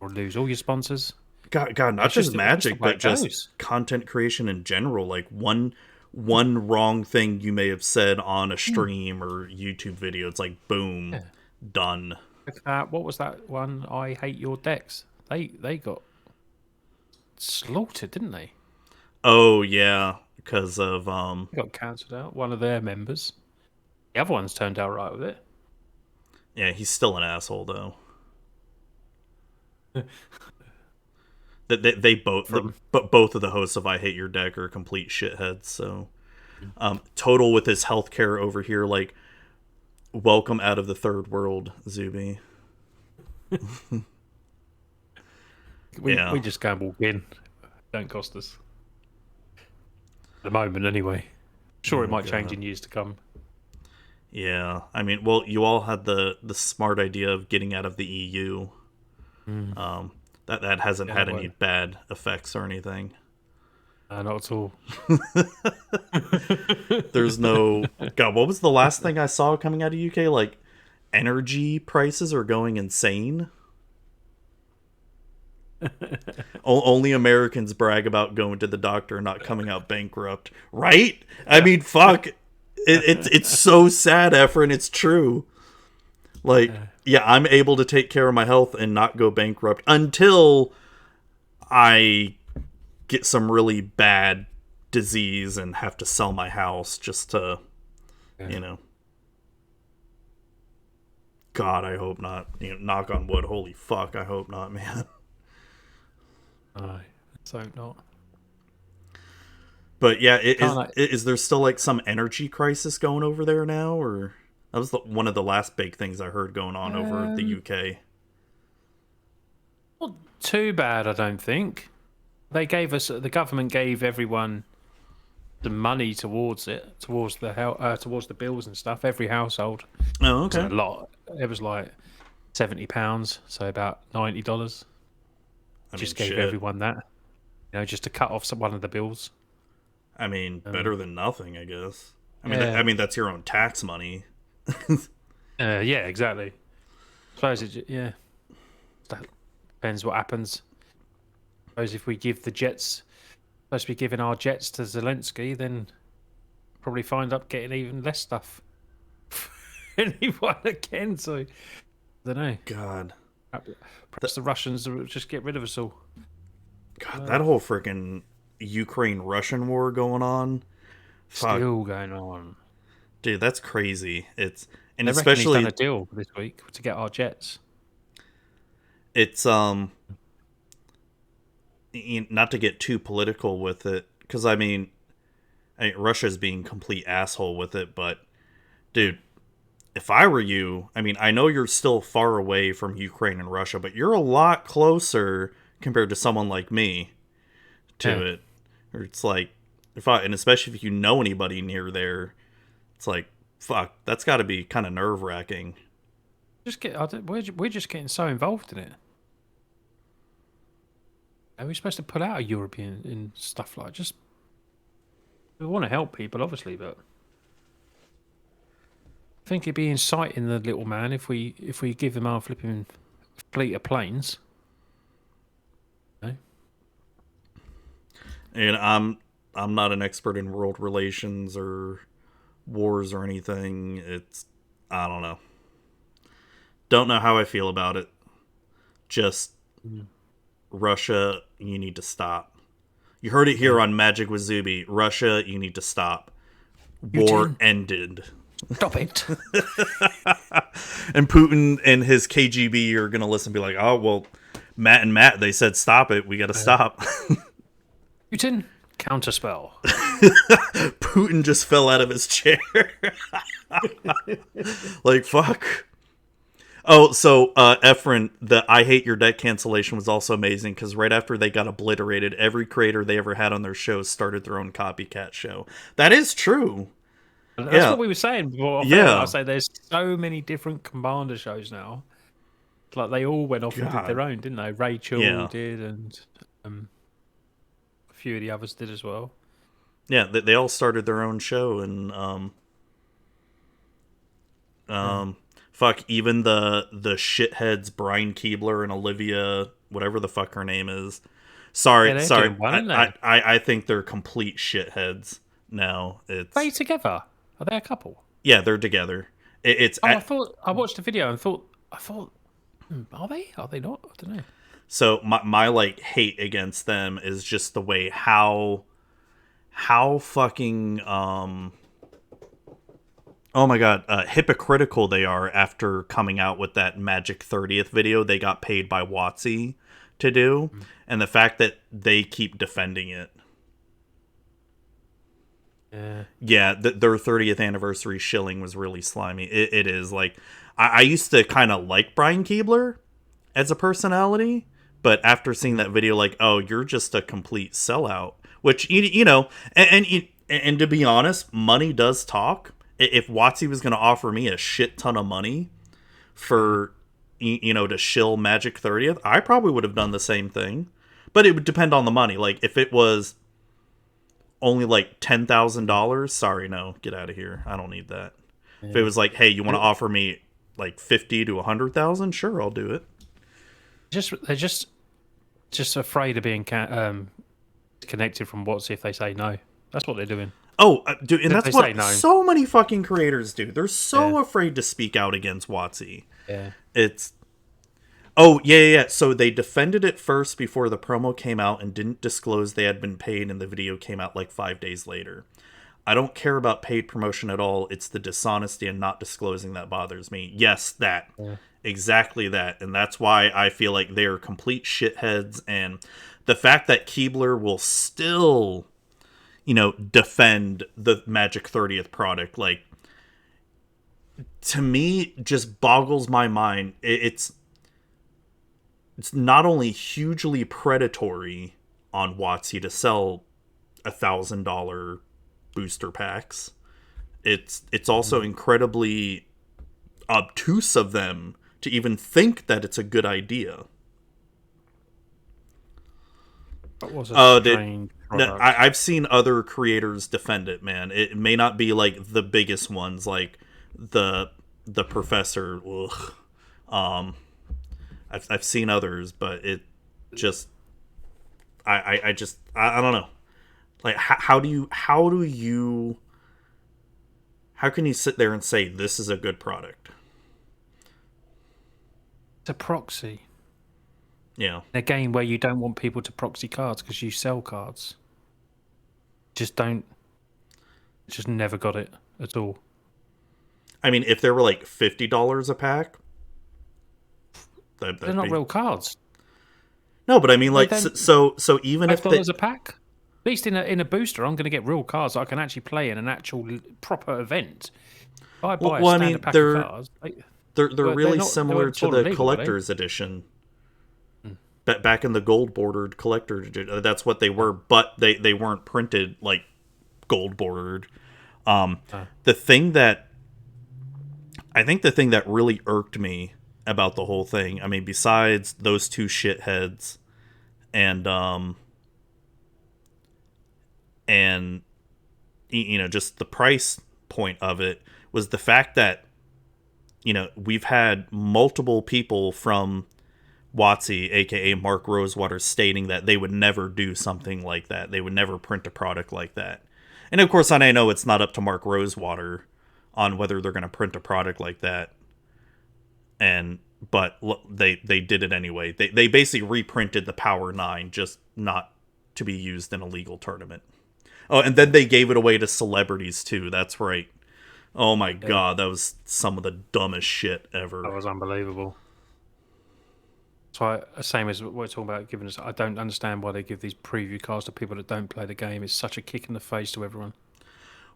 [SPEAKER 2] or lose all your sponsors,
[SPEAKER 1] God, not just
[SPEAKER 2] it's just the
[SPEAKER 1] magic,
[SPEAKER 2] way
[SPEAKER 1] but
[SPEAKER 2] it
[SPEAKER 1] just
[SPEAKER 2] goes.
[SPEAKER 1] content creation in general. Like one wrong thing you may have said on a stream or YouTube video, it's like boom,
[SPEAKER 2] Yeah.
[SPEAKER 1] done.
[SPEAKER 2] What was that one? I hate your decks. They got slaughtered, didn't they?
[SPEAKER 1] Oh yeah, because of
[SPEAKER 2] They got cancelled out. One of their members. The other ones turned out right with it.
[SPEAKER 1] yeah, he's still an asshole though. That they both
[SPEAKER 2] From
[SPEAKER 1] but both of the hosts of I Hate Your Deck are complete shitheads. So Total with his healthcare over here, like welcome out of the third world, Zuby.
[SPEAKER 2] we
[SPEAKER 1] Yeah.
[SPEAKER 2] just gamble in. Don't cost us. At the moment, anyway. Sure, it
[SPEAKER 1] Oh
[SPEAKER 2] might change
[SPEAKER 1] god.
[SPEAKER 2] in years to come.
[SPEAKER 1] Yeah, I mean, well, you all had the smart idea of getting out of the EU.
[SPEAKER 2] Mm.
[SPEAKER 1] That hasn't
[SPEAKER 2] Yeah,
[SPEAKER 1] had any
[SPEAKER 2] well,
[SPEAKER 1] bad effects or anything.
[SPEAKER 2] not at all.
[SPEAKER 1] There's no God. What was the last thing I saw coming out of UK? Like energy prices are going insane. Only Americans brag about going to the doctor and not coming out bankrupt, right? I mean, fuck. It's so sad, Efren. It's true. Like, yeah, I'm able to take care of my health and not go bankrupt until I get some really bad disease and have to sell my house just to You know. God, I hope not. Knock on wood. Holy fuck, I hope not, man.
[SPEAKER 2] Let's hope not.
[SPEAKER 1] But yeah, is there still like some energy crisis going over there now, or that was one of the last big things I heard going on over the UK?
[SPEAKER 2] Not too bad, I don't think. The government gave everyone the money towards it, towards the bills and stuff. Every household.
[SPEAKER 1] Oh,
[SPEAKER 2] It
[SPEAKER 1] okay.
[SPEAKER 2] wasn't a lot. It was like £70, so about $90. Just gave everyone that, just to cut off one of the bills.
[SPEAKER 1] I mean, better than nothing, I guess. I mean that's your own tax money.
[SPEAKER 2] Yeah, exactly. I suppose that depends what happens. I suppose if we give supposed to be giving our jets to Zelensky, then probably find up getting even less stuff. Anyone again? So I don't know.
[SPEAKER 1] God,
[SPEAKER 2] perhaps the Russians will just get rid of us all.
[SPEAKER 1] God, that whole freaking Ukraine-Russian war going on.
[SPEAKER 2] Still going on,
[SPEAKER 1] dude. That's crazy. And
[SPEAKER 2] they
[SPEAKER 1] especially
[SPEAKER 2] reckon he's done a deal this week to get our jets.
[SPEAKER 1] It's not to get too political with it, because I mean Russia's being complete asshole with it, but dude, if I were you, I mean, I know you're still far away from Ukraine and Russia, but you're a lot closer compared to someone like me to it. Or it's like, and especially if you know anybody near there, it's like, fuck, that's got to be kind of nerve wracking.
[SPEAKER 2] We're just getting so involved in it. Are we supposed to pull out of European in stuff like just? We want to help people, obviously, but I think it'd be inciting the little man if we give him our flipping fleet of planes. No?
[SPEAKER 1] And I'm not an expert in world relations or wars or anything. I don't know. Don't know how I feel about it. Just Russia, you need to stop. You heard it here on Magic with Zuby. Russia, you need to stop. War ended.
[SPEAKER 2] Stop it.
[SPEAKER 1] And Putin and his KGB are going to listen and be like, oh, well, Matt, they said stop it. We got to stop.
[SPEAKER 2] Putin, counterspell.
[SPEAKER 1] Putin just fell out of his chair. Like, fuck. Oh, so Efren, the I Hate Your Deck cancellation was also amazing, because right after they got obliterated, every creator they ever had on their show started their own copycat show. That is true.
[SPEAKER 2] That's what we were saying before. I say there's so many different Commander shows now. Like they all went off and did their own, didn't they? Rachel did, and a few of the others did as well.
[SPEAKER 1] Yeah, they all started their own show, and fuck, even the shitheads Brian Keebler and Olivia, whatever the fuck her name is. Sorry. I think they're complete shitheads now.
[SPEAKER 2] Are they together? Are they a couple?
[SPEAKER 1] Yeah, they're together.
[SPEAKER 2] I watched the video and thought, are they? Are they not? I don't know.
[SPEAKER 1] So my like hate against them is just the way how fucking oh my god, hypocritical they are after coming out with that Magic 30th video they got paid by WoTC to do, and the fact that they keep defending it. Yeah, their 30th anniversary shilling was really slimy. It is. Like, I used to kind of like Brian Keebler as a personality, but after seeing that video, like, oh, you're just a complete sellout. Which, and to be honest, money does talk. If WoTC was going to offer me a shit ton of money for, to shill Magic 30th, I probably would have done the same thing. But it would depend on the money. Like, if it was only like $10,000, sorry, no, get out of here. I don't need that. Yeah. If it was like, hey, you want to offer me like 50 to 100,000, sure, I'll do it.
[SPEAKER 2] They're just afraid of being connected from WoTC if they say no. That's what they're doing.
[SPEAKER 1] Oh, dude, and that's what so many fucking creators do. They're so afraid to speak out against WoTC.
[SPEAKER 2] Yeah.
[SPEAKER 1] It's... Oh, yeah. So they defended it first before the promo came out and didn't disclose they had been paid, and the video came out like 5 days later. I don't care about paid promotion at all. It's the dishonesty and not disclosing that bothers me. Yes, that.
[SPEAKER 2] Yeah.
[SPEAKER 1] Exactly that. And that's why I feel like they're complete shitheads. And the fact that Keebler will still, defend the Magic 30th product, like, to me, just boggles my mind. It's not only hugely predatory on WoTC to sell $1,000 booster packs, it's also incredibly obtuse of them to even think that it's a good idea.
[SPEAKER 2] That was a strange product.
[SPEAKER 1] I've seen other creators defend it, man. It may not be like the biggest ones, like the professor. Ugh. I've seen others, but it just I don't know. Like how can you sit there and say this is a good product?
[SPEAKER 2] It's a proxy.
[SPEAKER 1] Yeah.
[SPEAKER 2] In a game where you don't want people to proxy cards because you sell cards. Just never got it at all.
[SPEAKER 1] I mean, if they were like $50 a pack,
[SPEAKER 2] they're not real cards.
[SPEAKER 1] No, but I mean, like, so even if
[SPEAKER 2] $5 a pack, at least in a booster, I'm going to get real cards that I can actually play in an actual proper event. If I buy a standard pack of cards.
[SPEAKER 1] They're really similar to the collector's edition. Back in the gold bordered collector edition, that's what they were, but they weren't printed like gold bordered. The thing that really irked me about the whole thing, I mean, besides those two shitheads and just the price point of it, was the fact that we've had multiple people from WoTC, aka Mark Rosewater, stating that they would never do something like that. They would never print a product like that. And of course, I know it's not up to Mark Rosewater on whether they're going to print a product like that. But they did it anyway. They basically reprinted the Power 9, just not to be used in a legal tournament. Oh, and then they gave it away to celebrities too. That's right. Oh my god, that was some of the dumbest shit ever.
[SPEAKER 2] That was unbelievable. So, same as what we're talking about giving us. I don't understand why they give these preview cards to people that don't play the game. It's such a kick in the face to everyone.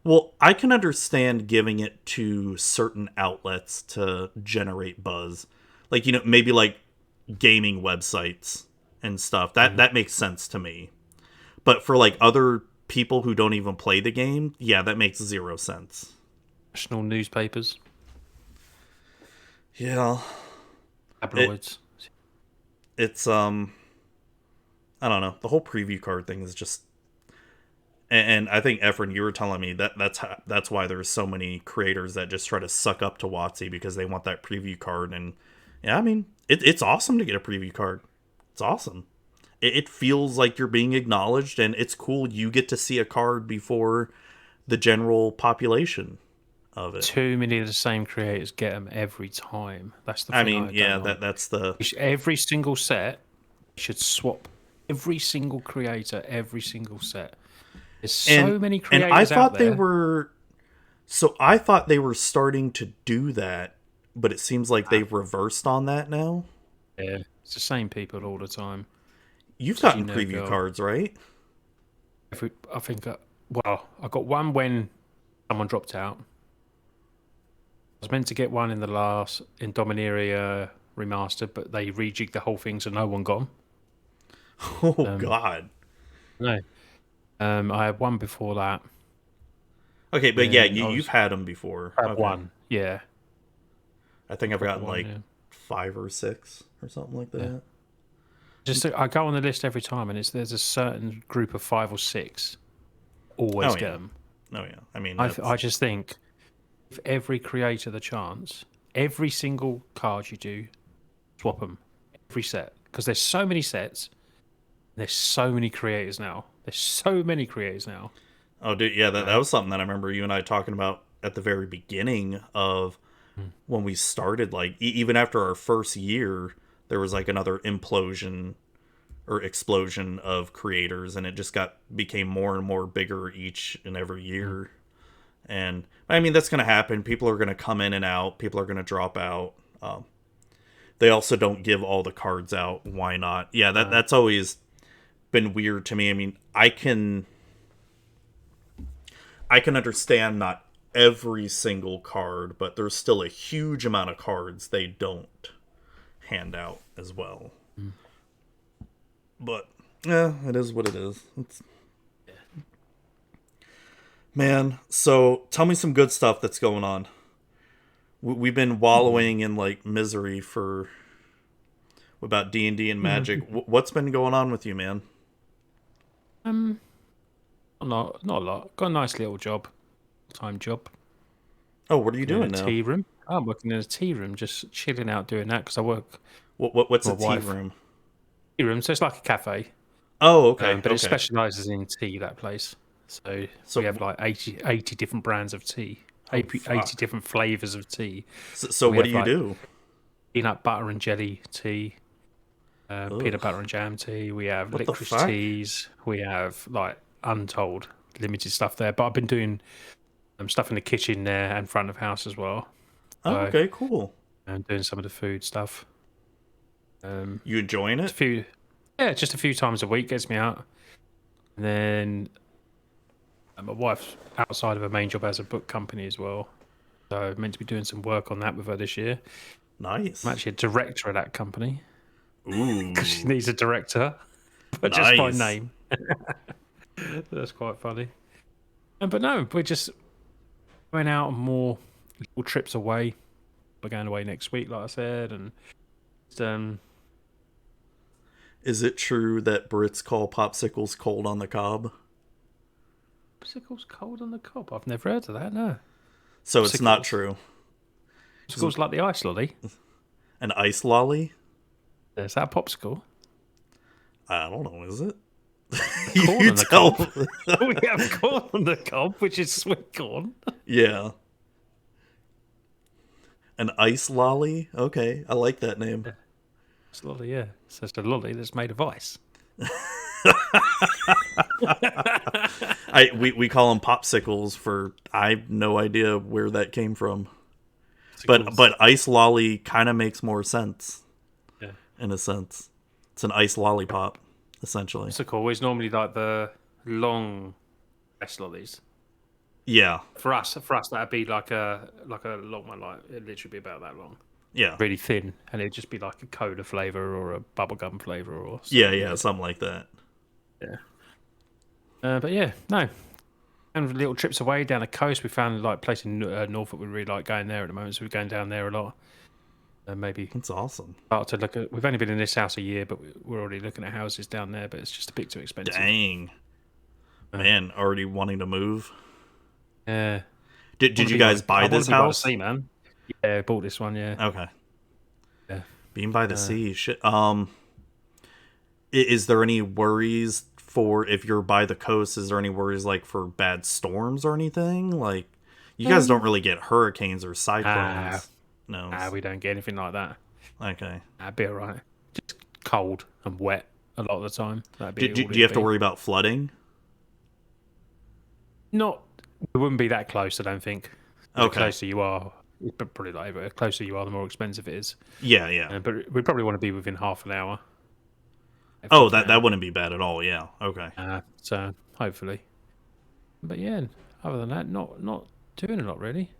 [SPEAKER 1] Well, I can understand giving it to certain outlets to generate buzz, like maybe like gaming websites and stuff. That makes sense to me. But for like other people who don't even play the game, yeah, that makes zero sense.
[SPEAKER 2] National newspapers.
[SPEAKER 1] Yeah.
[SPEAKER 2] Tabloids.
[SPEAKER 1] It's I don't know. The whole preview card thing is just, and I think Efren, you were telling me that's why there's so many creators that just try to suck up to WoTC because they want that preview card. And yeah, I mean, it's awesome to get a preview card. It's awesome. It feels like you're being acknowledged, and it's cool. You get to see a card before the general population of it.
[SPEAKER 2] Too many of the same creators get them every time. That's the thing.
[SPEAKER 1] I mean, yeah, that's the...
[SPEAKER 2] Every single set should swap. Every single creator, every single set. There's so many creators
[SPEAKER 1] and I thought
[SPEAKER 2] out there.
[SPEAKER 1] I thought they were starting to do that, but it seems like they've reversed on that now.
[SPEAKER 2] Yeah, it's the same people all the time.
[SPEAKER 1] You've gotten preview cards, right?
[SPEAKER 2] I think, I got one when someone dropped out. I was meant to get one in Domineria Remastered, but they rejigged the whole thing, so no one got them.
[SPEAKER 1] Oh, God.
[SPEAKER 2] No. I had one before that.
[SPEAKER 1] Okay, but yeah, you've had them before.
[SPEAKER 2] I had one, yeah.
[SPEAKER 1] I think I've gotten 5 or 6 or something like that. Yeah.
[SPEAKER 2] I go on the list every time, and there's a certain group of 5 or 6 always get them.
[SPEAKER 1] Oh yeah, I mean,
[SPEAKER 2] I just think if every creator the chance, every single card you do, swap them every set, because there's so many sets. There's so many creators now.
[SPEAKER 1] Oh, dude, yeah, that was something that I remember you and I talking about at the very beginning of when we started. Like, even after our first year, there was like another implosion or explosion of creators, and it just became more and more bigger each and every year. And I mean, that's going to happen. People are going to come in and out. People are going to drop out. They also don't give all the cards out. Why not? Yeah, that's always been weird to me. I mean, I can understand not every single card, but there's still a huge amount of cards they don't hand out as well. But yeah, it is what it is. Man, so tell me some good stuff that's going on. We've been wallowing in like misery for about D&D and Magic. What's been going on with you, man?
[SPEAKER 2] Not a lot. Got a nice little time job.
[SPEAKER 1] Oh, what are you doing
[SPEAKER 2] In a
[SPEAKER 1] now?
[SPEAKER 2] tea room. I'm working in a tea room, just chilling out doing that because I work.
[SPEAKER 1] What's
[SPEAKER 2] my
[SPEAKER 1] a tea
[SPEAKER 2] wife.
[SPEAKER 1] room?
[SPEAKER 2] Tea room, so it's like a cafe.
[SPEAKER 1] Oh, okay.
[SPEAKER 2] But it specialises in tea, that place. So we have like 80 different brands of tea, 80 different flavours of tea.
[SPEAKER 1] So what do you do?
[SPEAKER 2] Peanut butter and jelly tea, peanut butter and jam tea. We have licorice teas. We have like untold limited stuff there. But I've been doing stuff in the kitchen there and front of house as well.
[SPEAKER 1] Oh, okay, cool.
[SPEAKER 2] And doing some of the food stuff.
[SPEAKER 1] You enjoying it?
[SPEAKER 2] Just a few times a week gets me out. And then my wife's outside of her main job has a book company as well. So I'm meant to be doing some work on that with her this year.
[SPEAKER 1] Nice.
[SPEAKER 2] I'm actually a director of that company.
[SPEAKER 1] Ooh.
[SPEAKER 2] Because she needs a director. But just by name. That's quite funny. But no, we're just going out on more little trips away. We're going away next week, like I said. And
[SPEAKER 1] is it true that Brits call popsicles cold on the cob?
[SPEAKER 2] Popsicles cold on the cob? I've never heard of that, no.
[SPEAKER 1] So it's not true.
[SPEAKER 2] Popsicles like the ice lolly.
[SPEAKER 1] An ice lolly?
[SPEAKER 2] Is that a popsicle?
[SPEAKER 1] I don't know, is it?
[SPEAKER 2] Corn on the cob. We have corn on the cob, which is sweet corn.
[SPEAKER 1] Yeah. An ice lolly? Okay, I like that name.
[SPEAKER 2] Yeah. It's a lolly, yeah. So it's a lolly that's made of ice.
[SPEAKER 1] We call them popsicles for I have no idea where that came from. But ice lolly kind of makes more sense.
[SPEAKER 2] Yeah.
[SPEAKER 1] In a sense. It's an ice lollipop, essentially.
[SPEAKER 2] Popsicle is normally like the long ice lollies.
[SPEAKER 1] Yeah.
[SPEAKER 2] For us that'd be like a long one, like it'd literally be about that long.
[SPEAKER 1] Yeah.
[SPEAKER 2] Really thin, and it'd just be like a cola flavour or a bubblegum flavour or something.
[SPEAKER 1] Yeah, something like that.
[SPEAKER 2] Yeah. But yeah, no. And little trips away down the coast. We found like a place in Norfolk we really like going there at the moment, so we're going down there a lot. Maybe
[SPEAKER 1] that's awesome.
[SPEAKER 2] Start to look at. We've only been in this house a year, but we're already looking at houses down there. But it's just a bit too expensive.
[SPEAKER 1] Dang, man, already wanting to move.
[SPEAKER 2] Yeah.
[SPEAKER 1] Did you guys buy this house?
[SPEAKER 2] By the sea, man. Yeah, bought this one. Yeah.
[SPEAKER 1] Okay.
[SPEAKER 2] Yeah.
[SPEAKER 1] Being by the sea, shit. Is there any worries for if you're by the coast? Is there any worries like for bad storms or anything? Like, you guys don't really get hurricanes or cyclones. No,
[SPEAKER 2] we don't get anything like that.
[SPEAKER 1] Okay,
[SPEAKER 2] that'd be alright. Just cold and wet a lot of the time.
[SPEAKER 1] Do you have to worry about flooding?
[SPEAKER 2] Not. It wouldn't be that close, I don't think. The closer you are, probably like the closer you are, the more expensive it is.
[SPEAKER 1] Yeah.
[SPEAKER 2] But we probably want to be within half an hour.
[SPEAKER 1] Oh, that wouldn't be bad at all. Yeah. Okay.
[SPEAKER 2] So hopefully, but yeah. Other than that, not doing a lot really.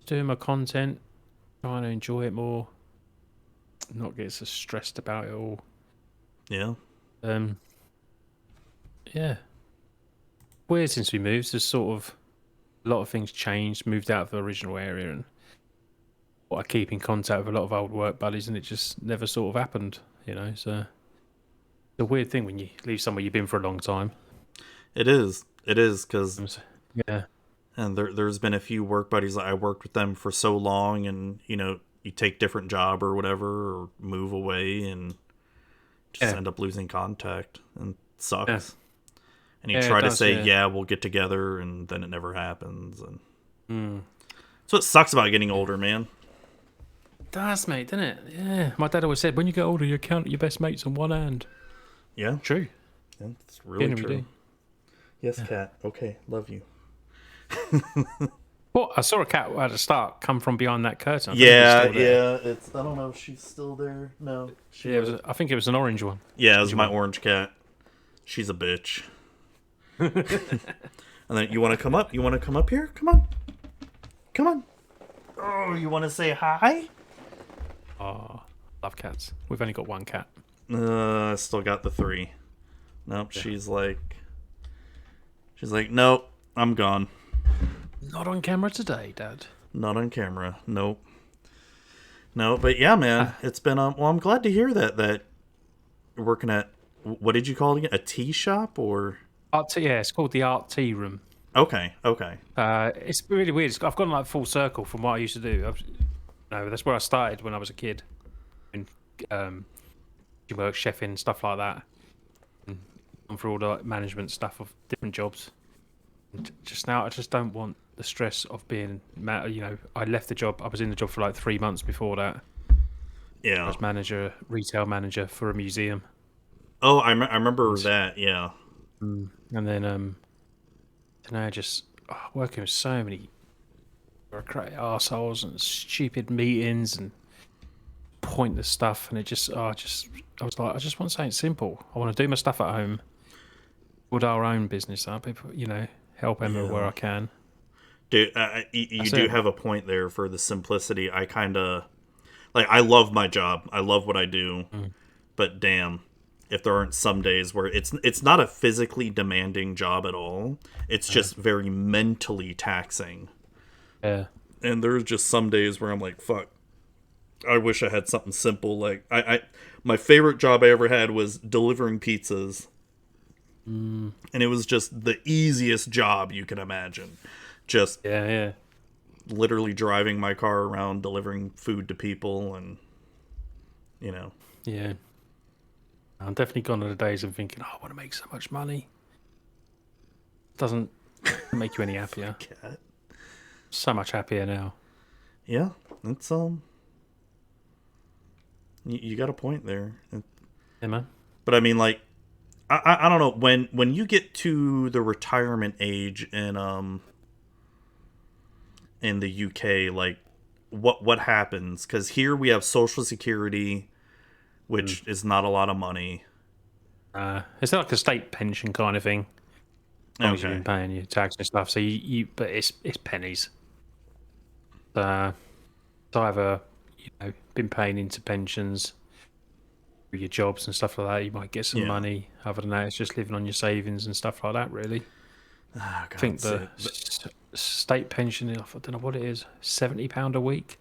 [SPEAKER 2] Doing my content, trying to enjoy it more. Not get so stressed about it all.
[SPEAKER 1] Yeah.
[SPEAKER 2] Yeah. Weird since we moved. There's sort of a lot of things changed. Moved out of the original area, and I keep in contact with a lot of old work buddies, and it just never sort of happened. You know, so it's a weird thing when you leave somewhere you've been for a long time.
[SPEAKER 1] It is because
[SPEAKER 2] yeah.
[SPEAKER 1] And there's been a few work buddies that I worked with them for so long, and you take different job or whatever, or move away, and just end up losing contact, and it sucks. Yeah. And you try to say, yeah, we'll get together, and then it never happens. And so it sucks about getting older, man.
[SPEAKER 2] It does, mate, doesn't it? Yeah. My dad always said, when you get older, you count your best mates on one hand.
[SPEAKER 1] Yeah.
[SPEAKER 2] True.
[SPEAKER 1] Yeah, it's really true. Yes, Cat. Okay, love you.
[SPEAKER 2] Well, I saw a cat at the start come from behind that curtain. I don't know if it's
[SPEAKER 1] Yeah,
[SPEAKER 2] still there.
[SPEAKER 1] yeah. It's I don't know if she's still there. No, she
[SPEAKER 2] Yeah,
[SPEAKER 1] left.
[SPEAKER 2] I think it was an orange one.
[SPEAKER 1] Yeah, it was
[SPEAKER 2] Orange
[SPEAKER 1] my
[SPEAKER 2] one.
[SPEAKER 1] orange cat. She's a bitch. And then you want to come up? You want to come up here? Come on, come on. Oh, you want to say hi?
[SPEAKER 2] Oh, love cats. We've only got one cat.
[SPEAKER 1] I still got the 3. Nope. Yeah. She's like, nope. I'm gone.
[SPEAKER 2] Not on camera today, Dad.
[SPEAKER 1] Not on camera. Nope. No, but yeah, man, it's been well. I'm glad to hear that you're working at, what did you call it again? A tea shop or?
[SPEAKER 2] Art tea, yeah, it's called the Art Tea Room.
[SPEAKER 1] Okay.
[SPEAKER 2] It's really weird. I've gone like full circle from what I used to do. That's where I started when I was a kid. And you work chefing, stuff like that. And gone through all the management stuff of different jobs. And just now, I just don't want the stress of being, I left the job. I was in the job for like 3 months before that.
[SPEAKER 1] Yeah.
[SPEAKER 2] I was retail manager for a museum.
[SPEAKER 1] Oh, I remember that. Yeah.
[SPEAKER 2] And then, just working with so many bureaucratic arseholes and stupid meetings and pointless stuff, and I was like, I just want something simple. I want to do my stuff at home, build our own business up, help Emma where I can.
[SPEAKER 1] Dude, you do have a point there for the simplicity. I kind of I love my job. I love what I do, but damn, if there aren't some days where it's not a physically demanding job at all. It's just very mentally taxing.
[SPEAKER 2] Yeah.
[SPEAKER 1] And there's just some days where I'm like, fuck, I wish I had something simple. Like my favorite job I ever had was delivering pizzas. And it was just the easiest job you can imagine. Just literally driving my car around delivering food to people, and
[SPEAKER 2] Yeah. I'm definitely gone to the days of thinking, I want to make so much money. Doesn't make you any happier.
[SPEAKER 1] Cat.
[SPEAKER 2] So much happier now.
[SPEAKER 1] Yeah, it's you got a point there.
[SPEAKER 2] Yeah, man.
[SPEAKER 1] But I mean, like, I don't know, when you get to the retirement age in the UK, like, what happens? Because here we have Social Security, which is not a lot of money.
[SPEAKER 2] It's like a state pension kind of thing. As long as you've been paying your tax and stuff. So but it's pennies. So either been paying into pensions through your jobs and stuff like that, you might get some money. Other than that, it's just living on your savings and stuff like that, really.
[SPEAKER 1] Oh, God,
[SPEAKER 2] I think the state pension, I don't know what it is, £70 a week.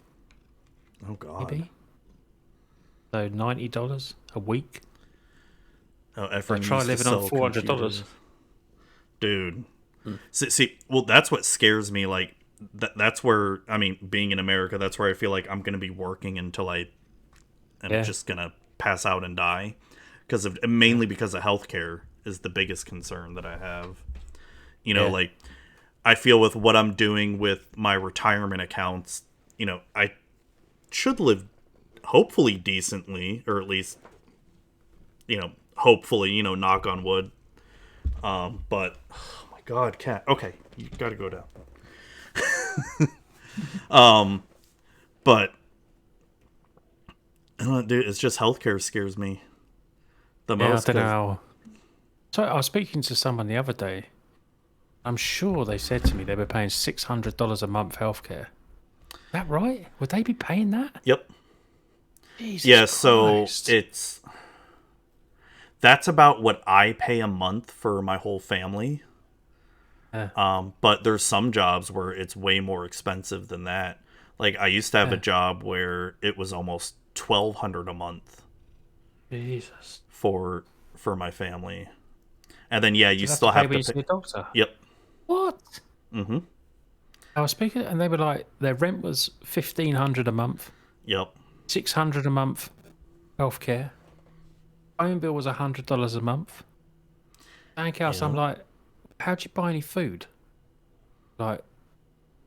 [SPEAKER 1] Oh, God.
[SPEAKER 2] Maybe. So $90 a week.
[SPEAKER 1] Oh, Efren,
[SPEAKER 2] try living on $400.
[SPEAKER 1] Dude. See, well, that's what scares me. Like, that's where, I mean, being in America, that's where I feel like I'm going to be working until I'm just going to pass out and die. Mainly because of healthcare is the biggest concern that I have. Like, I feel with what I'm doing with my retirement accounts, I should live hopefully decently, or at least, hopefully, knock on wood. But, oh my God, cat. Okay, you gotta go down. But, I don't know, dude, it's just healthcare scares me the most.
[SPEAKER 2] I don't know. So I was speaking to someone the other day. I'm sure they said to me they were paying $600 a month healthcare. Is that right? Would they be paying that?
[SPEAKER 1] Yep.
[SPEAKER 2] Jesus Christ.
[SPEAKER 1] So that's about what I pay a month for my whole family. But there's some jobs where it's way more expensive than that. Like, I used to have a job where it was almost $1,200 a month.
[SPEAKER 2] Jesus.
[SPEAKER 1] For my family. And then you still have to pay
[SPEAKER 2] your doctor.
[SPEAKER 1] Yep.
[SPEAKER 2] What?
[SPEAKER 1] Mm-hmm.
[SPEAKER 2] I was speaking, and they were like, their rent was $1,500 a month.
[SPEAKER 1] Yep.
[SPEAKER 2] $600 a month healthcare. Phone bill was $100 a month. Bank house, I'm like, how'd you buy any food? Like,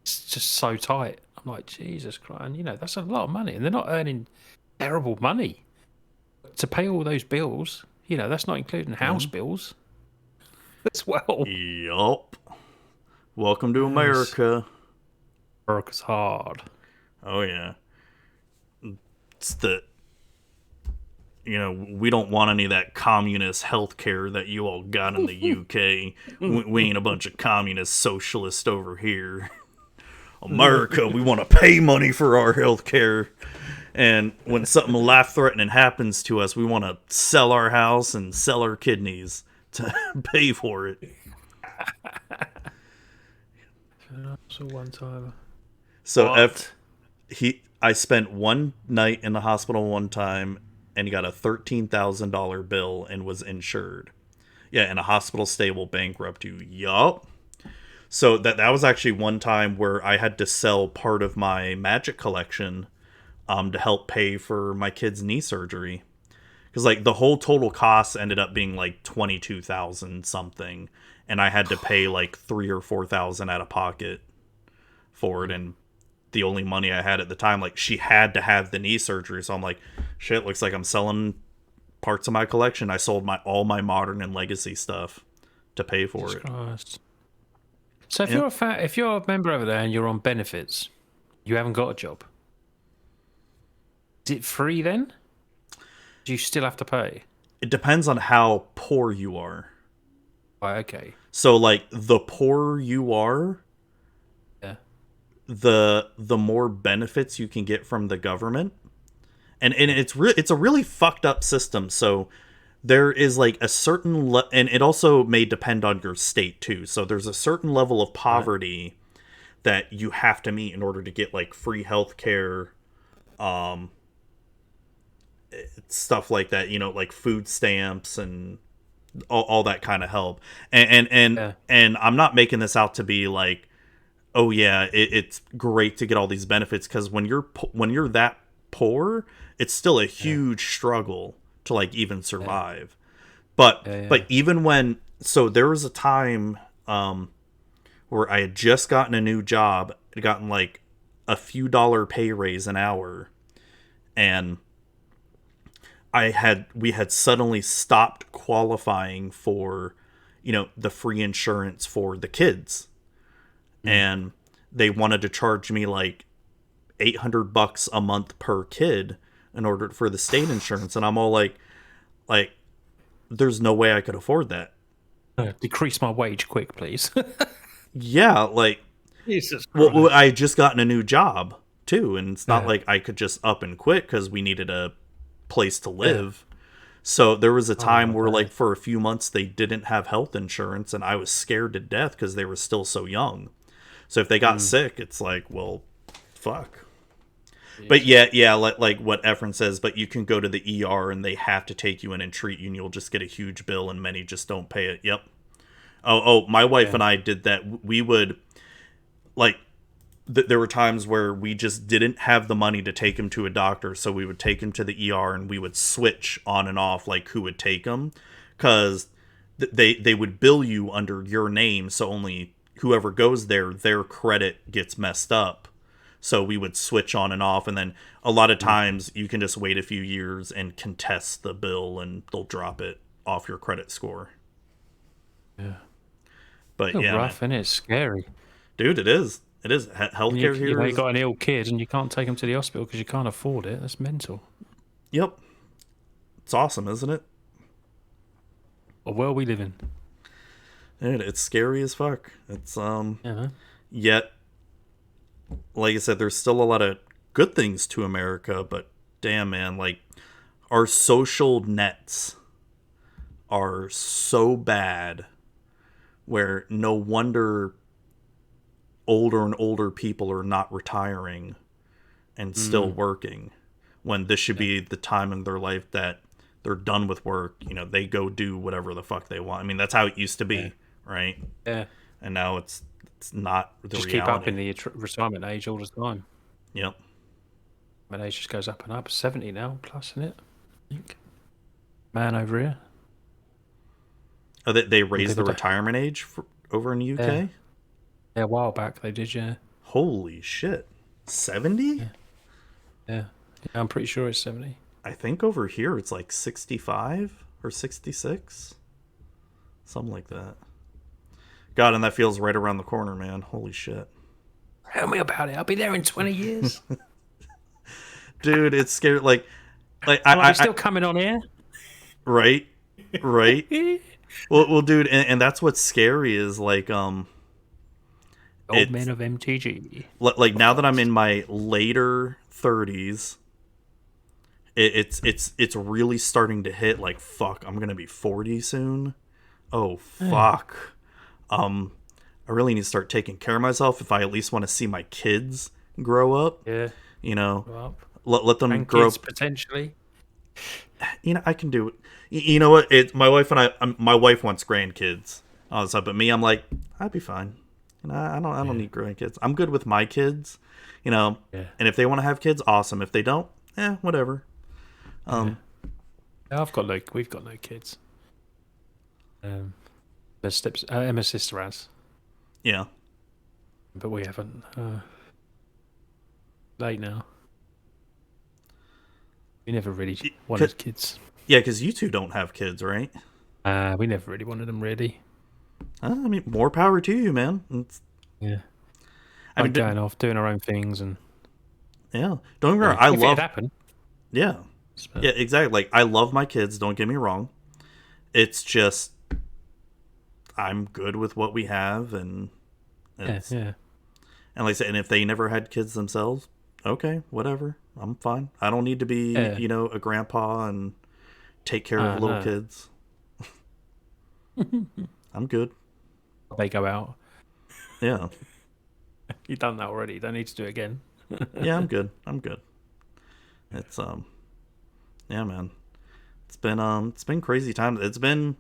[SPEAKER 2] it's just so tight. I'm like, Jesus Christ. And, that's a lot of money. And they're not earning terrible money. To pay all those bills, that's not including house bills as well.
[SPEAKER 1] Yup. Welcome to
[SPEAKER 2] Yes.
[SPEAKER 1] America.
[SPEAKER 2] Work is hard.
[SPEAKER 1] Oh yeah, it's the we don't want any of that communist healthcare that you all got in the UK. We ain't a bunch of communist socialists over here. America, we want to pay money for our healthcare. And when something life threatening happens to us, we want to sell our house and sell our kidneys to pay for it.
[SPEAKER 2] So one time.
[SPEAKER 1] So
[SPEAKER 2] What?
[SPEAKER 1] I spent one night in the hospital one time and he got a $13,000 bill and was insured. Yeah, and a hospital stay will bankrupt you. Yup. So that was actually one time where I had to sell part of my Magic collection to help pay for my kid's knee surgery. Because like the whole total cost ended up being like 22,000 something, and I had to pay like 3 or 4 thousand out of pocket for it. And the only money I had at the time, like she had to have the knee surgery, so I'm like, shit, looks like I'm selling parts of my collection. I sold all my modern and legacy stuff to pay for
[SPEAKER 2] Jesus
[SPEAKER 1] it.
[SPEAKER 2] Christ. So if
[SPEAKER 1] Yep.
[SPEAKER 2] if you're a member over there and you're on benefits, you haven't got a job. Is it free then? Do you still have to pay?
[SPEAKER 1] It depends on how poor you are.
[SPEAKER 2] Right, okay.
[SPEAKER 1] So like the poorer you are,
[SPEAKER 2] Yeah.
[SPEAKER 1] the more benefits you can get from the government. And it's a really fucked up system. So there is like a certain and it also may depend on your state too. So there's a certain level of
[SPEAKER 2] Right.
[SPEAKER 1] poverty that you have to meet in order to get like free healthcare, um stuff like that, like food stamps and all that kind of help.
[SPEAKER 2] Yeah.
[SPEAKER 1] And I'm not making this out to be like, oh yeah, it's great to get all these benefits, because when you're that poor, it's still a
[SPEAKER 2] Yeah.
[SPEAKER 1] huge struggle to like even
[SPEAKER 2] Yeah.
[SPEAKER 1] survive. But
[SPEAKER 2] Yeah.
[SPEAKER 1] but
[SPEAKER 2] Yeah.
[SPEAKER 1] even when so there was a time where I had just gotten a new job, I'd gotten like a few dollar pay raise an hour, and we had suddenly stopped qualifying for the free insurance for the kids,
[SPEAKER 2] Mm.
[SPEAKER 1] and they wanted to charge me like $800 a month per kid in order for the state insurance. And I'm all like there's no way I could afford that.
[SPEAKER 2] Decrease my wage quick, please.
[SPEAKER 1] Yeah, like,
[SPEAKER 2] Jesus
[SPEAKER 1] well,
[SPEAKER 2] Christ.
[SPEAKER 1] I had just gotten a new job too, and it's not
[SPEAKER 2] Yeah.
[SPEAKER 1] like I could just up and quit because we needed a place to
[SPEAKER 2] Yeah.
[SPEAKER 1] live. So there was a
[SPEAKER 2] Oh
[SPEAKER 1] time
[SPEAKER 2] my
[SPEAKER 1] where like
[SPEAKER 2] days.
[SPEAKER 1] for a few months they didn't have health insurance, and I was scared to death because they were still so young. So if they got
[SPEAKER 2] Mm.
[SPEAKER 1] sick, it's like, well, fuck. But
[SPEAKER 2] Jesus.
[SPEAKER 1] yeah, like what Efren says, but you can go to the ER and they have to take you in and treat you, and you'll just get a huge bill, and many just don't pay it. Yep. Oh, my wife
[SPEAKER 2] Yeah.
[SPEAKER 1] and I did that. We would like there were times where we just didn't have the money to take him to a doctor, so we would take him to the ER and we would switch on and off like who would take him, because they would bill you under your name, so only whoever goes there, their credit gets messed up. So we would switch on and off, and then a lot of
[SPEAKER 2] Mm.
[SPEAKER 1] times you can just wait a few years and contest the bill, and they'll drop it off your credit score.
[SPEAKER 2] Yeah.
[SPEAKER 1] But
[SPEAKER 2] It's
[SPEAKER 1] yeah, man,
[SPEAKER 2] rough, and it's scary.
[SPEAKER 1] dude, it is. It is.
[SPEAKER 2] And you,
[SPEAKER 1] Healthcare
[SPEAKER 2] you
[SPEAKER 1] here
[SPEAKER 2] know, you
[SPEAKER 1] is.
[SPEAKER 2] got an ill kid and you can't take him to the hospital because you can't afford it. That's mental.
[SPEAKER 1] Yep, it's awesome, isn't it?
[SPEAKER 2] What world we live in?
[SPEAKER 1] Dude, it's scary as fuck. It's
[SPEAKER 2] Yeah, man.
[SPEAKER 1] yet, like I said, there's still a lot of good things to America, but damn, man, like our social nets are so bad, where no wonder older and older people are not retiring and still
[SPEAKER 2] Mm.
[SPEAKER 1] working, when this should
[SPEAKER 2] Yeah.
[SPEAKER 1] be the time in their life that they're done with work. They go do whatever the fuck they want. I mean, that's how it used to
[SPEAKER 2] Yeah.
[SPEAKER 1] be, right?
[SPEAKER 2] Yeah.
[SPEAKER 1] And now it's not the
[SPEAKER 2] Just keep up
[SPEAKER 1] reality.
[SPEAKER 2] in the retirement age all the time.
[SPEAKER 1] Yep.
[SPEAKER 2] My age just goes up and up. 70 now, plus, isn't it? I think. Man over here.
[SPEAKER 1] Oh, they
[SPEAKER 2] And
[SPEAKER 1] raised
[SPEAKER 2] people
[SPEAKER 1] the
[SPEAKER 2] don't.
[SPEAKER 1] retirement age over in the
[SPEAKER 2] Yeah.
[SPEAKER 1] UK.
[SPEAKER 2] Yeah, a while back they did, yeah.
[SPEAKER 1] Holy shit, 70?
[SPEAKER 2] Yeah. Yeah. Yeah, I'm pretty sure it's 70.
[SPEAKER 1] I think over here it's like 65 or 66, something like that. God, and that feels right around the corner, man. Holy shit.
[SPEAKER 2] Tell me about it. I'll be there in 20 years.
[SPEAKER 1] Dude, it's scary. Like
[SPEAKER 2] Will I be still coming on here?
[SPEAKER 1] right, right. Well, dude, and that's what's scary is like,
[SPEAKER 2] Old men of MTG.
[SPEAKER 1] Like now that I'm in my later 30s, it's really starting to hit. Like, fuck, I'm gonna be 40 soon. Oh fuck. I really need to start taking care of myself if I at least want to see my kids grow up.
[SPEAKER 2] Yeah.
[SPEAKER 1] You know,
[SPEAKER 2] Grow up.
[SPEAKER 1] let them
[SPEAKER 2] And
[SPEAKER 1] grow
[SPEAKER 2] kids
[SPEAKER 1] up.
[SPEAKER 2] potentially.
[SPEAKER 1] You know, I can do it. You know what? My wife and I. My wife wants grandkids. So, but me, I'm like, I'd be fine. You know, I don't need grandkids. I'm good with my kids. You know, and if they want to have kids, awesome. If they don't, whatever.
[SPEAKER 2] We've got no kids. Emma's sister has,
[SPEAKER 1] Yeah.
[SPEAKER 2] but we haven't. Late now. We never really wanted kids.
[SPEAKER 1] Yeah, because you two don't have kids, right?
[SPEAKER 2] We never really wanted them, really.
[SPEAKER 1] I mean, more power to you, man.
[SPEAKER 2] I mean, going off, doing our own things, and
[SPEAKER 1] don't get me wrong.
[SPEAKER 2] If it happened.
[SPEAKER 1] Yeah, yeah, exactly. Like, I love my kids. Don't get me wrong. It's just I'm good with what we have, and and like I said, and if they never had kids themselves, okay, whatever. I'm fine. I don't need to be, a grandpa and take care of little kids. I'm good.
[SPEAKER 2] They go out.
[SPEAKER 1] Yeah.
[SPEAKER 2] You've done that already. You don't need to do it again.
[SPEAKER 1] Yeah, I'm good. It's yeah, man. It's been crazy times. It's been,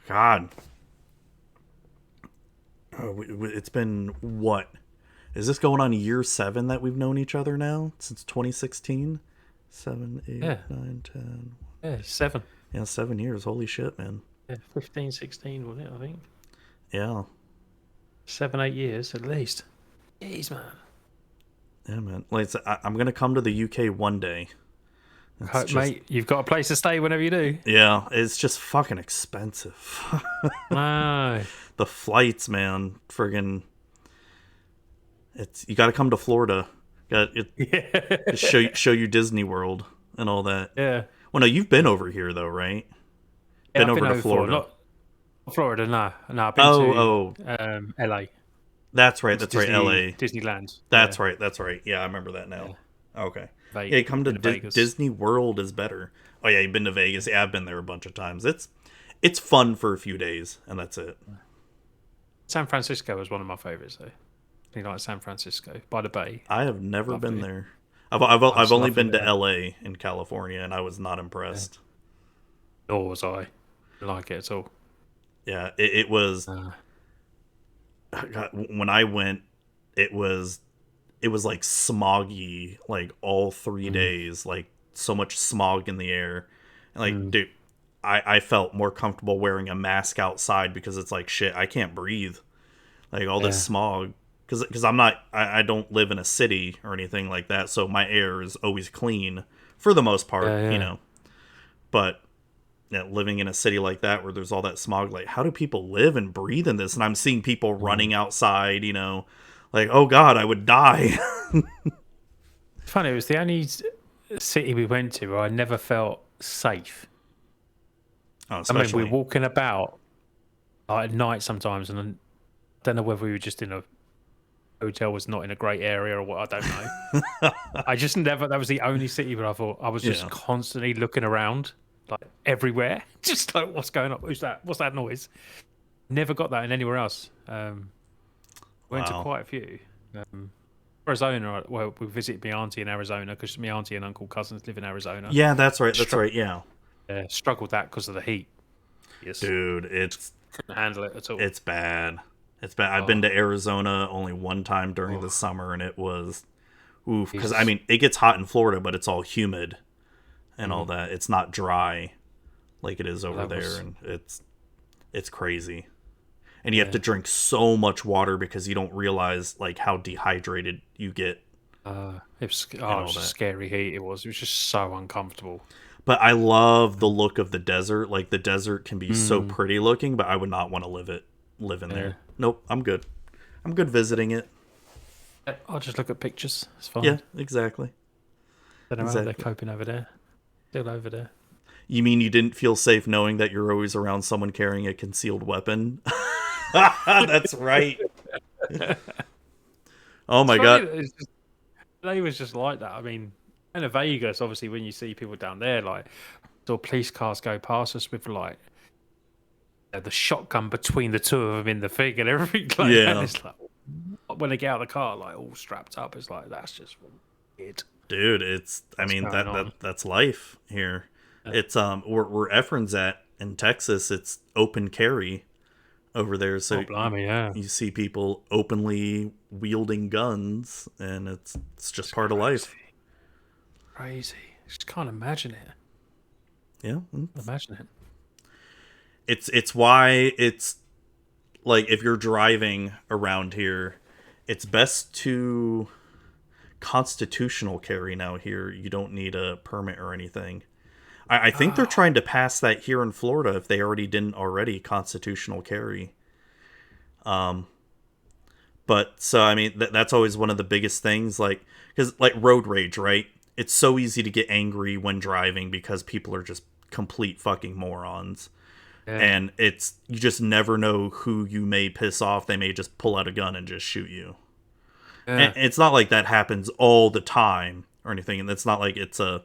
[SPEAKER 1] God. It's been what? Is this going on year 7 that we've known each other now since 2016? 7, 8, 9, 10.
[SPEAKER 2] Yeah, 7.
[SPEAKER 1] Yeah, 7 years. Holy shit, man.
[SPEAKER 2] Yeah, 15, 16, wasn't it? I think.
[SPEAKER 1] Yeah.
[SPEAKER 2] 7, 8 years at least. Jeez, man.
[SPEAKER 1] Yeah, man. Like, I'm gonna come to the UK one day.
[SPEAKER 2] Mate, you've got a place to stay whenever you do.
[SPEAKER 1] Yeah, it's just fucking expensive.
[SPEAKER 2] No.
[SPEAKER 1] The flights, man. Friggin'. You got to come to Florida. Show you Disney World and all that.
[SPEAKER 2] Yeah.
[SPEAKER 1] Well, no, you've been over here though, right?
[SPEAKER 2] Yeah,
[SPEAKER 1] been over to Florida.
[SPEAKER 2] Not Florida, no. I've been to LA.
[SPEAKER 1] That's right. That's right. LA.
[SPEAKER 2] Disneyland.
[SPEAKER 1] That's right. That's right. Yeah, I remember that now. Yeah. Okay.
[SPEAKER 2] Vegas,
[SPEAKER 1] come to Disney World is better. Oh yeah, you've been to Vegas. Yeah, I've been there a bunch of times. It's fun for a few days, and that's it.
[SPEAKER 2] San Francisco was one of my favorites, though. I like San Francisco by the bay.
[SPEAKER 1] I have never been there. I've only been to LA in California, and I was not impressed.
[SPEAKER 2] Nor was I. Didn't like it at all.
[SPEAKER 1] Yeah, it was. God, when I went, it was like smoggy, like all 3 days, like so much smog in the air. And like, dude, I felt more comfortable wearing a mask outside because it's like, shit, I can't breathe. Like all this smog. Because I don't live in a city or anything like that, so my air is always clean for the most part, you know. But living in a city like that where there's all that smog, like, how do people live and breathe in this? And I'm seeing people running outside, you know, like, oh God, I would die.
[SPEAKER 2] It's funny, it was the only city we went to where I never felt safe.
[SPEAKER 1] Oh,
[SPEAKER 2] I mean, we were walking about at night sometimes, and I don't know whether we were just in a hotel was not in a great area or what, I don't know. I just never, that was the only city where I thought I was just constantly looking around, like everywhere, just like, what's going on? Who's that? What's that noise? Never got that in anywhere else. Went to quite a few. Arizona, well, we visited my auntie in Arizona because my auntie and uncle cousins live in Arizona.
[SPEAKER 1] Yeah, that's right. That's right. Yeah.
[SPEAKER 2] Struggled that because of the heat. Yes.
[SPEAKER 1] Dude,
[SPEAKER 2] couldn't handle it at all.
[SPEAKER 1] It's bad. It's bad. I've been to Arizona only one time during the summer, and it was oof. Because I mean, it gets hot in Florida, but it's all humid and all that. It's not dry like it is over there, and it's crazy. And you have to drink so much water because you don't realize like how dehydrated you get.
[SPEAKER 2] It was just scary heat. It was just so uncomfortable.
[SPEAKER 1] But I love the look of the desert. Like the desert can be so pretty looking, but I would not want to live it. living
[SPEAKER 2] Yeah.
[SPEAKER 1] there. Nope, I'm good. I'm good visiting it.
[SPEAKER 2] I'll just look at pictures. It's
[SPEAKER 1] Yeah,
[SPEAKER 2] fine.
[SPEAKER 1] exactly.
[SPEAKER 2] Don't know how they're
[SPEAKER 1] Exactly.
[SPEAKER 2] coping over there. Still over there.
[SPEAKER 1] You mean you didn't feel safe knowing that you're always around someone carrying a concealed weapon? That's right. Oh
[SPEAKER 2] It's
[SPEAKER 1] my
[SPEAKER 2] funny
[SPEAKER 1] god.
[SPEAKER 2] that they was just like that. I mean, in Vegas, obviously, when you see people down there, like, saw police cars go past us with like the shotgun between the two of them in the thing and everything like that. And
[SPEAKER 1] Yeah.
[SPEAKER 2] it's like when they get out of the car, like all strapped up, it's like that's just weird.
[SPEAKER 1] Dude, it's I
[SPEAKER 2] What's
[SPEAKER 1] mean
[SPEAKER 2] going
[SPEAKER 1] that
[SPEAKER 2] on?
[SPEAKER 1] that's life here.
[SPEAKER 2] Yeah.
[SPEAKER 1] It's where Efren's at in Texas, it's open carry over there, so
[SPEAKER 2] Oh, blimey, yeah.
[SPEAKER 1] you see people openly wielding guns, and it's just
[SPEAKER 2] It's
[SPEAKER 1] part of life.
[SPEAKER 2] crazy. Just can't imagine it.
[SPEAKER 1] Yeah.
[SPEAKER 2] Imagine it.
[SPEAKER 1] It's why it's like if you're driving around here, it's best to constitutional carry now here. You don't need a permit or anything. I think they're
[SPEAKER 2] Oh,
[SPEAKER 1] trying to pass that here in Florida if they already didn't already constitutional carry. But so I mean that's always one of the biggest things, like because like road rage, right? It's so easy to get angry when driving because people are just complete fucking morons,
[SPEAKER 2] yeah.
[SPEAKER 1] and it's you just never know who you may piss off. They may just pull out a gun and just shoot you. And
[SPEAKER 2] Yeah.
[SPEAKER 1] it's not like that happens all the time or anything, and it's not like it's a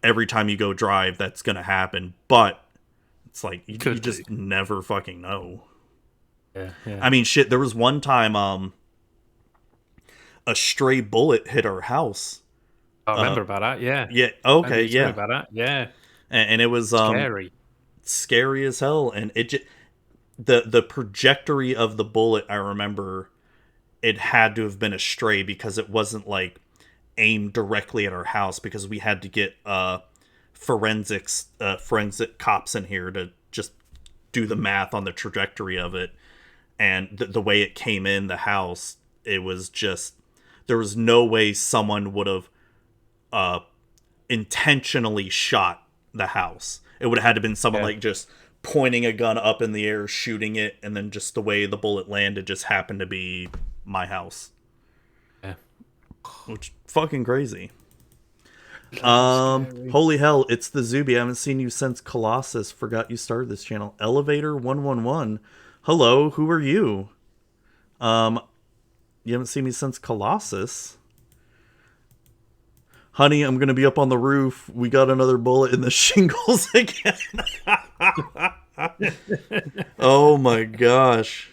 [SPEAKER 1] every time you go drive that's gonna happen. But it's like you
[SPEAKER 2] Could do.
[SPEAKER 1] just never fucking know.
[SPEAKER 2] Yeah. Yeah.
[SPEAKER 1] I mean, shit. There was one time, a stray bullet hit our house.
[SPEAKER 2] I
[SPEAKER 1] Uh,
[SPEAKER 2] remember about that. Yeah.
[SPEAKER 1] yeah.
[SPEAKER 2] I remember
[SPEAKER 1] Okay.
[SPEAKER 2] you telling me
[SPEAKER 1] Yeah.
[SPEAKER 2] about that. Yeah.
[SPEAKER 1] And it was
[SPEAKER 2] Scary.
[SPEAKER 1] scary as hell. And it just, the trajectory of the bullet. I remember it had to have been a stray because it wasn't like aimed directly at our house because we had to get forensic cops in here to just do the math on the trajectory of it, and the way it came in the house, it was just there was no way someone would have uh intentionally shot the house. It would have had to been someone
[SPEAKER 2] Yeah.
[SPEAKER 1] like just pointing a gun up in the air, shooting it, and then just the way the bullet landed just happened to be my house.
[SPEAKER 2] Yeah.
[SPEAKER 1] Which fucking crazy.
[SPEAKER 2] Scary.
[SPEAKER 1] Holy hell, it's the Zuby. I haven't seen you since Colossus. Forgot you started this channel. Elevator 111. Hello, who are you? You haven't seen me since Colossus. Honey, I'm gonna be up on the roof. We got another bullet in the shingles again. Oh my gosh.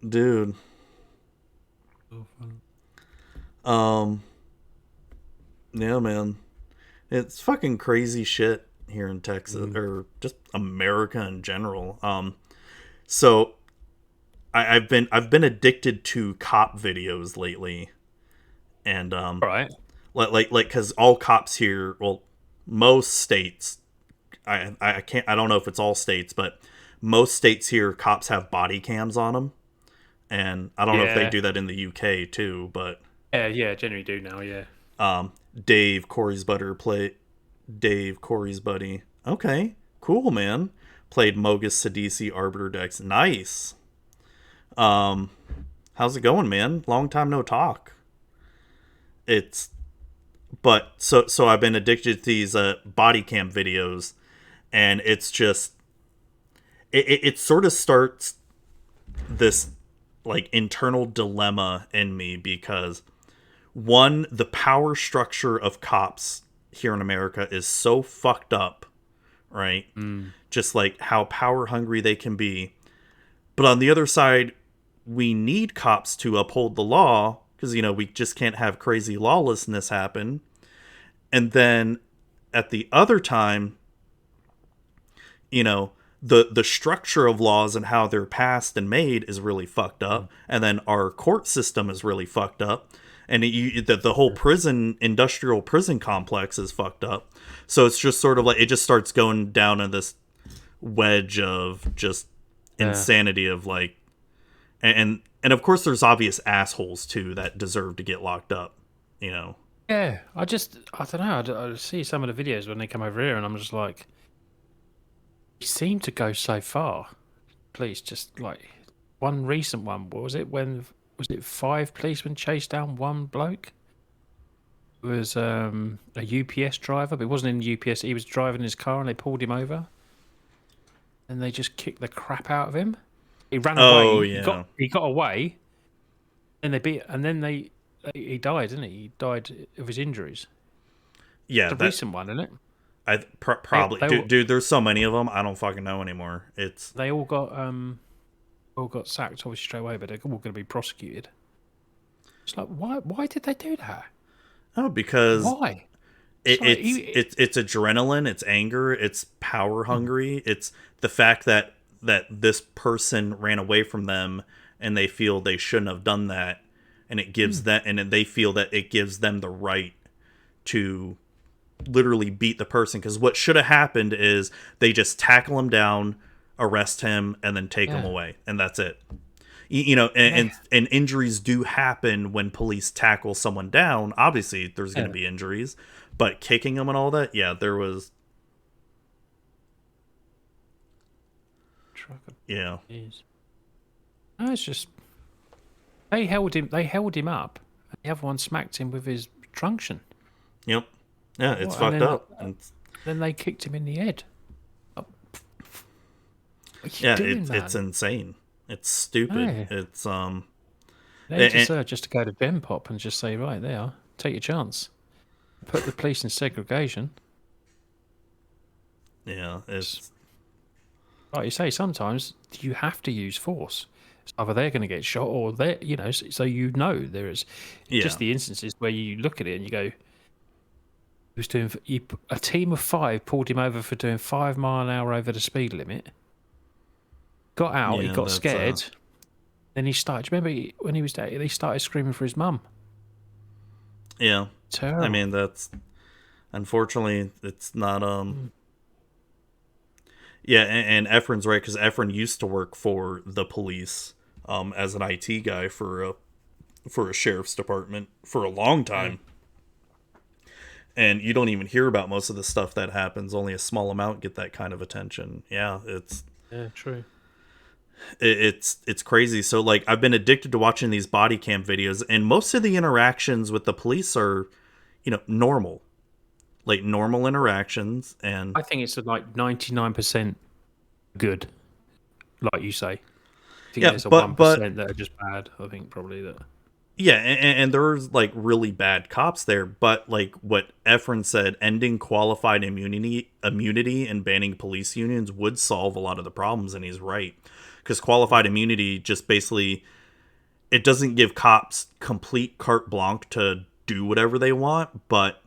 [SPEAKER 1] Dude. Yeah, man. It's fucking crazy shit here in Texas, or just America in general. So I've been addicted to cop videos lately, and
[SPEAKER 2] All right.
[SPEAKER 1] like because all cops here, well, most states, I can't, I don't know if it's all states, but most states here, cops have body cams on them, and I don't know if they
[SPEAKER 2] Yeah.
[SPEAKER 1] do that in the UK too, but
[SPEAKER 2] Yeah. Yeah. Generally do now. Yeah.
[SPEAKER 1] Dave Corey's buddy. Okay, cool, man. Played Mogus Sidisi Arbiter decks. Nice. How's it going, man? Long time no talk. It's but so I've been addicted to these body cam videos, and it's just it sort of starts this like internal dilemma in me because one, the power structure of cops here in America is so fucked up, right? Just like how power hungry they can be. But on the other side, we need cops to uphold the law because, we just can't have crazy lawlessness happen. And then at the other time, the structure of laws and how they're passed and made is really fucked up. And then our court system is really fucked up. And the whole industrial prison complex is fucked up. So it's just sort of like it just starts going down in this wedge of just
[SPEAKER 2] Yeah.
[SPEAKER 1] insanity of like, and of course there's obvious assholes too that deserve to get locked up.
[SPEAKER 2] Yeah. I don't know. I see some of the videos when they come over here, and I'm just like, you seem to go so far. police just like one recent one. What was it? When was it 5 policemen chased down one bloke? It was a UPS driver, but it wasn't in the UPS. He was driving his car and they pulled him over. And they just kicked the crap out of him. He ran
[SPEAKER 1] Oh
[SPEAKER 2] away.
[SPEAKER 1] yeah,
[SPEAKER 2] He got away. And he died, didn't he? He died of his injuries.
[SPEAKER 1] yeah.
[SPEAKER 2] It's a recent one, isn't it?
[SPEAKER 1] Probably, dude. There's so many of them. I don't fucking know anymore.
[SPEAKER 2] They all got sacked obviously straight away, but they're all going to be prosecuted. It's like why did they do that?
[SPEAKER 1] Oh, because
[SPEAKER 2] Why?
[SPEAKER 1] it's adrenaline, it's anger, it's power hungry, it's the fact that this person ran away from them and they feel they shouldn't have done that, and it gives that, and they feel that it gives them the right to literally beat the person, because what should have happened is they just tackle him down, arrest him, and then take him away, and that's it. You know, and injuries do happen when police tackle someone down. Obviously there's going to be injuries, but kicking them and all that, yeah, there was. Yeah.
[SPEAKER 2] No, it's just they held him up, and the other one smacked him with his truncheon.
[SPEAKER 1] Yep. Yeah, it's fucked up.
[SPEAKER 2] Then they kicked him in the head.
[SPEAKER 1] Yeah, it's insane. It's stupid.
[SPEAKER 2] No.
[SPEAKER 1] It's
[SPEAKER 2] They deserve just to go to Gen Pop and just say, right there, take your chance. Put the police in segregation.
[SPEAKER 1] Yeah, it's
[SPEAKER 2] like you say. Sometimes you have to use force. It's either they're going to get shot, or they, so there is just the instances where you look at it and you go, a team of 5 pulled him over for doing 5 mile an hour over the speed limit. Got out, he got scared. Then he started. Do you remember when he was there? He started screaming for his mum.
[SPEAKER 1] Yeah,
[SPEAKER 2] terrible.
[SPEAKER 1] I mean, that's unfortunately it's not. Yeah, and Efren's right, because Efren used to work for the police as an IT guy for a sheriff's department for a long time. And you don't even hear about most of the stuff that happens. Only a small amount get that kind of attention. Yeah,
[SPEAKER 2] true.
[SPEAKER 1] It's crazy. So like, I've been addicted to watching these body cam videos, and most of the interactions with the police are, normal, like normal interactions. And
[SPEAKER 2] I think it's like 99% good, like you say. I think there's a 1% that are just bad. I think probably that.
[SPEAKER 1] Yeah, and there's like really bad cops there, but like what Efren said, ending qualified immunity and banning police unions would solve a lot of the problems, and he's right. Because qualified immunity just basically, it doesn't give cops complete carte blanche to do whatever they want, but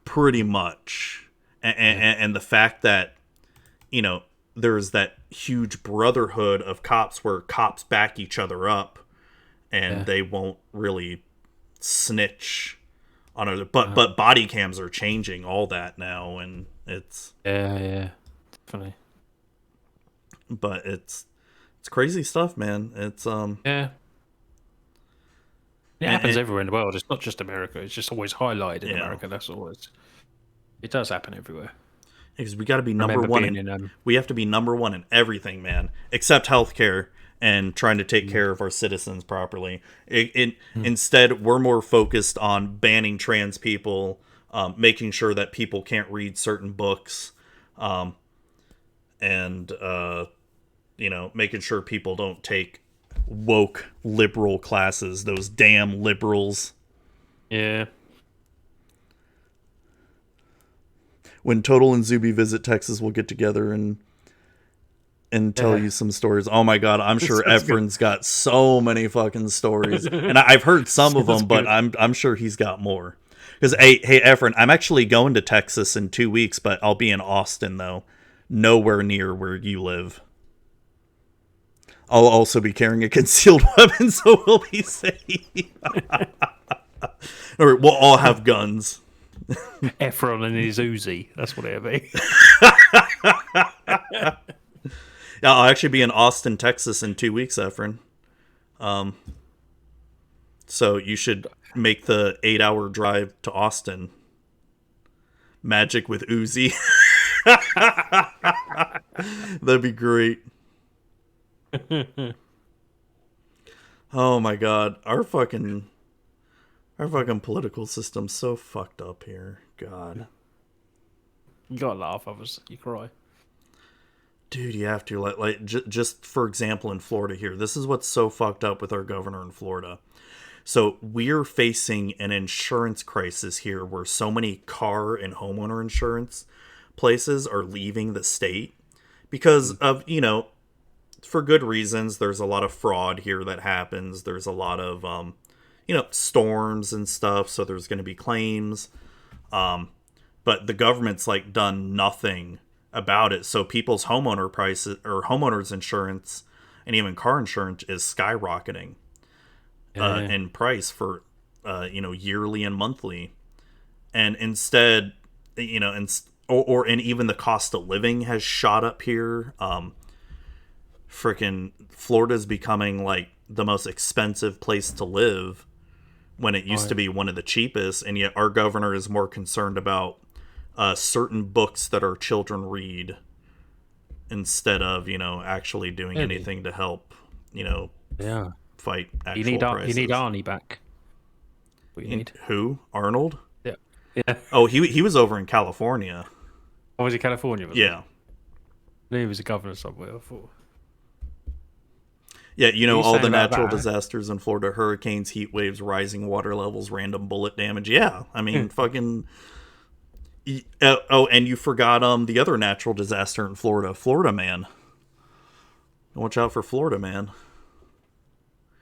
[SPEAKER 1] pretty much. And the fact that, there's that huge brotherhood of cops where cops back each other up, and they won't really snitch on other. But body cams are changing all that now, and it's
[SPEAKER 2] definitely.
[SPEAKER 1] But it's crazy stuff, man. It's
[SPEAKER 2] it happens everywhere in the world. It's not just America. It's just always highlighted in America. That's all. It does happen everywhere.
[SPEAKER 1] Because we got to be number one. We have to be number one in everything, man, except healthcare and trying to take care of our citizens properly. Instead, we're more focused on banning trans people, making sure that people can't read certain books, and making sure people don't take woke liberal classes. Those damn liberals.
[SPEAKER 2] Yeah.
[SPEAKER 1] When Total and Zuby visit Texas, we'll get together and tell you some stories. Oh my god, I'm sure Efren's got so many fucking stories, and I've heard some of them, but I'm sure he's got more. Because hey Efren, I'm actually going to Texas in 2 weeks, but I'll be in Austin though, nowhere near where you live. I'll also be carrying a concealed weapon, so we'll be safe. Or we'll all have guns.
[SPEAKER 2] Efren and his Uzi. That's what it'll be.
[SPEAKER 1] Yeah, I'll actually be in Austin, Texas in 2 weeks, Efren. So you should make the 8-hour drive to Austin. Magic with Uzi. That'd be great. Oh my god, our fucking political system's so fucked up here. God.
[SPEAKER 2] You gotta laugh, others. You cry.
[SPEAKER 1] Dude, you have to just for example in Florida here. This is what's so fucked up with our governor in Florida. So we're facing an insurance crisis here where so many car and homeowner insurance places are leaving the state because of, for good reasons. There's a lot of fraud here that happens. There's a lot of storms and stuff, so there's going to be claims. But the government's like done nothing about it. So people's homeowner prices or homeowners insurance and even car insurance is skyrocketing in price for yearly and monthly. And instead, and even the cost of living has shot up here. Freaking Florida's becoming like the most expensive place to live when it used to be one of the cheapest, and yet our governor is more concerned about certain books that our children read instead of actually doing anything to help
[SPEAKER 2] Yeah.
[SPEAKER 1] fight actual
[SPEAKER 2] You
[SPEAKER 1] prices.
[SPEAKER 2] need Arnie back. What you need?
[SPEAKER 1] Who? Arnold?
[SPEAKER 2] Yeah. Yeah.
[SPEAKER 1] Oh, he was over in California.
[SPEAKER 2] Oh, was he California? Was
[SPEAKER 1] Yeah.
[SPEAKER 2] He was a governor somewhere, I thought.
[SPEAKER 1] Yeah, all the
[SPEAKER 2] saying about
[SPEAKER 1] natural
[SPEAKER 2] that?
[SPEAKER 1] disasters in Florida, hurricanes, heat waves, rising water levels, random bullet damage. Yeah, I mean, fucking... Oh, and you forgot the other natural disaster in Florida, Florida Man. Watch out for Florida Man.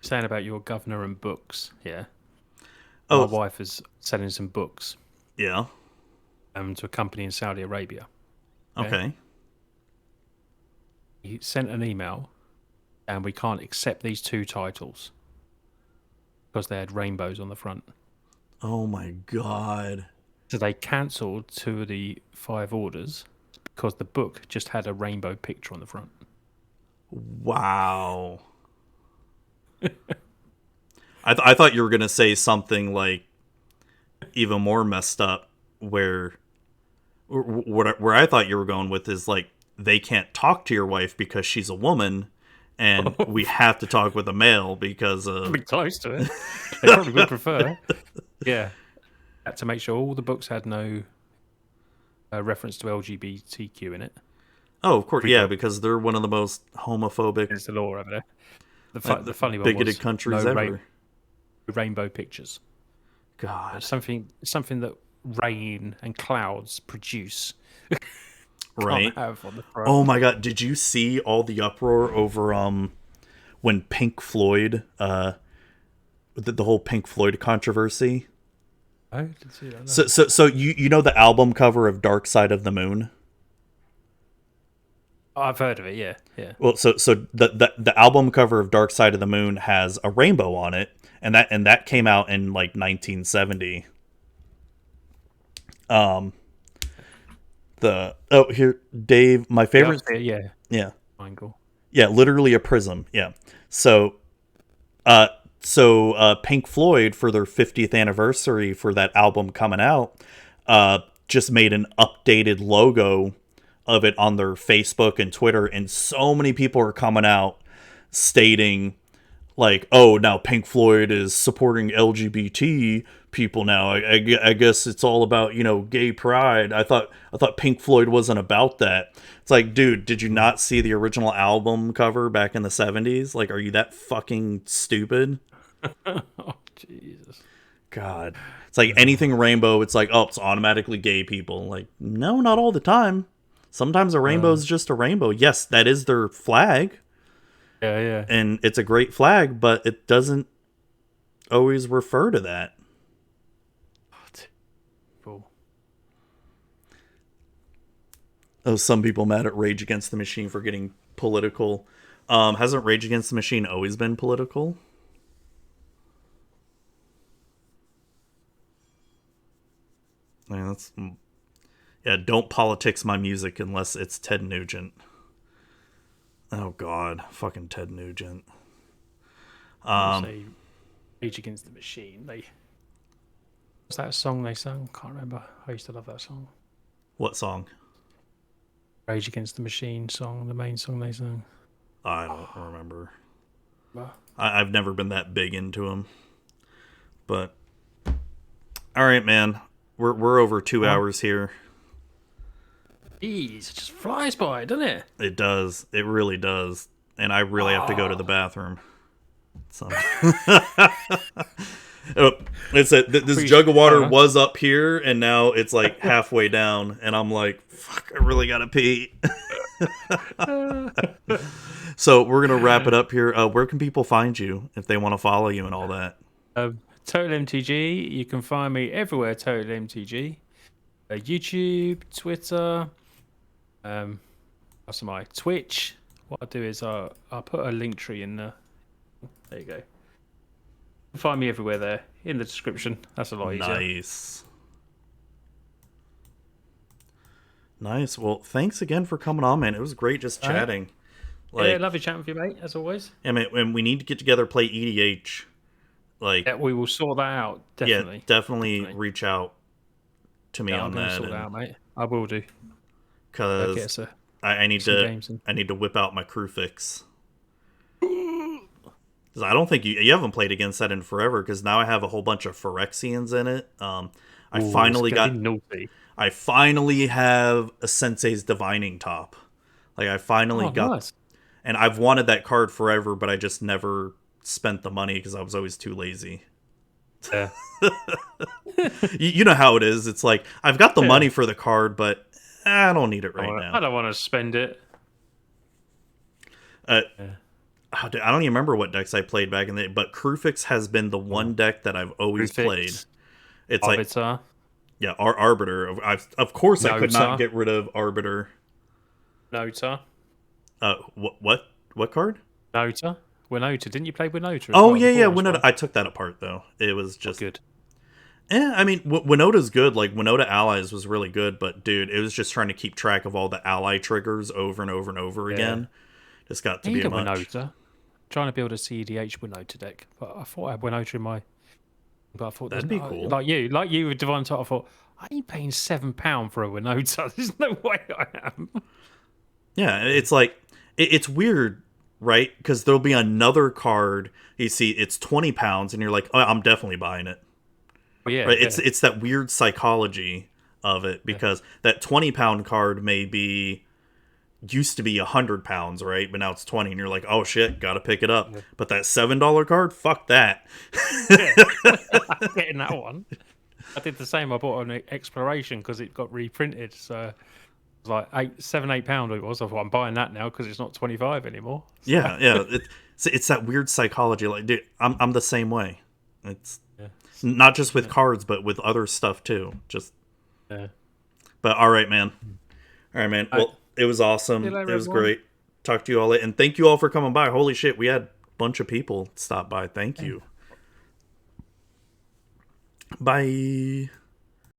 [SPEAKER 2] Saying about your governor and books, yeah.
[SPEAKER 1] Oh.
[SPEAKER 2] My wife is selling some books
[SPEAKER 1] Yeah.
[SPEAKER 2] to a company in Saudi Arabia.
[SPEAKER 1] Okay.
[SPEAKER 2] He sent an email, and we can't accept these 2 titles because they had rainbows on the front.
[SPEAKER 1] Oh my god.
[SPEAKER 2] So they cancelled 2 of the 5 orders because the book just had a rainbow picture on the front.
[SPEAKER 1] Wow. I thought you were gonna say something like even more messed up, where I thought you were going with is like they can't talk to your wife because she's a woman, and we have to talk with a male because of...
[SPEAKER 2] Be close to it. They probably would prefer. Yeah. Had to make sure all the books had no reference to LGBTQ in it.
[SPEAKER 1] Oh, of course, yeah, because they're one of the most homophobic...
[SPEAKER 2] It's the law over there. The funny one
[SPEAKER 1] bigoted
[SPEAKER 2] was
[SPEAKER 1] countries
[SPEAKER 2] no
[SPEAKER 1] ever.
[SPEAKER 2] Rainbow pictures.
[SPEAKER 1] God.
[SPEAKER 2] Something that rain and clouds produce.
[SPEAKER 1] Right.
[SPEAKER 2] Have on the front.
[SPEAKER 1] Oh my god, did you see all the uproar over when Pink Floyd the whole Pink Floyd controversy?
[SPEAKER 2] I didn't see that.
[SPEAKER 1] So you know the album cover of Dark Side of the Moon?
[SPEAKER 2] I've heard of it, yeah.
[SPEAKER 1] Well, so the album cover of Dark Side of the Moon has a rainbow on it, and that came out in like 1970. Here, Dave, my favorite... Yeah.
[SPEAKER 2] Triangle.
[SPEAKER 1] Yeah, literally a prism. Yeah. So Pink Floyd, for their 50th anniversary for that album coming out, just made an updated logo of it on their Facebook and Twitter, and so many people are coming out stating like, oh, now Pink Floyd is supporting LGBT people now. I guess it's all about, gay pride. I thought Pink Floyd wasn't about that. It's like, dude, did you not see the original album cover back in the 70s? Like, are you that fucking stupid?
[SPEAKER 2] Oh, Jesus.
[SPEAKER 1] God. It's like anything rainbow, it's like, oh, it's automatically gay people. Like, no, not all the time. Sometimes a rainbow is just a rainbow. Yes, that is their flag.
[SPEAKER 2] Yeah.
[SPEAKER 1] And it's a great flag, but it doesn't always refer to that.
[SPEAKER 2] Cool.
[SPEAKER 1] Oh, some people mad at Rage Against the Machine for getting political. Hasn't Rage Against the Machine always been political? Don't politics my music unless it's Ted Nugent. Oh God, fucking Ted Nugent.
[SPEAKER 2] Say Rage Against the Machine. Was that a song they sang? Can't remember. I used to love that song.
[SPEAKER 1] What song?
[SPEAKER 2] Rage Against the Machine song, the main song they sang.
[SPEAKER 1] I don't remember.
[SPEAKER 2] Well,
[SPEAKER 1] I've never been that big into them. But all right, man. We're over 2 hours here.
[SPEAKER 2] Jeez, it just flies by, doesn't it?
[SPEAKER 1] It does. It really does. And I really have to go to the bathroom. So. It's this jug of water was up here, and now it's like halfway down, and I'm like, fuck, I really gotta pee. So we're gonna wrap it up here. Where can people find you if they want to follow you and all that?
[SPEAKER 2] TotalMTG. You can find me everywhere. TotalMTG. YouTube, Twitter. What's my Twitch? What I'll do is I'll put a link tree in there. There you go. Find me everywhere there in the description. That's a lot easier.
[SPEAKER 1] Nice. Well, thanks again for coming on, man. It was great just chatting.
[SPEAKER 2] Yeah, lovely chatting with you, mate, as always.
[SPEAKER 1] Yeah, man, and we need to get together, play EDH.
[SPEAKER 2] Yeah, we will sort that out. Definitely.
[SPEAKER 1] Yeah, definitely reach out to me on that.
[SPEAKER 2] Sort that out, mate. I will do.
[SPEAKER 1] Because I need to whip out my crew fix. Because I don't think you haven't played against that in forever. Because now I have a whole bunch of Phyrexians in it. I finally have a Sensei's Divining Top. Like I finally got, nice. And I've wanted that card forever, but I just never spent the money because I was always too lazy.
[SPEAKER 2] Yeah.
[SPEAKER 1] You know how it is. It's like I've got the money for the card, but I don't need it now.
[SPEAKER 2] I don't want to spend it.
[SPEAKER 1] I don't even remember what decks I played back in the day, but Crufix has been the one deck that I've always played. It's
[SPEAKER 2] Arbiter.
[SPEAKER 1] Yeah, Arbiter. Of course, I could not get rid of Arbiter.
[SPEAKER 2] Nota.
[SPEAKER 1] What card?
[SPEAKER 2] Nota. Winota. Didn't you play Winota?
[SPEAKER 1] Oh, yeah. Winota. I took that apart, though. It was just...
[SPEAKER 2] good.
[SPEAKER 1] I mean, Winota's good. Like, Winota Allies was really good, but, dude, it was just trying to keep track of all the ally triggers over and over and over again. Just got to be a much.
[SPEAKER 2] Winota. Trying to build a CEDH Winota deck, but I thought I had Winota in my... But I thought
[SPEAKER 1] that'd be cool.
[SPEAKER 2] Like you with Divine Top, I thought, I ain't paying £7 for a Winota. There's no way I am.
[SPEAKER 1] Yeah, it's like... It's weird, right? Because there'll be another card, you see, it's £20, and you're like, oh, I'm definitely buying it.
[SPEAKER 2] Well, yeah,
[SPEAKER 1] right? It's that weird psychology of it, because that £20 card used to be £100, right? But now it's 20, and you're like, oh shit, gotta pick it up. Yeah. But that $7 card, fuck that.
[SPEAKER 2] I'm getting that one. I did the same. I bought an Exploration because it got reprinted, so... like £8 it was. I thought I'm buying that now because it's not 25 anymore. So.
[SPEAKER 1] Yeah. It's that weird psychology. Like, dude, I'm the same way. It's not just with cards, but with other stuff too. Just.
[SPEAKER 2] Yeah.
[SPEAKER 1] But all right, man. Well, it was awesome. It was great. Talk to you all later, and thank you all for coming by. Holy shit, we had a bunch of people stop by. Thank you. Bye.